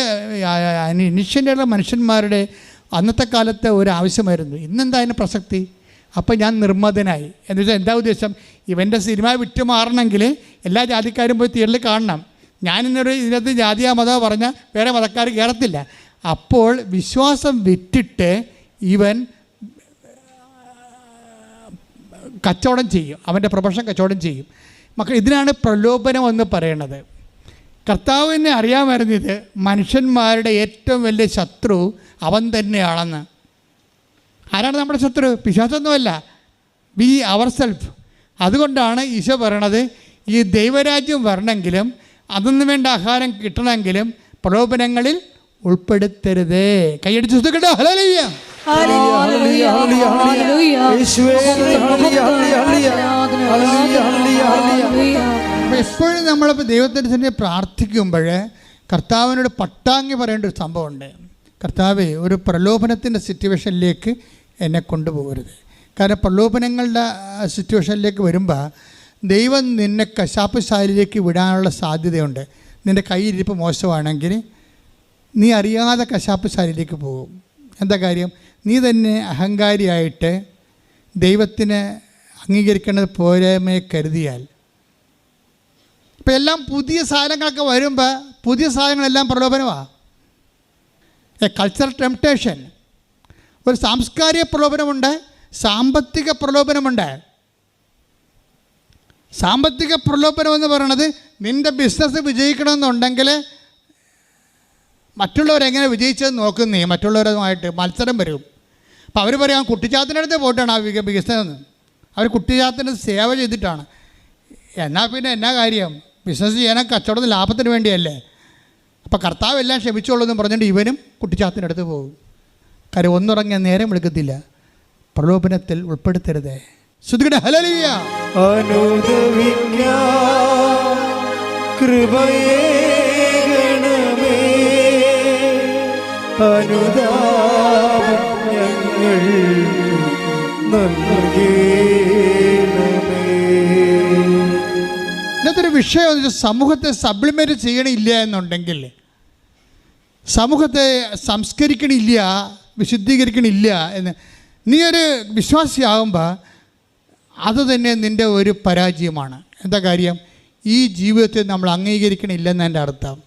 ഇനിഷ്യൻ്റെയുള്ള മനുഷ്യന്മാരുടെ അന്നത്തെ കാലത്തെ ഒരു ആവശ്യമായിരുന്നു. ഇന്നെന്താ അതിന് പ്രസക്തി? അപ്പം ഞാൻ നിർമ്മതനായി എന്ന് വെച്ചാൽ എന്താ ഉദ്ദേശം? ഇവൻ്റെ സിനിമ വിറ്റ് മാറണമെങ്കിൽ എല്ലാ ജാതിക്കാരും പോയി തിയേറ്ററിൽ കാണണം. ഇതിനകത്ത് ജാതിയാ മതമോ പറഞ്ഞാൽ വേറെ മതക്കാർ കയറത്തില്ല. അപ്പോൾ വിശ്വാസം വിറ്റിട്ട് ഇവൻ കച്ചവടം ചെയ്യും, അവൻ്റെ പ്രൊഫഷൻ കച്ചവടം ചെയ്യും. ഇതിനാണ് പ്രലോഭനം എന്ന് പറയുന്നത്. കർത്താവിനെ അറിയാമായിരുന്നു ഇത് മനുഷ്യന്മാരുടെ ഏറ്റവും വലിയ ശത്രു അവൻ തന്നെയാണെന്ന്. ആരാണ് നമ്മുടെ ശത്രു? പിശാചൊന്നുമല്ല, ബി അവർ സെൽഫ്. അതുകൊണ്ടാണ് ഈശോ പറയണത്, ഈ ദൈവരാജ്യം വരണമെങ്കിലും അതൊന്നും വേണ്ട ആഹാരം കിട്ടണമെങ്കിലും പ്രലോഭനങ്ങളിൽ ഉൾപ്പെടുത്തരുതേ. കൈയടിച്ച് സുഖിക്കട്ടെ. ഹല്ലേലൂയ. എപ്പോഴും നമ്മളിപ്പോൾ ദൈവത്തിൻ്റെ തന്നെ പ്രാർത്ഥിക്കുമ്പോൾ കർത്താവിനോട് പട്ടാങ്ങി പറയേണ്ട ഒരു സംഭവമുണ്ട്. കർത്താവേ, ഒരു പ്രലോഭനത്തിൻ്റെ സിറ്റുവേഷനിലേക്ക് എന്നെ കൊണ്ടുപോകരുത്. കാരണം പ്രലോഭനങ്ങളുടെ സിറ്റുവേഷനിലേക്ക് വരുമ്പോൾ ദൈവം നിന്നെ കശാപ്പ് ശാലയിലേക്ക് വിടാനുള്ള സാധ്യതയുണ്ട്. നിൻ്റെ കയ്യിരിപ്പ് മോശമാണെങ്കിൽ നീ അറിയാതെ കശാപ്പ് ശാലയിലേക്ക് പോകും. എന്താ കാര്യം? നീ തന്നെ അഹങ്കാരിയായിട്ട് ദൈവത്തിന് അംഗീകരിക്കേണ്ടത് പോരായ്മയെ കരുതിയാൽ. ഇപ്പം എല്ലാം പുതിയ സാധനങ്ങളൊക്കെ വരുമ്പോൾ പുതിയ സാധനങ്ങളെല്ലാം പ്രലോഭനമാണ്. കൾച്ചറൽ ടെംപ്റ്റേഷൻ, ഒരു സാംസ്കാരിക പ്രലോഭനമുണ്ട്, സാമ്പത്തിക പ്രലോഭനമുണ്ട്. സാമ്പത്തിക പ്രലോഭനം എന്ന് പറയുന്നത് നിൻ്റെ ബിസിനസ് വിജയിക്കണമെന്നുണ്ടെങ്കിൽ മറ്റുള്ളവരെങ്ങനെ വിജയിച്ചതെന്ന് നോക്കുന്നേ, മറ്റുള്ളവരുമായിട്ട് മത്സരം വരും. അപ്പോൾ അവർ പറയാം കുട്ടിച്ചാത്തിനടുത്ത് പോയിട്ടാണ് ആ ബിസിനസ്. അവർ കുട്ടിച്ചാത്തിന് സേവ ചെയ്തിട്ടാണ്. എന്നാൽ പിന്നെ എന്നാ കാര്യം? ബിസിനസ് ചെയ്യാൻ കച്ചവടത്തിന് ലാഭത്തിന് വേണ്ടിയല്ലേ. അപ്പോൾ കർത്താവ് എല്ലാം ക്ഷമിച്ചോളൂ എന്ന് പറഞ്ഞിട്ട് ഇവനും കുട്ടിച്ചാത്തിനടുത്ത് പോകും. കാര്യം ഒന്നുറങ്ങിയ നേരം വിളിക്കത്തില്ല. പ്രലോഭനത്തിൽ ഉൾപ്പെടുത്തരുതേ. ശ്രുതികട ഹല്ലേലൂയ. കൃപയേകണമേ, അനുതാപം ഞങ്ങൾ നൽകേണമേ. ഇന്നത്തൊരു വിഷയം എന്ന് വെച്ചാൽ സമൂഹത്തെ സപ്ലിമെൻറ്റ് ചെയ്യണില്ല എന്നുണ്ടെങ്കിൽ, സമൂഹത്തെ സംസ്കരിക്കണില്ല, വിശുദ്ധീകരിക്കണില്ല എന്ന് നീ ഒരു വിശ്വാസിയാകുമ്പോൾ അത് തന്നെ നിൻ്റെ ഒരു പരാജയമാണ്. എന്താ കാര്യം? ഈ ജീവിതത്തെ നമ്മൾ അംഗീകരിക്കണില്ലെന്ന് എൻ്റെ അർത്ഥം.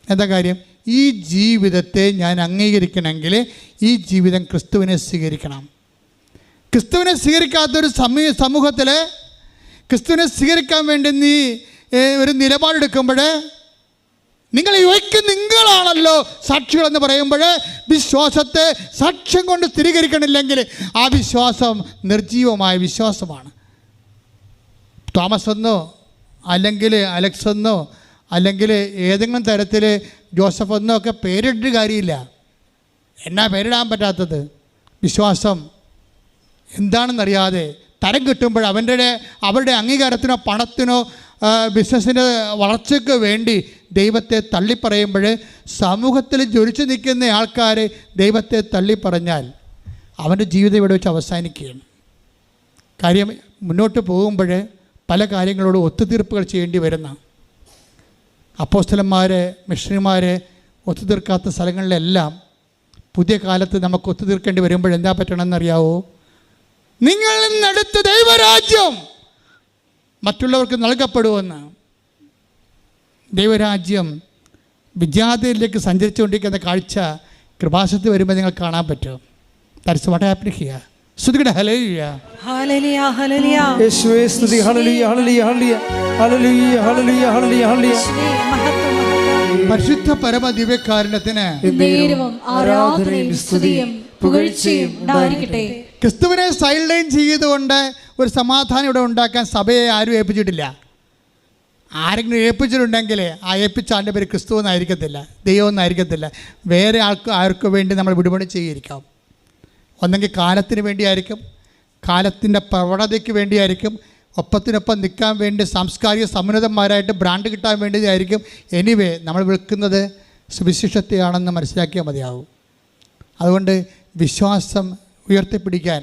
എന്താ കാര്യം? ഈ ജീവിതത്തെ ഞാൻ അംഗീകരിക്കണമെങ്കിൽ ഈ ജീവിതം ക്രിസ്തുവിനെ സ്വീകരിക്കണം. ക്രിസ്തുവിനെ സ്വീകരിക്കാത്തൊരു സമൂഹത്തിൽ ക്രിസ്തുവിനെ സ്വീകരിക്കാൻ വേണ്ടി നീ ഒരു നിലപാടെടുക്കുമ്പോൾ നിങ്ങളാണല്ലോ സാക്ഷികളെന്ന് പറയുമ്പോൾ വിശ്വാസത്തെ സാക്ഷ്യം കൊണ്ട് സ്ഥിരീകരിക്കണില്ലെങ്കിൽ ആ വിശ്വാസം നിർജീവമായ വിശ്വാസമാണ്. തോമസ് എന്നോ അല്ലെങ്കിൽ അലക്സ് എന്നോ അല്ലെങ്കിൽ ഏതെങ്കിലും തരത്തിൽ ജോസഫ് എന്നോ ഒക്കെ പേരിട്ട് കാര്യമില്ല. എന്നാ പേരിടാൻ പറ്റാത്തത്? വിശ്വാസം എന്താണെന്നറിയാതെ തരം കിട്ടുമ്പോൾ അവരുടെ അംഗീകാരത്തിനോ പണത്തിനോ ബിസിനസ്സിൻ്റെ വളർച്ചയ്ക്ക് വേണ്ടി ദൈവത്തെ തള്ളിപ്പറയുമ്പോൾ സമൂഹത്തിൽ ജ്വലിച്ചു നിൽക്കുന്ന ആൾക്കാർ ദൈവത്തെ തള്ളിപ്പറഞ്ഞാൽ അവൻ്റെ ജീവിതം ഇവിടെ വെച്ച് അവസാനിക്കുകയാണ്. കാര്യം മുന്നോട്ട് പോകുമ്പോൾ പല കാര്യങ്ങളോട് ഒത്തുതീർപ്പുകൾ ചെയ്യേണ്ടി വരുന്ന അപ്പോസ്തലന്മാർ, മിഷണറിമാർ ഒത്തുതീർക്കാത്ത സ്ഥലങ്ങളിലെല്ലാം പുതിയ കാലത്ത് നമുക്ക് ഒത്തുതീർക്കേണ്ടി വരുമ്പോൾ എന്താ പറ്റണമെന്നറിയാവോ? നിങ്ങളിൽ നിന്നെടുത്ത ദൈവരാജ്യം മറ്റുള്ളവർക്ക് നൽകപ്പെടുമെന്ന്. ദൈവരാജ്യം വിജാതിയിലേക്ക് സഞ്ചരിച്ചുകൊണ്ടിരിക്കുന്ന കാഴ്ച കൃപാസനത്തിൽ വരുമ്പോൾ നിങ്ങൾ കാണാൻ പറ്റും. That's what happening here. സ്തുതിക്കട്ടെ. ഹല്ലേലൂയ. ഹല്ലേലൂയ. ഹല്ലേലൂയ. യേശുവേ സ്തുതി. ഹല്ലേലൂയ. ഹല്ലേലൂയ. ഹല്ലേലൂയ. ഹല്ലേലൂയ. ഹല്ലേലൂയ. ഹല്ലേലൂയ. ഹല്ലേലൂയ. പരിശുദ്ധ പരമ ദിവ്യകാരുണ്യത്തിന് നേരവും ആരാധനയും സ്തുതിയും പുകഴ്ചയും ഉണ്ടായിരിക്കട്ടെ. ക്രിസ്തുവിനെ സൈഡ് ലൈൻ ചെയ്തുകൊണ്ട് ഒരു സമാധാനം ഇവിടെ ഉണ്ടാക്കാൻ സഭയെ ആരും ഏൽപ്പിച്ചിട്ടില്ല. ആരെങ്കിലും ഏൽപ്പിച്ചിട്ടുണ്ടെങ്കിൽ ആ ഏൽപ്പിച്ച ആളുടെ പേര് ക്രിസ്തു എന്നായിരിക്കത്തില്ല, ദൈവം എന്നായിരിക്കത്തില്ല. വേറെ ആർക്ക് വേണ്ടി നമ്മൾ വിടുപണി ചെയ്തിരിക്കാം. ഒന്നെങ്കിൽ കാലത്തിന് വേണ്ടിയായിരിക്കും, കാലത്തിൻ്റെ പ്രവണതയ്ക്ക് വേണ്ടിയായിരിക്കും, ഒപ്പത്തിനൊപ്പം നിൽക്കാൻ വേണ്ടി സാംസ്കാരിക സമുന്നതന്മാരായിട്ട് ബ്രാൻഡ് കിട്ടാൻ വേണ്ടിയായിരിക്കും. എനിവേ നമ്മൾ വിൽക്കുന്നത് സുവിശേഷത്തെയാണെന്ന് മനസ്സിലാക്കിയാൽ മതിയാവും. അതുകൊണ്ട് വിശ്വാസം ഉയർത്തിപ്പിടിക്കാൻ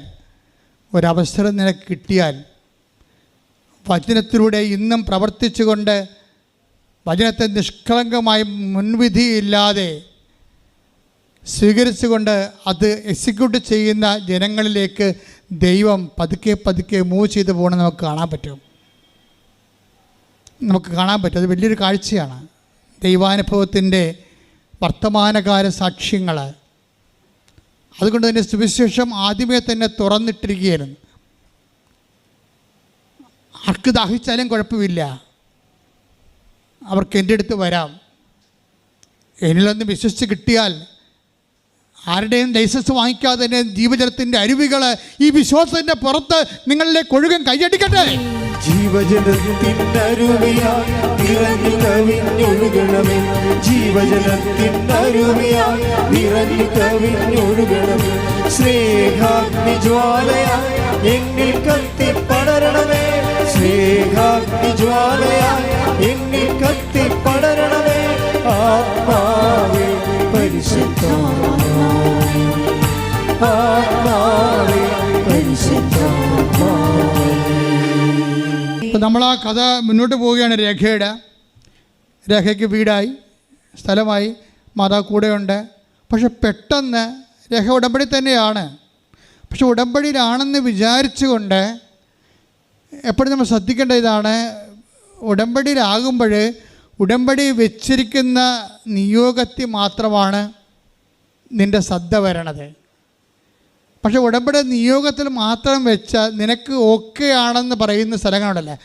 ഒരവസരം നിനക്ക് കിട്ടിയാൽ വചനത്തിലൂടെ ഇന്നും പ്രവർത്തിച്ചുകൊണ്ട് വചനത്തെ നിഷ്കളങ്കമായി മുൻവിധിയില്ലാതെ സ്വീകരിച്ചുകൊണ്ട് അത് എക്സിക്യൂട്ട് ചെയ്യുന്ന ജനങ്ങളിലേക്ക് ദൈവം പതുക്കെ പതുക്കെ മൂവ് ചെയ്ത് പോകണം നമുക്ക് കാണാൻ പറ്റും. അത് വലിയൊരു കാഴ്ചയാണ്. ദൈവാനുഭവത്തിൻ്റെ വർത്തമാനകാല സാക്ഷ്യങ്ങൾ. അതുകൊണ്ട് തന്നെ സുവിശേഷം ആദ്യമേ തന്നെ തുറന്നിട്ടിരിക്കുകയായിരുന്നു. ആർക്ക് ദാഹിച്ചാലും കുഴപ്പമില്ല, അവർക്ക് എൻ്റെ അടുത്ത് വരാം. എന്നിലൊന്ന് വിശ്വസിച്ച് കിട്ടിയാൽ ആരുടെയും ലൈസൻസ് വാങ്ങിക്കാതെ തന്നെ ജീവജലത്തിൻ്റെ അരുവികൾ ഈ വിശ്വാസത്തിൻ്റെ പുറത്ത് നിങ്ങളിലേക്ക് ഒഴുകാൻ കൈയടിക്കട്ടെ. ജീവജലത്തിനരുവിയായി നിറഞ്ഞു കവിഞ്ഞൊഴുകണമേ, ജീവജലത്തിനരുവിയായി നിറഞ്ഞു കവിഞ്ഞൊഴുകണമേ, സ്നേഹാഗ്നിജ്വാലയായി എന്നിൽ കത്തിപ്പടരണമേ, സ്നേഹാഗ്നിജ്വാലയായി എന്നിൽ കത്തിപ്പടരണമേ, ആത്മാവേ പരിശുദ്ധാത്മാവേ, ആത്മാവേ പരിശുദ്ധാത്മാവേ. അപ്പോൾ നമ്മൾ ആ കഥ മുന്നോട്ട് പോവുകയാണ്. രേഖയ്ക്ക് വീടായി, സ്ഥലമായി, മാതാവ് കൂടെയുണ്ട്. പക്ഷെ പെട്ടെന്ന് രേഖ ഉടമ്പടി തന്നെയാണ്. പക്ഷെ ഉടമ്പടിയിലാണെന്ന് വിചാരിച്ചുകൊണ്ട് എപ്പോഴും നമ്മൾ ശ്രദ്ധിക്കേണ്ട ഇതാണ്, ഉടമ്പടിയിലാകുമ്പോൾ ഉടമ്പടി വെച്ചിരിക്കുന്ന നിയോഗത്തിൽ മാത്രമാണ് നിൻ്റെ ശ്രദ്ധ വരണത്. പക്ഷെ ഉടമ്പടി നിയോഗത്തിൽ മാത്രം വെച്ചാൽ നിനക്ക് ഓക്കെ ആണെന്ന് പറയുന്ന സ്ഥലങ്ങളുണ്ടല്ലേ.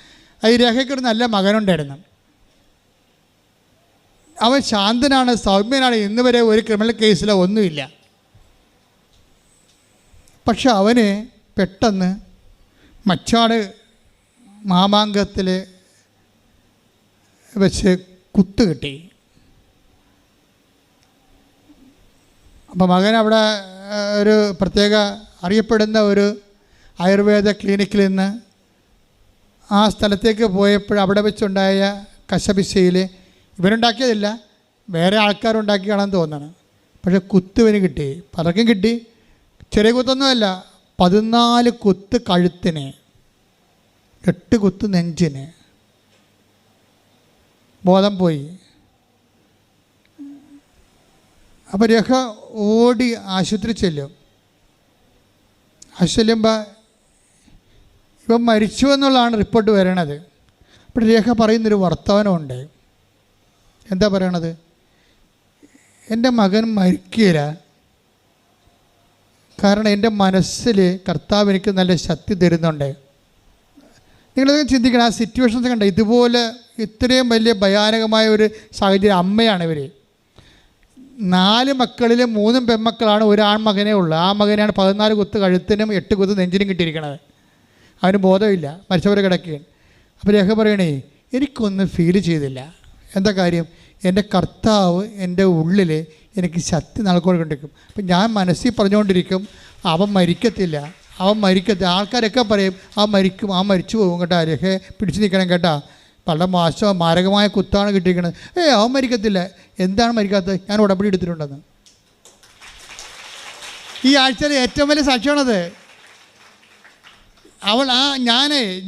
ഈ രേഖയ്ക്കൊരു നല്ല മകനുണ്ടായിരുന്നു. അവൻ ശാന്തനാണ്, സൗമ്യനാണ്, ഇന്ന് വരെ ഒരു ക്രിമിനൽ കേസിലോ ഒന്നുമില്ല. പക്ഷെ അവന് പെട്ടെന്ന് മച്ചാട് മാമാങ്കത്തിൽ വെച്ച് കുത്ത് കിട്ടി. അപ്പോൾ മകൻ അവിടെ ഒരു പ്രത്യേക അറിയപ്പെടുന്ന ഒരു ആയുർവേദ ക്ലിനിക്കിൽ നിന്ന് ആ സ്ഥലത്തേക്ക് പോയപ്പോൾ അവിടെ വെച്ചുണ്ടായ കശപിശയിൽ ഇവനുണ്ടാക്കിയതില്ല, വേറെ ആൾക്കാരുണ്ടാക്കിയാണെന്ന് തോന്നണം. പക്ഷെ കുത്തുവിന് കിട്ടി, പലർക്കും കിട്ടി. ചെറിയ കുത്തൊന്നുമല്ല, 14 കുത്ത് കഴുത്തിന്, 8 കുത്ത് നെഞ്ചിന്. ബോധം പോയി. അപ്പോൾ രേഖ ഓടി ആശുപത്രി ചെല്ലും. ചെല്ലുമ്പോൾ ഇവൻ മരിച്ചു എന്നുള്ളതാണ് റിപ്പോർട്ട് വരണത്. അപ്പോൾ രേഖ പറയുന്നൊരു വർത്തമാനമുണ്ട്. എന്താ പറയണത്? എൻ്റെ മകൻ മരിക്കില്ല, കാരണം എൻ്റെ മനസ്സിൽ കർത്താവ് എനിക്ക് നല്ല ശക്തി തരുന്നുണ്ട്. നിങ്ങളത് ചിന്തിക്കണം, ആ സിറ്റുവേഷൻസ് കണ്ട ഇതുപോലെ ഇത്രയും വലിയ ഭയാനകമായ ഒരു സാഹചര്യം. അമ്മയാണ് ഇവർ. 4 മക്കളിൽ 3 പെൺമക്കളാണ്, ഒരു ആൺമകനേ ഉള്ളൂ. ആ മകനെയാണ് 14 കുത്ത് കഴുത്തിനും 8 കുത്ത് നെഞ്ചിനും കിട്ടിയിരിക്കണത്. അവന് ബോധമില്ല, മരിച്ചവരെ കിടക്കുകയാണ്. അപ്പോൾ രേഖ പറയണേ, എനിക്കൊന്നും ഫീൽ ചെയ്തില്ല. എന്താ കാര്യം? എൻ്റെ കർത്താവ് എൻ്റെ ഉള്ളിൽ എനിക്ക് ശക്തി നൽകിക്കൊണ്ടിരിക്കും. അപ്പം ഞാൻ മനസ്സിൽ പറഞ്ഞുകൊണ്ടിരിക്കും, അവൻ മരിക്കത്തില്ല. ആൾക്കാരൊക്കെ പറയും അവൻ മരിക്കും, അവൻ മരിച്ചു പോകും കേട്ടോ, രേഖ പിടിച്ചു നിൽക്കണം കേട്ടോ, വളരെ മാരകമായ കുത്താണ് കിട്ടിയിരിക്കുന്നത്. അവൻ മരിക്കത്തില്ല. എന്താണ് മരിക്കാത്തത്? ഞാൻ ഉടമ്പടി എടുത്തിട്ടുണ്ടെന്ന്. ഈ ആഴ്ചയിൽ ഏറ്റവും വലിയ സാക്ഷ്യമാണത്.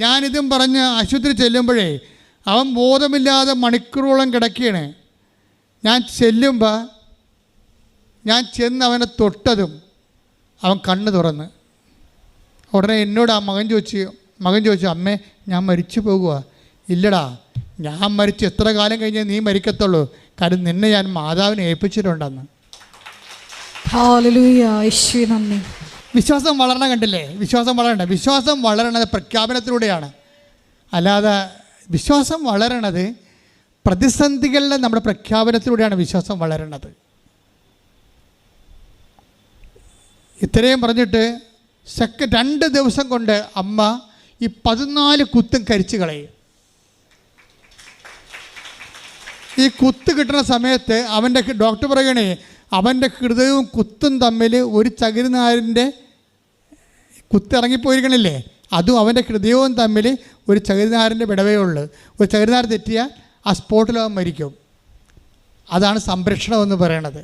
ഞാനിതും പറഞ്ഞ് ആശുപത്രി ചെല്ലുമ്പോഴേ അവൻ ബോധമില്ലാതെ മണിക്കൂറോളം കിടക്കുകയാണ്. ഞാൻ ചെല്ലുമ്പോൾ ഞാൻ ചെന്ന് അവനെ തൊട്ടതും അവൻ കണ്ണ് തുറന്ന് ഉടനെ എന്നോട് ആ മകൻ ചോദിച്ചു, അമ്മേ ഞാൻ മരിച്ചു പോകുക. ഇല്ലടാ, ഞാൻ മരിച്ച് എത്ര കാലം കഴിഞ്ഞാൽ നീ മരിക്കത്തുള്ളൂ, കാരണം നിന്നെ ഞാൻ മാതാവിനെ ഏൽപ്പിച്ചിട്ടുണ്ടെന്ന്. വിശ്വാസം വളരണം. കണ്ടില്ലേ? വിശ്വാസം വളരണത് പ്രഖ്യാപനത്തിലൂടെയാണ്. അല്ലാതെ വിശ്വാസം വളരണത് പ്രതിസന്ധികളിലെ നമ്മുടെ പ്രഖ്യാപനത്തിലൂടെയാണ് വിശ്വാസം വളരണത്. ഇത്രയും പറഞ്ഞിട്ട് 2 ദിവസം കൊണ്ട് അമ്മ ഈ 14 കുത്തും കരിച്ചു കളയും. ഈ കുത്ത് കിട്ടുന്ന സമയത്ത് അവൻ്റെ ഡോക്ടർ പറയണേ, അവൻ്റെ ഹൃദയവും കുത്തും തമ്മിൽ ഒരു ചകിരിനാരിൻ്റെ കുത്തിറങ്ങിപ്പോയിരിക്കണില്ലേ, അതും അവൻ്റെ ഹൃദയവും തമ്മിൽ ഒരു ചകിരിനാരിൻ്റെ വിടവേ ഉള്ളൂ. ഒരു ചകിരിനാർ തെറ്റിയാൽ ആ സ്പോട്ടിൽ അവൻ മരിക്കും. അതാണ് സംരക്ഷണം എന്ന് പറയണത്.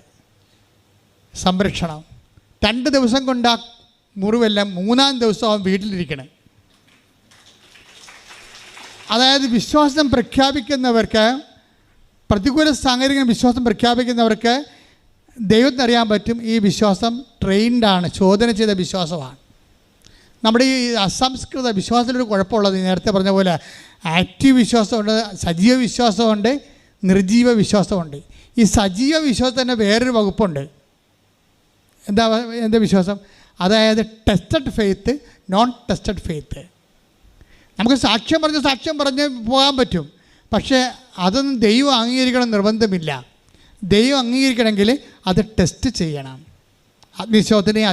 സംരക്ഷണം 2 ദിവസം കൊണ്ട് ആ മുറിവെല്ലാം 3-ാം ദിവസം അവൻ വീട്ടിലിരിക്കണം. അതായത് വിശ്വാസം പ്രഖ്യാപിക്കുന്നവർക്ക്, പ്രതികൂല സാഹചര്യങ്ങൾ വിശ്വാസം പ്രഖ്യാപിക്കുന്നവർക്ക് ദൈവത്തിനറിയാൻ പറ്റും ഈ വിശ്വാസം ട്രെയിൻഡാണ്, ചോദന ചെയ്ത വിശ്വാസമാണ്. നമ്മുടെ ഈ അസംസ്കൃത വിശ്വാസത്തിലൊരു കുഴപ്പമുള്ളത്, നേരത്തെ പറഞ്ഞ പോലെ ആക്റ്റീവ് വിശ്വാസമുണ്ട്, സജീവ വിശ്വാസമുണ്ട്, നിർജീവ വിശ്വാസമുണ്ട്. ഈ സജീവ വിശ്വാസത്തിൻ്റെ വേറൊരു വകുപ്പുണ്ട്. എന്താ വിശ്വാസം? അതായത് tested faith, non tested faith. നമുക്ക് സാക്ഷ്യം പറഞ്ഞ് പോകാൻ പറ്റും, പക്ഷേ അതൊന്നും ദൈവം അംഗീകരിക്കണം നിർബന്ധമില്ല. ദൈവം അംഗീകരിക്കണമെങ്കിൽ അത് ടെസ്റ്റ് ചെയ്യണം. അഗ്നിശോധനയെ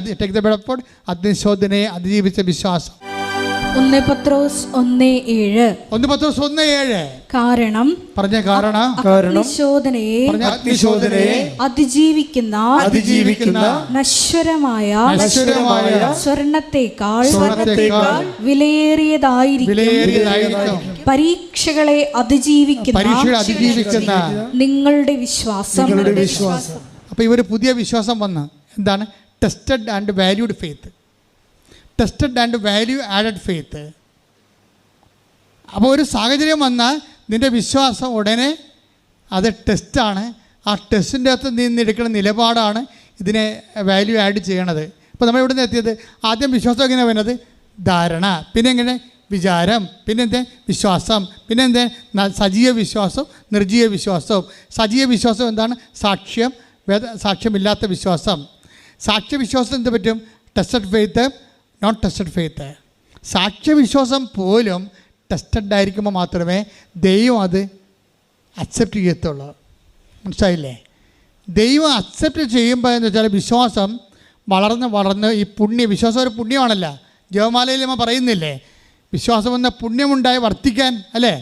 അഗ്നിശോധനയെ അതിജീവിച്ച വിശ്വാസം. 1 പത്രോസ് 1:7. 1 പത്രോസ് 1:7. കാരണം അഗ്നിശോധനയെ അതിജീവിക്കുന്ന നശ്വരമായ സ്വർണത്തേക്കാൾ വിലയേറിയതായിരിക്കും പരീക്ഷകളെ അതിജീവിക്കുന്ന നിങ്ങളുടെ വിശ്വാസം. അപ്പോൾ ഇവർ പുതിയ വിശ്വാസം വന്ന് എന്താണ്? Tested and valued faith. Tested and value added faith. അപ്പോൾ ഒരു സാഹചര്യം വന്നാൽ നിൻ്റെ വിശ്വാസം ഉടനെ അത് ടെസ്റ്റാണ്. ആ ടെസ്റ്റിൻ്റെ അകത്ത് നിന്നെടുക്കുന്ന നിലപാടാണ് ഇതിനെ വാല്യൂ ആഡ് ചെയ്യണത്. ഇപ്പോൾ നമ്മൾ ഇവിടെ നിന്ന് എത്തിയത് ആദ്യം വിശ്വാസം എങ്ങനെ വരുന്നത്? ധാരണ, പിന്നെ എങ്ങനെ വിചാരം, പിന്നെ വിശ്വാസം, പിന്നെ സജീവ വിശ്വാസം, നിർജീവ വിശ്വാസവും. സജീവ വിശ്വാസം എന്താണ്? സാക്ഷ്യം, സാക്ഷ്യമില്ലാത്ത വിശ്വാസം. സാക്ഷ്യവിശ്വാസം എന്ത് പറ്റും? Tested faith, non tested faith. സാക്ഷ്യവിശ്വാസം പോലും ടെസ്റ്റഡ് ആയിരിക്കുമ്പോൾ മാത്രമേ ദൈവം അത് അക്സെപ്റ്റ് ചെയ്യത്തുള്ളൂ. മനസ്സിലായില്ലേ? ദൈവം അക്സെപ്റ്റ് ചെയ്യുമ്പോൾ എന്ന് വെച്ചാൽ വിശ്വാസം വളർന്ന് ഈ വിശ്വാസം ഒരു പുണ്യമാണല്ലോ. ജപമാലയിൽ നമ്മൾ പറയുന്നില്ലേ, വിശ്വാസം എന്ന പുണ്യമുണ്ടായി വർദ്ധിക്കാൻ, അല്ലേ?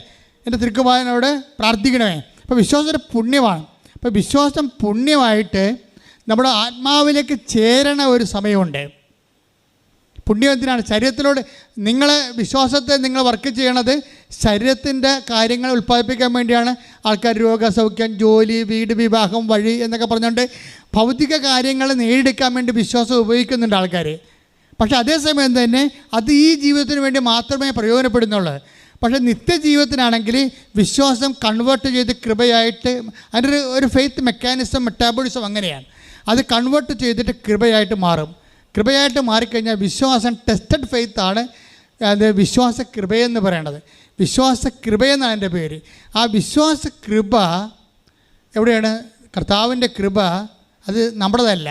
എൻ്റെ തിരുക്കുമാരനോട് പ്രാർത്ഥിക്കണമേ. അപ്പോൾ വിശ്വാസം ഒരു പുണ്യമാണ്. അപ്പോൾ വിശ്വാസം പുണ്യമായിട്ട് നമ്മുടെ ആത്മാവിലേക്ക് ചേരണ ഒരു സമയമുണ്ട്. പുണ്യം എന്തിനാണ്? ശരീരത്തിലോട് വിശ്വാസത്തെ നിങ്ങൾ വർക്ക് ചെയ്യണത് ശരീരത്തിൻ്റെ കാര്യങ്ങൾ ഉൽപ്പാദിപ്പിക്കാൻ വേണ്ടിയാണ്. ആൾക്കാർ രോഗസൗഖ്യം, ജോലി, വീട്, വിവാഹം, വഴി എന്നൊക്കെ പറഞ്ഞുകൊണ്ട് ഭൗതിക കാര്യങ്ങൾ നേടിയെടുക്കാൻ വേണ്ടി വിശ്വാസം ഉപയോഗിക്കുന്നുണ്ട് ആൾക്കാർ. പക്ഷേ അതേസമയം തന്നെ അത് ഈ ജീവിതത്തിന് വേണ്ടി മാത്രമേ പ്രയോജനപ്പെടുന്നുള്ളൂ. പക്ഷേ നിത്യജീവിതത്തിനാണെങ്കിൽ വിശ്വാസം കൺവേർട്ട് ചെയ്ത് കൃപയായിട്ട്, അതിൻ്റെ ഒരു ഫെയ്ത്ത് മെക്കാനിസം, മെറ്റാബോളിസം അങ്ങനെയാണ്. അത് കൺവേർട്ട് ചെയ്തിട്ട് കൃപയായിട്ട് മാറും. കൃപയായിട്ട് മാറിക്കഴിഞ്ഞാൽ വിശ്വാസം ടെസ്റ്റഡ് ഫെയ്ത്താണ്. അത് വിശ്വാസ കൃപയെന്ന് പറയണത്. വിശ്വാസ കൃപയെന്നാണ് എൻ്റെ പേര്. ആ വിശ്വാസ കൃപ എവിടെയാണ്? കർത്താവിൻ്റെ കൃപ. അത് നമ്മുടേതല്ല.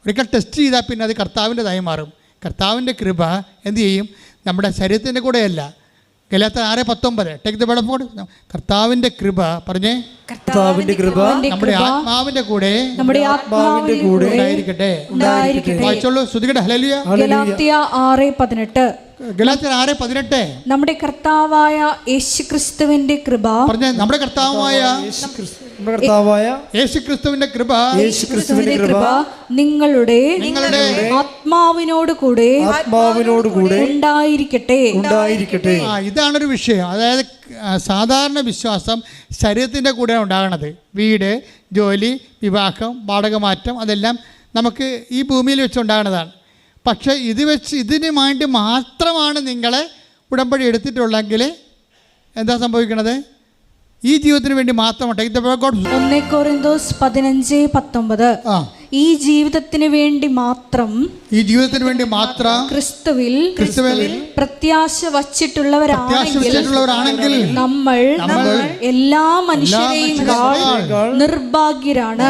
ഒരിക്കൽ ടെസ്റ്റ് ചെയ്താൽ പിന്നെ അത് കർത്താവിൻ്റെതായി മാറും. കർത്താവിൻ്റെ കൃപ എന്ത് ചെയ്യും? നമ്മുടെ ശരീരത്തിൻ്റെ കൂടെയല്ല. ഗലാത്യർ 6:19 take the word of God. കർത്താവിൻ്റെ കൃപ പറഞ്ഞേ, കർത്താവിന്റെ കൃപ നമ്മുടെ ആത്മാവിന്റെ കൂടെ ഉണ്ടായിരിക്കട്ടെ. വായിച്ചോളൂ, ശ്രുതികട്ടെ. ഹല്ലേലൂയ. ഗലാത്യർ 6:18. ഗലാത്യർ 6:18. നമ്മുടെ കർത്താവായ യേശുക്രിസ്തുവിന്റെ കൃപ പറഞ്ഞേ, നമ്മുടെ കർത്താവായ യേശുക്രിസ്തുവിന്റെ കൃപ നിങ്ങളുടെ ആത്മാവിനോട് കൂടെ ഉണ്ടായിരിക്കട്ടെ. ഇതാണൊരു വിഷയം. അതായത് സാധാരണ വിശ്വാസം ശരീരത്തിൻ്റെ കൂടെയാണ് ഉണ്ടാകണത്. വീട്, ജോലി, വിവാഹം, വാടകമാറ്റം, അതെല്ലാം നമുക്ക് ഈ ഭൂമിയിൽ വെച്ചുണ്ടാകുന്നതാണ്. പക്ഷേ ഇതിന് വേണ്ടി മാത്രമാണ് നിങ്ങൾ ഉടമ്പടി എടുത്തിട്ടുള്ളെങ്കിൽ എന്താ സംഭവിക്കണത്? ഈ ജീവിതത്തിന് വേണ്ടി മാത്രം. 1 കൊരിന്തോസ് 15:19. ഈ ജീവിതത്തിന് വേണ്ടി മാത്രം ക്രിസ്തുവിൽ പ്രത്യാശ വച്ചിട്ടുള്ളവരാണെങ്കിൽ നമ്മൾ എല്ലാ മനുഷ്യരെയും നിർഭാഗ്യരാണ്.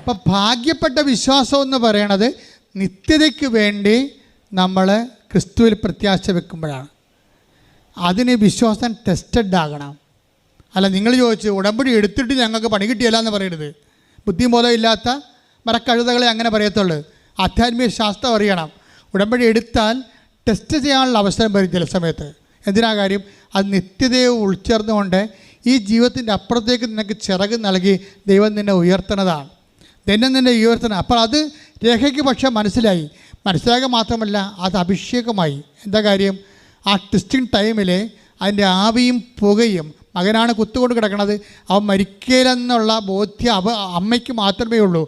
അപ്പൊ ഭാഗ്യപ്പെട്ട വിശ്വാസം എന്ന് പറയണത് നിത്യതയ്ക്ക് വേണ്ടി നമ്മൾ ക്രിസ്തുവിൽ പ്രത്യാശ വെക്കുമ്പോഴാണ്. അതിന് വിശ്വാസം ടെസ്റ്റഡ് ആകണം. അല്ല, നിങ്ങൾ ചോദിച്ചു ഉടമ്പടി എടുത്തിട്ട് ഞങ്ങൾക്ക് പണി കിട്ടിയല്ല എന്ന് പറയരുത്. ബുദ്ധിബോധമില്ലാത്ത മരക്കഴുതകളെ അങ്ങനെ പറയത്തുള്ളൂ. ആധ്യാത്മിക ശാസ്ത്രം അറിയണം. ഉടമ്പടി എടുത്താൽ ടെസ്റ്റ് ചെയ്യാനുള്ള അവസരം വരും ചില സമയത്ത്. എന്തിനാ കാര്യം? അത് നിത്യതയെ ഉൾച്ചേർന്നുകൊണ്ട് ഈ ജീവിതത്തിൻ്റെ അപ്പുറത്തേക്ക് നിനക്ക് ചിറക് നൽകി ദൈവം നിന്നെ ഉയർത്തുന്നതാണ്. ദൈവം നിന്നെ ഉയർത്തണം. അപ്പോൾ അത് രേഖയ്ക്ക് പക്ഷേ മനസ്സിലാക്കുക മാത്രമല്ല, അത് അഭിഷേകമായി. എന്താ കാര്യം? ആ ടെസ്റ്റിംഗ് ടൈമിൽ അതിൻ്റെ ആവിയും പുകയും, മകനാണ് കുത്തുകൊണ്ട് കിടക്കുന്നത്, അവൻ മരിക്കലെന്നുള്ള ബോധ്യം അമ്മയ്ക്ക് മാത്രമേ ഉള്ളൂ.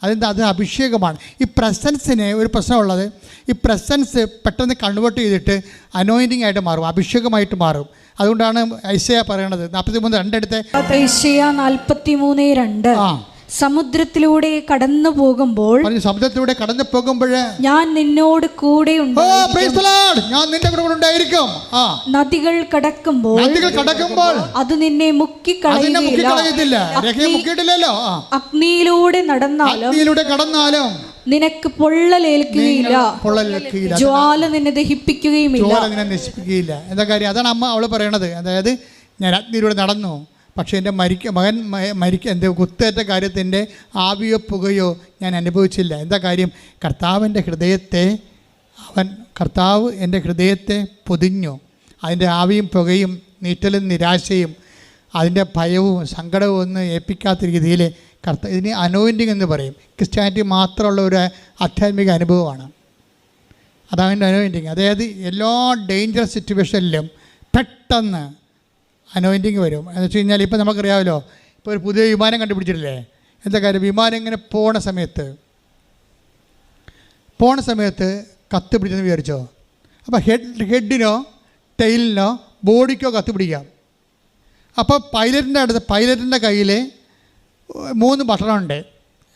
അത് അഭിഷേകമാണ്. ഈ പ്രസൻസിന് ഒരു പ്രശ്നമുള്ളത്, ഈ പ്രസൻസ് പെട്ടെന്ന് കൺവേർട്ട് ചെയ്തിട്ട് അനോയിൻറ്റിംഗ് ആയിട്ട് മാറും, അഭിഷേകമായിട്ട് മാറും. അതുകൊണ്ടാണ് ഐസയ പറയണത് 43:2 എടുത്ത്. ഐസയ 43:2 സമുദ്രത്തിലൂടെ കടന്നു പോകുമ്പോൾ ഞാൻ നിന്നോട് കൂടെ ഞാൻ നിന്റെ കൂടെ ഉണ്ടായിരിക്കും. നദികൾ കടക്കുമ്പോൾ അത് നിന്നെ മുക്കിക്കളയുകയില്ല. അഗ്നിയിലൂടെ നടന്നാലും നിനക്ക് പൊള്ളലേൽക്കുകയില്ല. ജ്വാല നിന്നെ ദഹിപ്പിക്കുകയുമില്ല. എന്താ കാര്യം? അതാണ് അവള് പറയണത്. അതായത് ഞാൻ അഗ്നിയിലൂടെ നടന്നു, പക്ഷേ എൻ്റെ മകൻ എൻ്റെ കുത്തേറ്റ കാര്യത്തിൻ്റെ ആവിയോ പുകയോ ഞാൻ അനുഭവിച്ചില്ല. എന്താ കാര്യം? കർത്താവ് എൻ്റെ ഹൃദയത്തെ പൊതിഞ്ഞു. അതിൻ്റെ ആവിയും പുകയും നീറ്റലും നിരാശയും അതിൻ്റെ ഭയവും സങ്കടവും ഒന്നും ഏൽപ്പിക്കാത്ത രീതിയിൽ ഇതിന് അനോയിൻറ്റിങ് എന്ന് പറയും. ക്രിസ്ത്യാനിറ്റി മാത്രമുള്ള ഒരു ആധ്യാത്മിക അനുഭവമാണ്. അതാണ് അനോയിൻറ്റിങ്. അതായത് എല്ലാ ഡേഞ്ചറസ് സിറ്റുവേഷനിലും പെട്ടെന്ന് അനോയിൻറ്റിങ് വരും. എന്ന് വെച്ച് കഴിഞ്ഞാൽ ഇപ്പോൾ നമുക്കറിയാമല്ലോ, ഇപ്പോൾ ഒരു പുതിയ വിമാനം കണ്ടുപിടിച്ചിട്ടില്ലേ? എന്താ കാര്യം? വിമാനം ഇങ്ങനെ പോണ സമയത്ത് കത്ത് പിടിച്ചെന്ന് വിചാരിച്ചോ? അപ്പോൾ ഹെഡിനോ ടെയിലിനോ ബോഡിക്കോ കത്ത് പിടിക്കാം. അപ്പോൾ പൈലറ്റിൻ്റെ കയ്യിൽ 3 ബട്ടണുണ്ട്.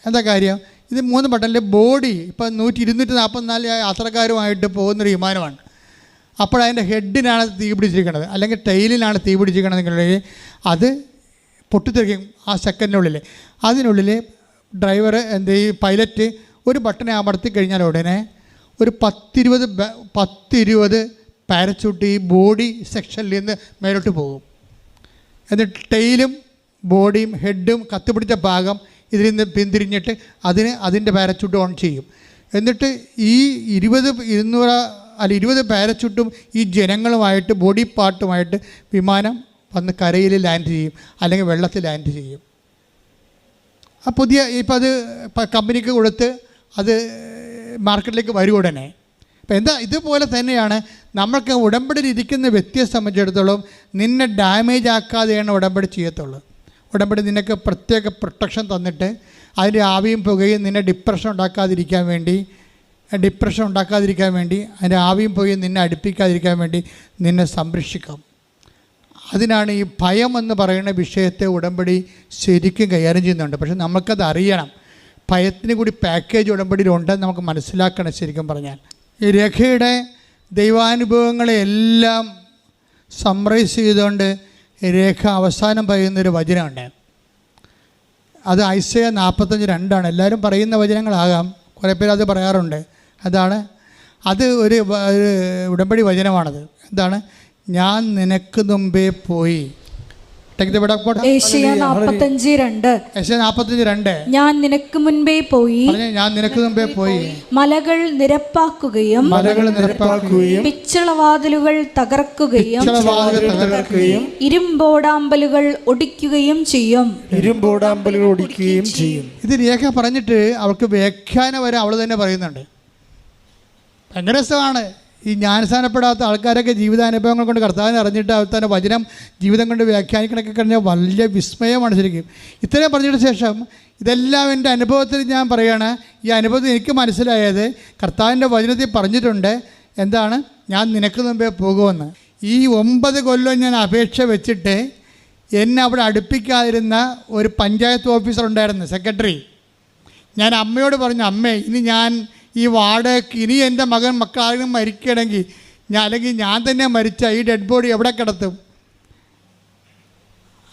എന്താ കാര്യം? ഇത് 3 ബട്ടണിൽ ബോഡി ഇപ്പോൾ 244 യാത്രക്കാരുമായിട്ട് പോകുന്നൊരു വിമാനമാണ്. അപ്പോഴതിൻ്റെ ഹെഡിനാണ് തീ പിടിച്ചിരിക്കുന്നത്, അല്ലെങ്കിൽ ടെയിലിനാണ് തീ പിടിച്ചിരിക്കണമെന്നുണ്ടെങ്കിൽ അത് പൊട്ടിത്തെറിക്കും ആ സെക്കൻഡിനുള്ളിൽ. അതിനുള്ളിൽ ഡ്രൈവർ പൈലറ്റ് ഒരു ബട്ടനെ അമർത്തി കഴിഞ്ഞാൽ ഉടനെ ഒരു 10-20 പാരച്യൂട്ട് ഈ ബോഡി സെക്ഷനിൽ നിന്ന് മേലോട്ട് പോകും. എന്നിട്ട് ടെയിലും ബോഡിയും ഹെഡും കത്തിപ്പിടിച്ച ഭാഗം ഇതിൽ നിന്ന് പിന്തിരിഞ്ഞിട്ട് അതിൻ്റെ പാരച്യൂട്ട് ഓൺ ചെയ്യും. എന്നിട്ട് ഈ 20 പാരച്യൂട്ടും ഈ ജനങ്ങളുമായിട്ട് ബോഡി പാർട്ടുമായിട്ട് വിമാനം വന്ന് കരയിൽ ലാൻഡ് ചെയ്യും, അല്ലെങ്കിൽ വെള്ളത്തിൽ ലാൻഡ് ചെയ്യും. ആ പുതിയ ഇപ്പോൾ അത് കമ്പനിക്ക് കൊടുത്ത് അത് മാർക്കറ്റിലേക്ക് വരും ഉടനെ. അപ്പോൾ ഇതുപോലെ തന്നെയാണ് നമ്മൾക്ക് ഉടമ്പടിയിൽ ഇരിക്കുന്ന വ്യക്തിയെ സംബന്ധിച്ചിടത്തോളം നിന്നെ ഡാമേജ് ആക്കാതെയാണ് ഉടമ്പടി ചെയ്യത്തുള്ളൂ. ഉടമ്പടി നിനക്ക് പ്രത്യേക പ്രൊട്ടക്ഷൻ തന്നിട്ട് അതിൻ്റെ ആവിയും പുകയും നിന്നെ ഡിപ്രഷൻ ഉണ്ടാക്കാതിരിക്കാൻ വേണ്ടി അതിൻ്റെ ആവിയും പുകയും നിന്നെ അടുപ്പിക്കാതിരിക്കാൻ വേണ്ടി നിന്നെ സംരക്ഷിക്കാം. അതിനാണ് ഈ ഭയം എന്ന് പറയുന്ന വിഷയത്തെ ഉടമ്പടി ശരിക്കും കൈകാര്യം ചെയ്യുന്നുണ്ട്. പക്ഷെ നമുക്കത് അറിയണം. ഭയത്തിന് കൂടി പാക്കേജ് ഉടമ്പടിയിലുണ്ടെന്ന് നമുക്ക് മനസ്സിലാക്കണം. ശരിക്കും പറഞ്ഞാൽ ഈ രേഖയുടെ ദൈവാനുഭവങ്ങളെല്ലാം സമ്മറൈസ് ചെയ്തുകൊണ്ട് രേഖ അവസാനം പറയുന്നൊരു വചനമുണ്ട്. അത് ഐസയ 45:2 എല്ലാവരും പറയുന്ന വചനങ്ങളാകാം, കുറേ പേര് അത് പറയാറുണ്ട്. അത് ഒരു ഉടമ്പടി വചനമാണത്. എന്താണ്? ഞാൻ നിനക്ക് മുമ്പേ പോയി. യേശയ്യാ 45:2 ഞാൻ നിനക്ക് മുൻപേ പോയി മലകൾ നിരപ്പാക്കുകയും പിച്ചളവാതിലുകൾ തകർക്കുകയും ഇരുമ്പോടാമ്പലുകൾ ഒടിക്കുകയും ചെയ്യും. ഇത് രേഖ പറഞ്ഞിട്ട് അവൾക്ക് വ്യാഖ്യാനം വരെ അവൾ തന്നെ പറയുന്നുണ്ട്. ഭയങ്കര രസമാണ്. ഈ ജ്ഞാനസ്ഥാനപ്പെടാത്ത ആൾക്കാരൊക്കെ ജീവിതാനുഭവങ്ങൾ കൊണ്ട് കർത്താവിനെ അറിഞ്ഞിട്ട് അവരുടെ വചനം ജീവിതം കൊണ്ട് വ്യാഖ്യാനിക്കണൊക്കെ കഴിഞ്ഞാൽ വലിയ വിസ്മയമാണ് ശരിക്കും. ഇത്രയും പറഞ്ഞതിന് ശേഷം ഇതെല്ലാം എൻ്റെ അനുഭവത്തിൽ ഞാൻ പറയുകയാണ്. ഈ അനുഭവത്തിൽ എനിക്ക് മനസ്സിലായത് കർത്താവിൻ്റെ വചനത്തിൽ പറഞ്ഞിട്ടുണ്ട്. എന്താണ്? ഞാൻ നിനക്ക് മുമ്പേ പോകുമെന്ന്. ഈ 9 കൊല്ലം ഞാൻ അപേക്ഷ വെച്ചിട്ട് എന്നെ അവിടെ അടുപ്പിക്കാതിരുന്ന ഒരു പഞ്ചായത്ത് ഓഫീസർ ഉണ്ടായിരുന്നു, സെക്രട്ടറി. ഞാൻ അമ്മയോട് പറഞ്ഞു, അമ്മേ ഇനി ഞാൻ ഈ വാടകയ്ക്ക് ഇനി എൻ്റെ മക്കളാരെങ്കിലും മരിക്കണമെങ്കിൽ അല്ലെങ്കിൽ ഞാൻ തന്നെ മരിച്ച ഈ ഡെഡ് ബോഡി എവിടെ കിടത്തും?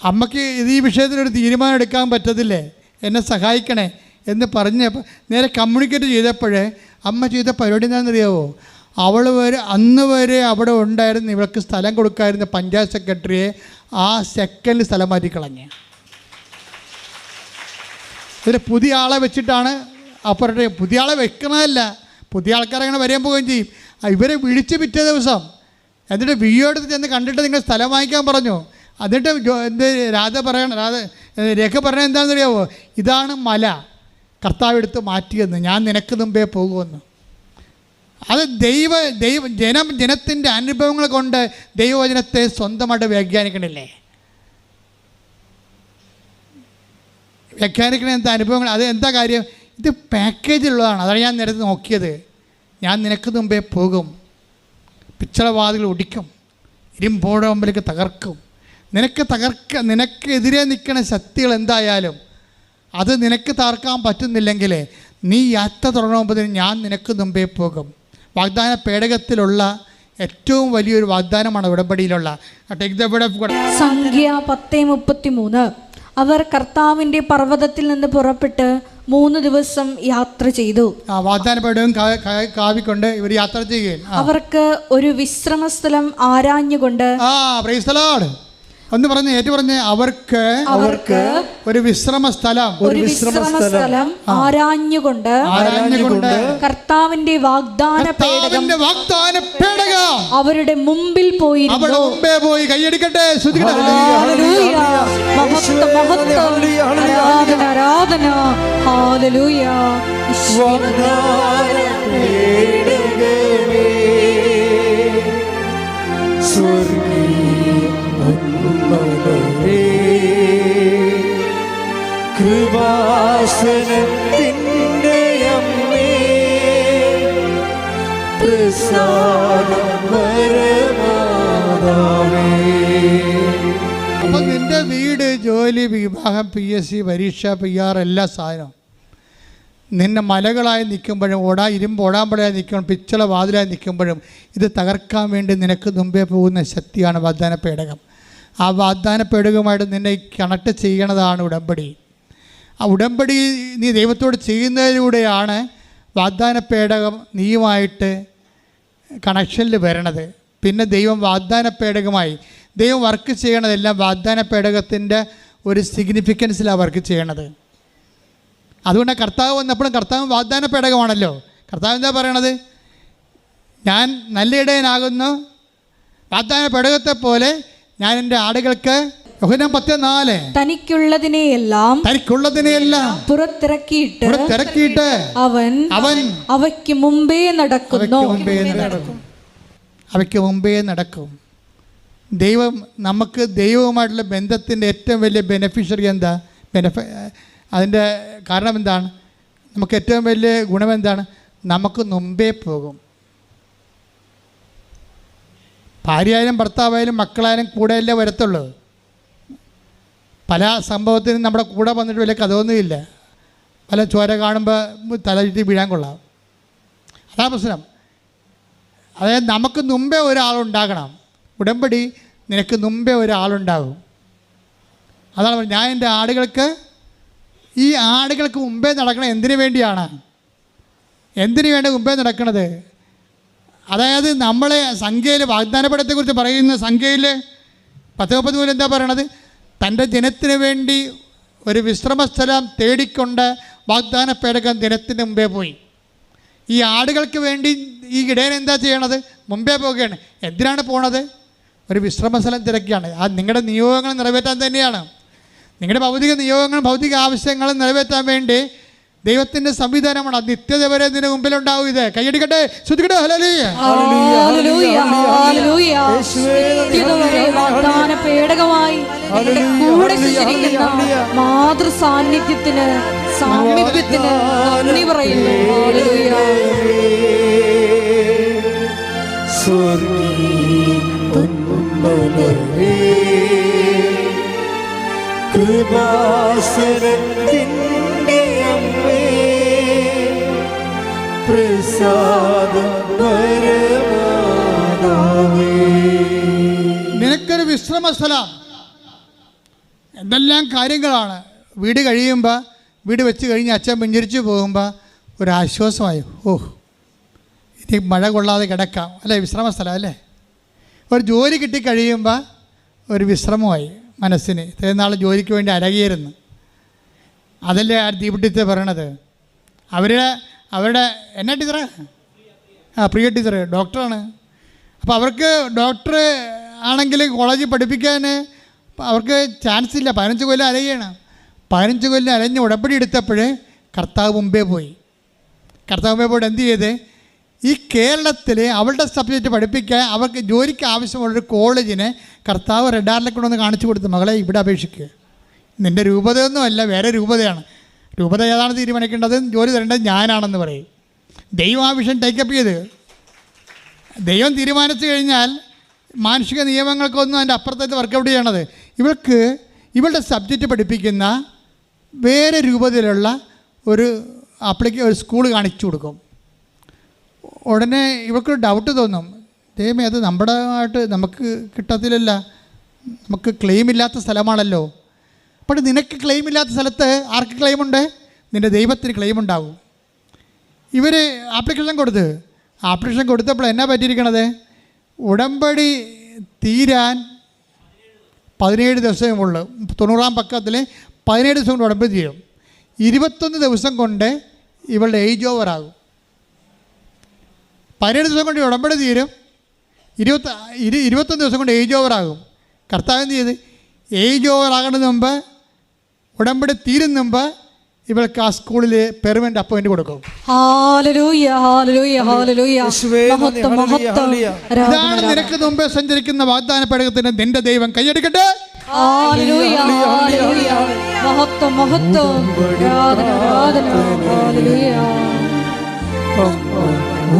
അമ്മയ്ക്ക് ഈ വിഷയത്തിലൊരു തീരുമാനം എടുക്കാൻ പറ്റത്തില്ലേ, എന്നെ സഹായിക്കണേ എന്ന് പറഞ്ഞപ്പോൾ നേരെ കമ്മ്യൂണിക്കേറ്റ് ചെയ്തപ്പോഴേ അമ്മ ചെയ്ത പരിപാടി എന്താണെന്നറിയാവോ? അന്ന് വരെ അവിടെ ഉണ്ടായിരുന്ന ഇവൾക്ക് സ്ഥലം കൊടുക്കാതിരുന്ന പഞ്ചായത്ത് സെക്രട്ടറിയെ ആ സെക്കൻഡിൽ സ്ഥലം മാറ്റിക്കളഞ്ഞ് ഇതിൽ പുതിയ ആളെ വെച്ചിട്ടാണ്. അപ്പുറത്തെ പുതിയ ആളെ വെക്കണമല്ല, പുതിയ ആൾക്കാരങ്ങനെ വരാൻ പോവുകയും ചെയ്യും. ഇവരെ വിളിച്ച് പിറ്റേ ദിവസം എന്നിട്ട് വിയോടത്ത് ചെന്ന് കണ്ടിട്ട് നിങ്ങൾ സ്ഥലം വാങ്ങിക്കാൻ പറഞ്ഞു. എന്നിട്ട് എന്ത് രേഖ പറയണത് എന്താണെന്നറിയാമോ? ഇതാണ് മല, കർത്താവ് എടുത്ത് മാറ്റിയെന്ന്, ഞാൻ നിനക്ക് മുമ്പേ പോകുമെന്ന്. അത് ജനത്തിൻ്റെ അനുഭവങ്ങൾ കൊണ്ട് ദൈവവചനത്തെ സ്വന്തമായിട്ട് വ്യാഖ്യാനിക്കണില്ലേ? വ്യാഖ്യാനിക്കണ എന്താ അനുഭവങ്ങൾ? അത് എന്താ കാര്യം? ഇത് പാക്കേജിലുള്ളതാണ്. അതാണ് ഞാൻ നേരത്തെ നോക്കിയത്. ഞാൻ നിനക്ക് മുമ്പേ പോകും, പിച്ചളവാതിൽ ഒടിക്കും, ഇരുമ്പോഴമ്പലേക്ക് തകർക്കും. നിനക്കെതിരെ നിൽക്കുന്ന ശക്തികൾ എന്തായാലും അത് നിനക്ക് തകർക്കാൻ പറ്റുന്നില്ലെങ്കിൽ നീ യാത്ര തുടങ്ങുമ്പോൾ ഞാൻ നിനക്ക് മുമ്പേ പോകും. വാഗ്ദാന പേടകത്തിലുള്ള ഏറ്റവും വലിയൊരു വാഗ്ദാനമാണ് ഉടമ്പടിയിലുള്ള. സംഖ്യ 10:33. അവർ കർത്താവിൻ്റെ പർവ്വതത്തിൽ നിന്ന് പുറപ്പെട്ട് 3 ദിവസം യാത്ര ചെയ്തു. വാഗ്ദാന പേടകം കാവിക്കൊണ്ട് ഇവർ യാത്ര ചെയ്യുകയും അവർക്ക് ഒരു വിശ്രമസ്ഥലം ആരാഞ്ഞുകൊണ്ട് പ്രൈസ് ദി ലോർഡ് ഒന്ന് പറഞ്ഞ് ഏറ്റു പറഞ്ഞ് അവർക്ക് ഒരു വിശ്രമ സ്ഥലം ആരാഞ്ഞുകൊണ്ട് കർത്താവിന്റെ വാഗ്ദാന പേടകം അവരുടെ മുമ്പിൽ പോയി കൈയടിക്കട്ടെ. ആരാധന ഹല്ലേലൂയ. കൃപാസനത്തിൻ്റെ അമ്മേ പ്രസാദപരമാതാവേ. അപ്പം നിന്റെ വീട്, ജോലി, വിവാഹം, PSC പരീക്ഷ, PR എല്ലാ സാധനവും നിന്നെ മലകളായി നിൽക്കുമ്പോഴും ഇരുമ്പോടാമ്പളയായി നിൽക്കുമ്പോഴും പിച്ചള വാതിലായി നിൽക്കുമ്പോഴും ഇത് തകർക്കാൻ വേണ്ടി നിനക്ക് മുമ്പേ പോകുന്ന ശക്തിയാണ് വാഗ്ദാന പേടകം. ആ വാഗ്ദാന പേടകമായിട്ട് നിന്നെ കണക്ട് ചെയ്യണതാണ് ഉടമ്പടി. ആ ഉടമ്പടി നീ ദൈവത്തോട് ചെയ്യുന്നതിലൂടെയാണ് വാഗ്ദാന പേടകം നീയുമായിട്ട് കണക്ഷനിൽ വരണത്. പിന്നെ ദൈവം വാഗ്ദാന പേടകമായി ദൈവം വർക്ക് ചെയ്യണതെല്ലാം വാഗ്ദാന പേടകത്തിൻ്റെ ഒരു സിഗ്നിഫിക്കൻസിലാണ് വർക്ക് ചെയ്യണത്. അതുകൊണ്ട് കർത്താവ് വന്നപ്പോഴും കർത്താവ് വാഗ്ദാന പേടകമാണല്ലോ. കർത്താവ് എന്താ പറയണത്? ഞാൻ നല്ല ഇടയനാകുന്നു, വാഗ്ദാന പേടകത്തെ പോലെ ഞാൻ എൻ്റെ ആടുകൾക്ക് യോഹന്നാൻ 10:4 തനിക്കുള്ളതിനെയെല്ലാം പുറത്തിറക്കിയിട്ട് അവൻ അവയ്ക്ക് മുമ്പേ നടക്കും. ദൈവം നമുക്ക് ദൈവവുമായിട്ടുള്ള ബന്ധത്തിൻ്റെ ഏറ്റവും വലിയ ബെനഫിഷ്യറി എന്താ? അതിൻ്റെ കാരണം എന്താണ്? നമുക്ക് ഏറ്റവും വലിയ ഗുണം എന്താണ്? നമുക്ക് മുമ്പേ പോകും. ഭാര്യയായാലും ഭർത്താവായാലും മക്കളായാലും കൂടെയല്ലേ വരത്തുള്ളൂ. പല സംഭവത്തിനും നമ്മുടെ കൂടെ വന്നിട്ട് വലിയ കഥയൊന്നുമില്ല. പല ചോര കാണുമ്പോൾ തല ചുറ്റി വീഴാൻ കൊള്ളാം. അതാ പ്രശ്നം. അതായത് നമുക്ക് മുമ്പേ ഒരാളുണ്ടാകണം. ഉടമ്പടി നിനക്ക് മുമ്പേ ഒരാളുണ്ടാകും. അതാണ് പറഞ്ഞത്, ഞാൻ എൻ്റെ ഈ ആടുകൾക്ക് മുമ്പേ നടക്കണം. എന്തിനു വേണ്ടിയാണ്? എന്തിനു വേണ്ടി മുമ്പേ നടക്കണത്? അതായത് നമ്മളെ സംഖ്യയിൽ വാഗ്ദാനപേടകത്തെക്കുറിച്ച് പറയുന്ന സംഖ്യയിൽ 10:33 എന്താ പറയണത്? തൻ്റെ ജനത്തിന് വേണ്ടി ഒരു വിശ്രമസ്ഥലം തേടിക്കൊണ്ട് വാഗ്ദാന പേടകം ജനത്തിന് മുമ്പേ പോയി. ഈ ആടുകൾക്ക് വേണ്ടി ഈ ഇടയൻ എന്താ ചെയ്യണത്? മുമ്പേ പോവുകയാണ്. എന്തിനാണ് പോണത്? ഒരു വിശ്രമസ്ഥലം തിരക്കിയാണ്. ആ നിങ്ങളുടെ നിയോഗങ്ങൾ നിറവേറ്റാൻ തന്നെയാണ്. നിങ്ങളുടെ ഭൗതിക നിയോഗങ്ങളും ഭൗതിക ആവശ്യങ്ങളും നിറവേറ്റാൻ വേണ്ടി ദൈവത്തിൻ്റെ സംവിധാനമാണ്. അത് നിത്യത വരെ ഇതിന് മുമ്പിലുണ്ടാവും. ഇത് കൈയടിക്കട്ടെ, ശ്രുതിക്കട്ടെ. മാതൃസാന്നിധ്യത്തിന് സാമീപ്യത്തിന് നന്ദി പറയുന്നു. കൃപാസനത്തിൻ്റെ അമ്മേ പ്രസാദപരമാതാവേ. നിനക്കൊരു വിശ്രമ സ്ഥലം. എന്തെല്ലാം കാര്യങ്ങളാണ്. വീട് കഴിയുമ്പോൾ, വീട് വെച്ച് കഴിഞ്ഞ് അച്ഛൻ പിഞ്ചിരിച്ച് പോകുമ്പോൾ ഒരാശ്വാസമായി. ഇനി മഴ കൊള്ളാതെ കിടക്കാം അല്ലേ? വിശ്രമ സ്ഥലം അല്ലേ? ഒരു ജോലി കിട്ടിക്കഴിയുമ്പോൾ ഒരു വിശ്രമമായി മനസ്സിന്. ഇത്രയും നാൾ ജോലിക്ക് വേണ്ടി അരകിയിരുന്നു. അതല്ലേ ആ ദീപിട്ടിത്തെ പറയണത്. അവരുടെ എന്നാ ടീച്ചറേ പ്രിയ ടീച്ചർ ഡോക്ടറാണ്. അപ്പോൾ അവർക്ക് ഡോക്ടർ ആണെങ്കിൽ കോളേജിൽ പഠിപ്പിക്കാൻ അവർക്ക് ചാൻസ് ഇല്ല. 15 കൊല്ലം അലയുകയാണ്. 15 കൊല്ലം അലഞ്ഞ് ഉടമ്പടി എടുത്തപ്പോൾ കർത്താവ് മുമ്പേ പോയി. കർത്താവ് മുമ്പേ പോയിട്ട് എന്ത് ചെയ്ത്, ഈ കേരളത്തിൽ അവളുടെ സബ്ജക്റ്റ് പഠിപ്പിക്കാൻ അവർക്ക് ജോലിക്ക് ആവശ്യമുള്ളൊരു കോളേജിനെ കർത്താവ് റെഡാറിലേക്ക് കൊണ്ടൊന്ന് കാണിച്ചു കൊടുത്തു. മകളെ ഇവിടെ അപേക്ഷിക്കുക, നിൻ്റെ രൂപതയൊന്നും അല്ല, വേറെ രൂപതയാണ്. രൂപത ഏതാണ് തീരുമാനിക്കേണ്ടത്, ജോലി തരേണ്ടത് ഞാനാണെന്ന് പറയും. ദൈവം ആ വിഷയം ടേക്കപ്പ് ചെയ്ത് ദൈവം തീരുമാനിച്ചു കഴിഞ്ഞാൽ മാനുഷിക നിയമങ്ങൾക്കൊന്നും അതിൻ്റെ അപ്പുറത്തേക്ക് വർക്കൗട്ട് ചെയ്യണത്. ഇവളുടെ സബ്ജക്റ്റ് പഠിപ്പിക്കുന്ന വേറെ രൂപത്തിലുള്ള ഒരു ഒരു സ്കൂൾ കാണിച്ചു കൊടുക്കും. ഉടനെ ഇവൾക്കൊരു ഡൗട്ട് തോന്നും, ദൈവമേ അത് നമുക്ക് കിട്ടത്തില്ലല്ല, നമുക്ക് ക്ലെയിം ഇല്ലാത്ത സ്ഥലമാണല്ലോ. അപ്പോൾ നിനക്ക് ക്ലെയിം ഇല്ലാത്ത സ്ഥലത്ത് ആർക്ക് ക്ലെയിമുണ്ട്? നിൻ്റെ ദൈവത്തിന് ക്ലെയിം ഉണ്ടാകും. ഇവർ ആപ്ലിക്കേഷൻ കൊടുത്തപ്പോൾ എന്നാ പറ്റിയിരിക്കണത്, ഉടമ്പടി തീരാൻ 17 ദിവസമേ ഉള്ളൂ. 90-ാം പക്കത്തിൽ 17 ദിവസം കൊണ്ട് ഉടമ്പടി തീരും. 21 ദിവസം കൊണ്ട് ഇവളുടെ ഏജ് ഓവറാകും. 17 ദിവസം കൊണ്ട് ഉടമ്പടി തീരും, 21 ദിവസം കൊണ്ട് ഏജ് ഓവറാകും. കർത്താവ് എന്ത് ചെയ്ത്, ഏജ് ഓവറാകുന്നതിന് മുമ്പ്, ഉടമ്പടി തീരുന്ന മുമ്പ് ഇവൾക്ക് ആ സ്കൂളിൽ പെർമനന്റ് അപ്പോയിന്റ് കൊടുക്കും. ഇതാണ് നിനക്ക് മുമ്പേ സഞ്ചരിക്കുന്ന വാഗ്ദാന പേടകത്തിന് നിന്റെ ദൈവം കൈയടിക്കട്ടെ.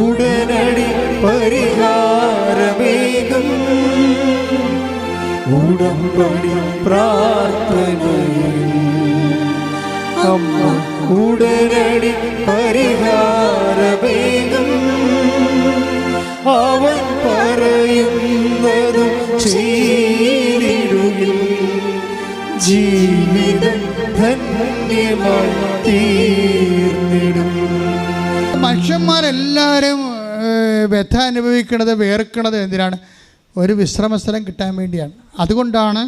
ഉടനടി പരിഹാരമേകും ഉടമ്പടി പ്രാർത്ഥനയിൽ അമ്മ ഉടനടി പരിഹാരമേകും അവൻ പറയുന്നതും ചെയ്തിടുകിൽ ജീവിതം ധന്യമായി തീർന്നിടും. മനുഷ്യന്മാരെല്ലാവരും വ്യഥ അനുഭവിക്കുന്നത്, വേർക്കുന്നത് എന്തിനാണ്? ഒരു വിശ്രമസ്ഥലം കിട്ടാൻ വേണ്ടിയാണ്. അതുകൊണ്ടാണ്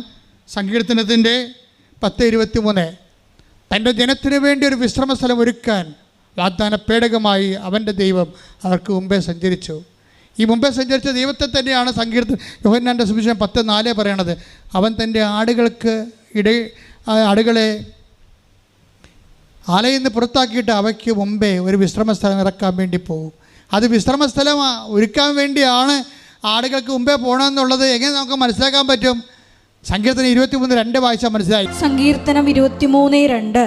സങ്കീർത്തനത്തിൻ്റെ 10:23 തൻ്റെ ജനത്തിനു വേണ്ടി ഒരു വിശ്രമസ്ഥലം ഒരുക്കാൻ വാഗ്ദാന പേടകമായി അവൻ്റെ ദൈവം അവർക്ക് മുമ്പേ സഞ്ചരിച്ചു. ഈ മുമ്പേ സഞ്ചരിച്ച ദൈവത്തെ തന്നെയാണ് യോഹന്നാൻ്റെ സുവിശേഷം 10:4 പറയണത്. അവൻ തൻ്റെ ആടുകളെ ആലയിൽ നിന്ന് പുറത്താക്കിയിട്ട് അവയ്ക്ക് മുമ്പേ ഒരു വിശ്രമസ്ഥലം ഇറക്കാൻ വേണ്ടി പോകും. അത് വിശ്രമസ്ഥലം ഒരുക്കാൻ വേണ്ടിയാണ് ആടുകൾക്ക് മുമ്പേ പോകണമെന്നുള്ളത് എങ്ങനെ നമുക്ക് മനസ്സിലാക്കാൻ പറ്റും? സങ്കീർത്തനം 23:2 വായിച്ചാൽ മനസ്സിലായി. സങ്കീർത്തനം 23:2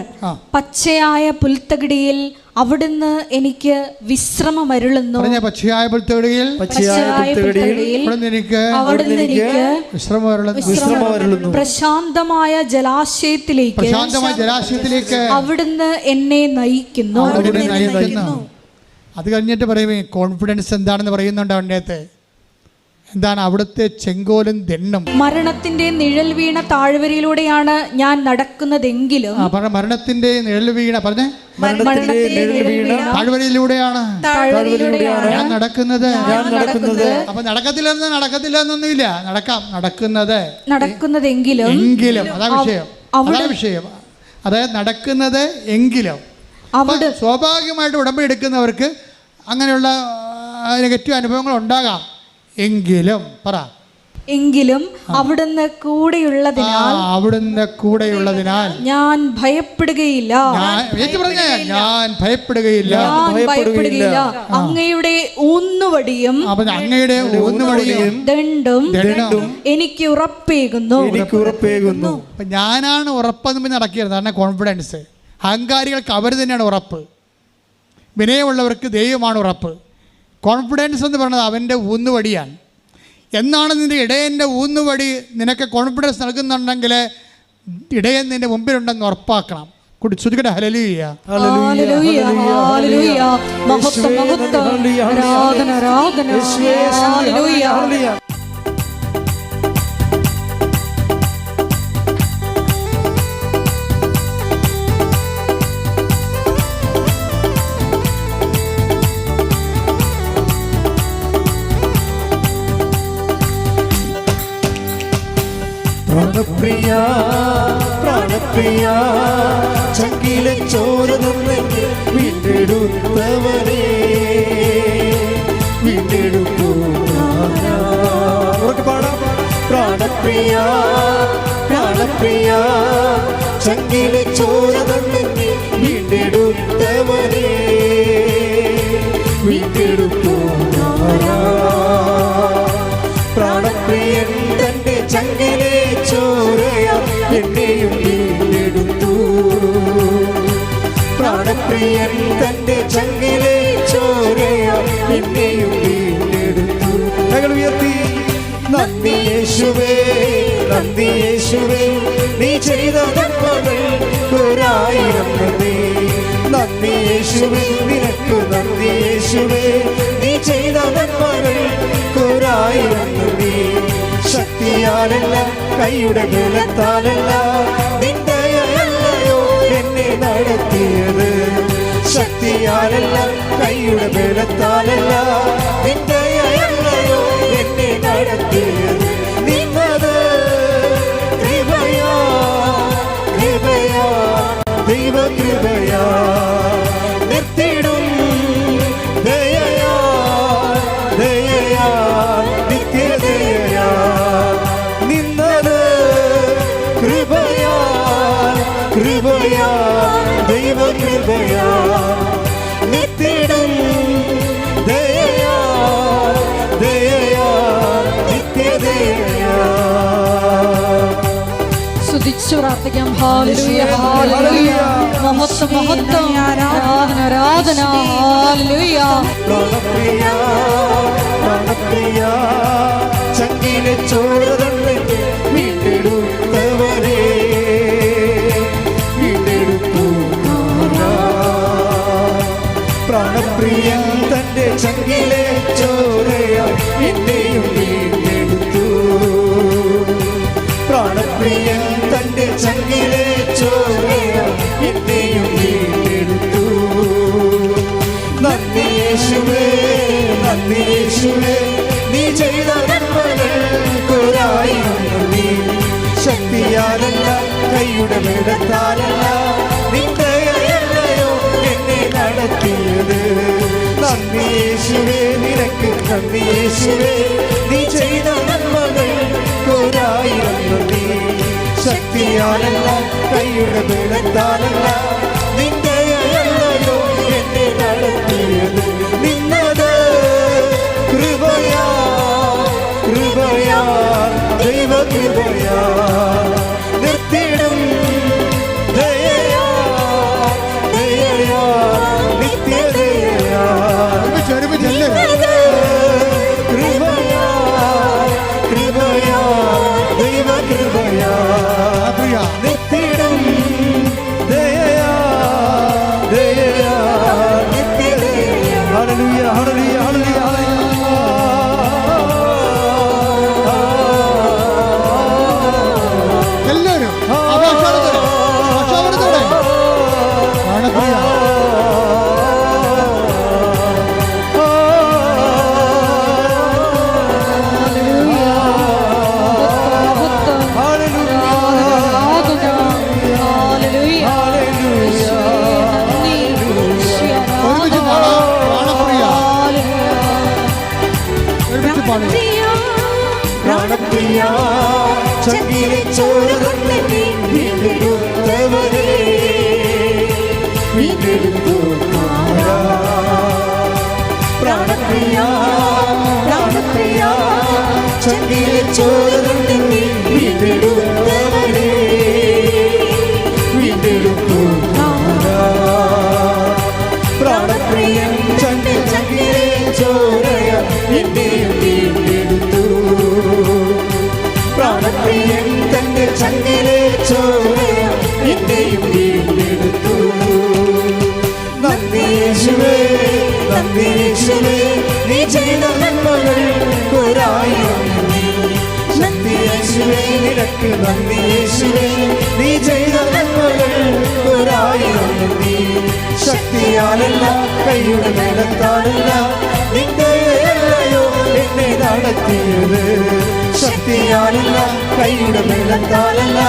പച്ചയായ പുൽത്തകിടിയിൽ അവിടുന്ന് എനിക്ക് വിശ്രമമരുളുന്നു. പച്ചയായ പുൽത്തകിടിയിൽ അവിടുന്ന് എനിക്ക് വിശ്രമമരുളുന്നു. പ്രശാന്തമായ ജലാശയത്തിലേക്ക് അവിടുന്ന് എന്നെ നയിക്കുന്നു. അത് കഴിഞ്ഞിട്ട് പറയുമേ കോൺഫിഡൻസ് എന്താണെന്ന് പറയുന്നുണ്ട് അവൻ്റെ അകത്ത്. എന്താണ്? അവിടുത്തെ ചെങ്കോലും ദണ്ണും. മരണത്തിന്റെ നിഴൽ വീണ താഴ്വരയിലൂടെയാണ് ഞാൻ നടക്കുന്നതെങ്കിലും മരണത്തിന്റെ നിഴൽ വീണ താഴ്വരയിലൂടെയാണ് ഞാൻ നടക്കുന്നത്. അപ്പൊ നടക്കത്തില്ലെന്നൊന്നുമില്ല, നടക്കുന്നതെങ്കിലും അതാ വിഷയം. അതായത് നടക്കുന്നത് എങ്കിലും. സ്വാഭാവികമായിട്ട് ഉടമ്പടി എടുക്കുന്നവർക്ക് അങ്ങനെയുള്ള നെഗറ്റീവ് അനുഭവങ്ങൾ ഉണ്ടാകാം. എങ്കിലും അവിടുന്ന് കൂടെയുള്ളതിനാൽ ഞാൻ ഭയപ്പെടുകയില്ല. അങ്ങയുടെ ഊന്നുവടിയും ദണ്ഡും എനിക്ക് ഉറപ്പേകുന്നു. ഞാനാണ് ഉറപ്പെന്ന് നടക്കിയത്. കാരണം കോൺഫിഡൻസ്. അഹങ്കാരികൾക്ക് അവർ തന്നെയാണ് ഉറപ്പ്. വിനയമുള്ളവർക്ക് ദൈവമാണ് ഉറപ്പ്. കോൺഫിഡൻസ് എന്ന് പറയുന്നത് അവൻ്റെ ഊന്നുവടിയാണ്. എന്നാണ് നിൻ്റെ ഇടയൻ്റെ ഊന്നുവടി നിനക്ക് കോൺഫിഡൻസ് നൽകുന്നുണ്ടെങ്കിൽ ഇടയൻ നിൻ്റെ മുമ്പിലുണ്ടെന്ന് ഉറപ്പാക്കണം. ശ്രുതികട ഹല്ലേലൂയ. പ്രാണപ്രിയ ചങ്കിലെ ചോര വീണ്ടെടുത്തവരെ ചങ്കിലെ ചോര തന്നെങ്കിൽ വീണ്ടെടുത്തവനെ വീണ്ടെടുത്തു പ്രാണപ്രിയൻ തന്റെ ചങ്കിലെ ചോരയാ എന്നെയും വീണ്ടെടുത്തു പ്രാണപ്രിയൻ തന്റെ ചങ്കിലെ ചോരയാ എന്നെയും വീണ്ടെടുത്തു. ഞങ്ങൾ ഉയർത്തി നന്ദി യേശുവേ, നന്ദി യേശുവേ, നീ ചെയ്ത നന്മകൾ ഒരായിരം നന്ദി. നന്ദി യേശുവേ, നിനക്ക് നന്ദി യേശുവേ, നീ ചെയ്ത നന്മകൾ ഒരായിരം നന്ദി. ശക്തിയാലല്ല, കൈയുടെ ബലത്താലല്ല, നിന്ദയല്ലയോ എന്നെ നടത്തിയത്. ശക്തിയാലല്ല, കൈയുടെ ബലത്താലല്ല, നിന്ദയല്ലയോ എന്നെ നടത്തിയത്. നിന്നത് കൃപയാ, കൃപയാ, ദൈവകൃപയാ, നിർത്തിടും ദയയാ, ദയയാ, നിത്യദയയാ. നിന്നത് കൃപയാ, കൃപയാ, ദൈവകൃപയാ, നിത്യടും ദയയാ, ദയയാ, നിത്യദയയാ. സ്തുതിച്ചു പ്രാർത്ഥിക്കാം. ഹല്ലേലൂയ, ഹല്ലേലൂയ, മഹത്വം, മഹത്വം, ആരാധന, ആരാധന, ഹല്ലേലൂയ. പ്രാണപ്രിയ, പ്രാണപ്രിയ, ചങ്കിലെ ചോര തന്നെങ്കിൽ വീണ്ടെടുത്തവനെ വീണ്ടെടുത്തു. പ്രാണപ്രിയൻ തന്റെ ചങ്കിലെ ചോരയാ എന്നെയും വീണ്ടെടുത്തു. പ്രാണപ്രിയൻ തന്റെ ചങ്കിലെ ചോരയാ എന്നെയും വീണ്ടെടുത്തു. നന്ദി യേശുവേ, നന്ദി യേശുവേ, നീ ചെയ്ത നന്മകൾക്കൊരായിരം നന്ദി. ശക്തിയാലല്ല, കൈയുടെ ബലത്താലല്ല, നിന്ദയല്ലയോ എന്നെ നടത്തിയത്. നന്ദി യേശുവേ, നിനക്ക് നന്ദി യേശുവേ, നീ ചെയ്ത നന്മകൾക്കൊരായിരം നന്ദി. ശക്തിയാലല്ല, കൈയുടെ ബലത്താലല്ല, നിന്ദയല്ലയോ എന്നെ നടത്തിയത്. നിന്നത് കൃപയാ, കൃപയാ, ദൈവകൃപയാ, നിർത്തിടും ദയയാ, ദയയാ, നിത്യദയയാ. കൃപയാ, കൃപയാ, ദൈവകൃപയാ, നിത്യടും ദയയാ, ദയയാ, നിത്യദയയാ. ഹല്ലേലൂയ, ഹല്ലേലൂയ, ഹല്ലേലൂയ, എല്ലാവരും ആകാശത്തോടെ, ആകാശത്തോടെ പ്രാണപ്രിയ, ഒരുമിച്ച് പാടാം. പ്രാണപ്രിയ, ഒരുമിച്ച് പാടുക. പ്രാണപ്രിയ, ചങ്കിലെ ചോര തന്നെങ്കിൽ വീണ്ടെടുത്തവനെ വീണ്ടെടുത്തു. പ്രാണപ്രിയ, പ്രാണപ്രിയ, ചങ്കിലെ ചോര തന്നെങ്കിൽ വീണ്ടെടുത്തവനെ വീണ്ടെടുത്തു. പ്രാണപ്രിയൻ തന്റെ ചങ്കിലെ ചോരയ എന്നെയും വീണ്ടെടുത്തു. പ്രാണപ്രിയൻ തന്റെ ചങ്കിലെ ചോരയ എന്നെയും വീണ്ടെടുത്തു. നന്ദി യേശുവേ, നന്ദി യേശുവേ, നീ ചെയ്ത നന്മകൾക്കൊരായിരം നന്ദി. നന്ദി യേശുവേ, നിനക്ക് നന്ദി യേശുവേ, നീ ചെയ്ത നന്മകൾക്കൊരായിരം നന്ദി. ശക്തിയാലല്ല, കൈയുടെ ബലത്താലല്ല, നിന്ദയല്ലയോ എന്നെ നടത്തിയത്. ശക്തിയാലല്ല, കൈയുടെ ബലത്താലല്ല,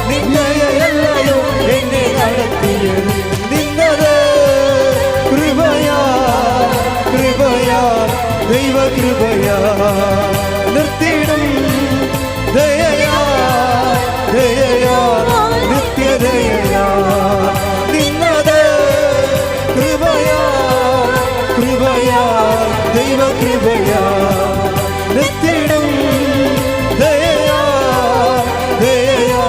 നിന്ദയല്ലയോ എന്നെ നടത്തിയത്. നിന്നത് കൃപയാ, കൃപയാ, ദൈവകൃപയാ, നിർത്തിടും ദയയാ, ദയയാ, നിത്യദയ. കൃപയാ നിത്യനും ദയയാ ദയയാ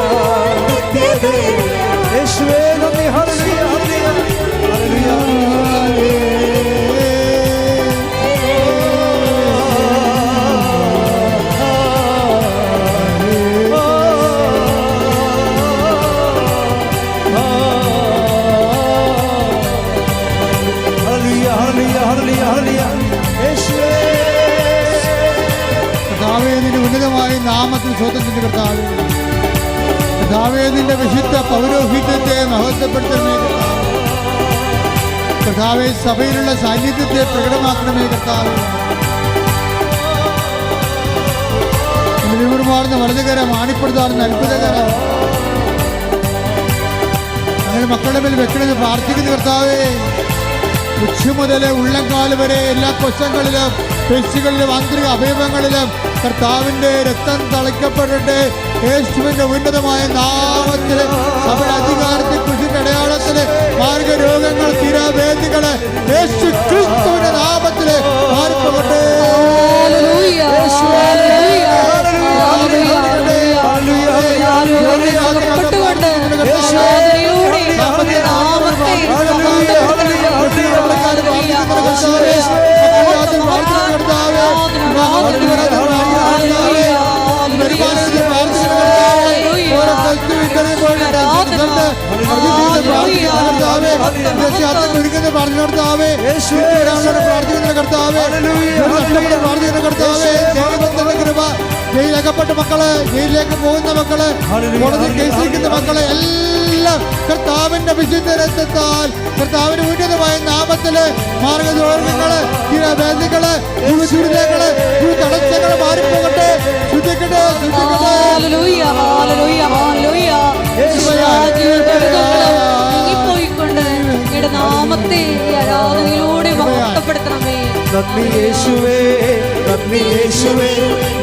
നിത്യദയയാ യേശുവേ നന്ദി ഹല്ലേലൂയ ഹല്ലേലൂയ കർത്താവേ, നിന്റെ ഉന്നതമായ നാമത്തിൽ സ്വതന്ത്രത്തിന്റെ കർത്താവേ, കർത്താവേ, നിന്റെ വിശുദ്ധ പൗരോഹിത്യത്തെ മഹത്വപ്പെടുത്തണമേ കർത്താവേ, സഭയിലുള്ള സാന്നിധ്യത്തെ പ്രകടമാക്കണമേ കർത്താവേ. വിവരമാർന്ന വലതുകരം ആണിപ്പെടുത്താറുന്ന അത്ഭുതകരം അങ്ങനെ മക്കളുടെ മേൽ വെക്കണമെന്ന് പ്രാർത്ഥിക്കുന്ന കർത്താവേ. ഉച്ച മുതൽ ഉള്ളംകാല് വരെ എല്ലാ കൊശങ്ങളിലും പേശികളിലും ആന്തരിക അവയവങ്ങളിലും കർത്താവിൻ്റെ രക്തം തളിക്കപ്പെടട്ടെ. യേശുവിൻ്റെ ഉന്നതമായ നാമത്തില് അവരുടെ അധികാരത്തെ കൃഷിയുടെ അടയാളത്തില് മാർഗരോഗങ്ങൾ തീരാവേദികള് യേശു ക്രിസ്തുവിന്റെ നാമത്തില് മാറിപ്പോകട്ടെ. ജയിലകപ്പെട്ട മക്കള്, ജയിലിലേക്ക് പോകുന്ന മക്കള്, കോടതി കേസിരിക്കുന്ന മക്കളെ എല്ലാം കർത്താവിന്റെ വിശുദ്ധ രക്തത്താൽ കർത്താവിന്റെ ഉന്നതമായ നാമത്തില് മാർഗദോഷങ്ങള്, തിരവേദികള്, ദുരിതങ്ങള്, തടസ്സങ്ങള് മാറിപ്പോകട്ടെ. ശുദ്ധിക്കട്ടെ, ശുദ്ധിക്കട്ടെ. നാമത്തെ ആരാധനയിലൂടെ മഹത്വപ്പെടുത്തണമേ. നന്ദി യേശുവേ, നന്ദി യേശുവേ,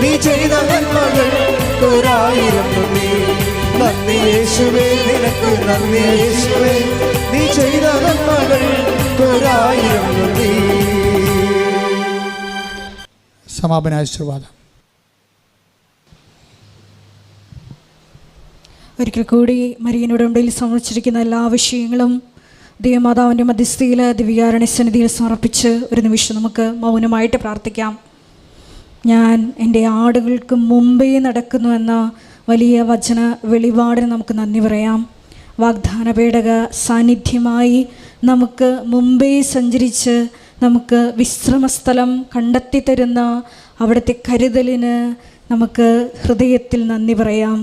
നീ ചെയ്ത നന്മകൾ ഒരായിരം നന്ദി. നന്ദി യേശുവേ, നിനക്ക് നന്ദി യേശുവേ, നീ ചെയ്ത നന്മകൾ ഒരായിരം നന്ദി. സമാപന ആശീർവാദം. ഒരിക്കൽ കൂടി മരിയനുടെ ഉണ്ടയിൽ സമർപ്പിച്ചിരിക്കുന്ന എല്ലാ വിഷയങ്ങളും ദൈവമാതാവിൻ്റെ മധ്യസ്ഥയിൽ ദിവ്യകാരുണ്യ സന്നിധിയിൽ സമർപ്പിച്ച് ഒരു നിമിഷം നമുക്ക് മൗനമായിട്ട് പ്രാർത്ഥിക്കാം. ഞാൻ എൻ്റെ ആടുകൾക്ക് മുമ്പേ നടക്കുന്നുവെന്ന വലിയ വചന വെളിപാടിന് നമുക്ക് നന്ദി പറയാം. വാഗ്ദാന പേടക സാന്നിധ്യമായി നമുക്ക് മുമ്പേ സഞ്ചരിച്ച് നമുക്ക് വിശ്രമസ്ഥലം കണ്ടെത്തി തരുന്ന അവിടുത്തെ കരുതലിന് നമുക്ക് ഹൃദയത്തിൽ നന്ദി പറയാം.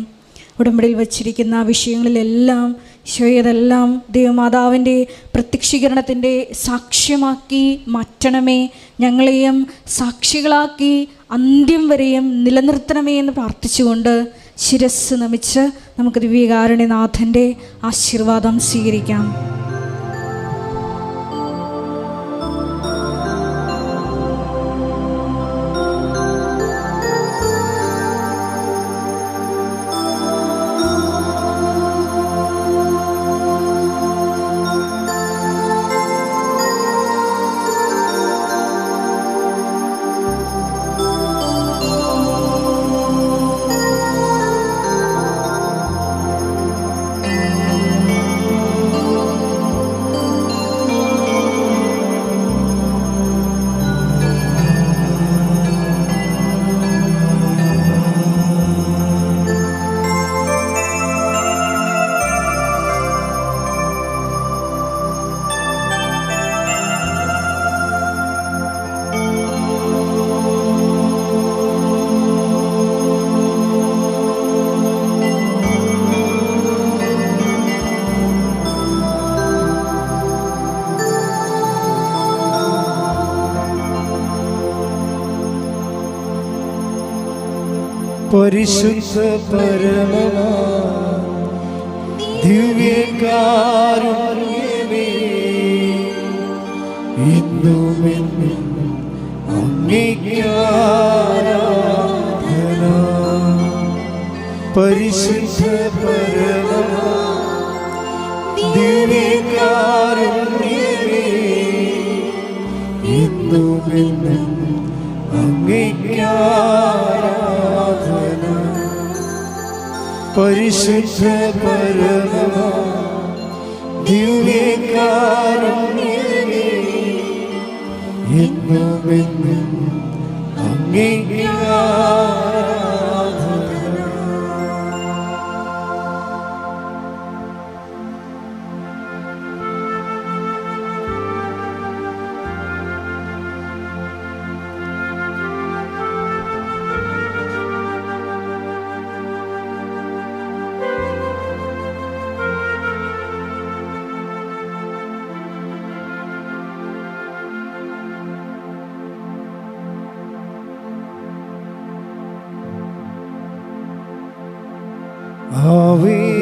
ഉടമ്പടിയിൽ വച്ചിരിക്കുന്ന വിഷയങ്ങളിലെല്ലാം ഈശോയതെല്ലാം ദൈവമാതാവിൻ്റെ പ്രത്യക്ഷീകരണത്തിൻ്റെ സാക്ഷ്യമാക്കി മാറ്റണമേ. ഞങ്ങളെയും സാക്ഷികളാക്കി അന്ത്യം വരെയും നിലനിർത്തണമേ എന്ന് പ്രാർത്ഥിച്ചുകൊണ്ട് ശിരസ് നമിച്ച് നമുക്ക് ദിവ്യകാരുണ്യനാഥൻ്റെ ആശീർവാദം സ്വീകരിക്കാം. പരിശുദ്ധ പരമമാ ദിവ്യകാരുണ്യമേ, ഇന്നുമെന്നും അങ്ങേക്ക് ആരാധന. പരിശുദ്ധ പരമമാ ദിവ്യകാരുണ്യമേ, ഇന്നുമെന്നും പരിശുദ്ധ പരമമാ ദിവ്യകാരുണ്യമേ, എന്നുമെന്നും അങ്ങേക്ക് ആരാധന. Ave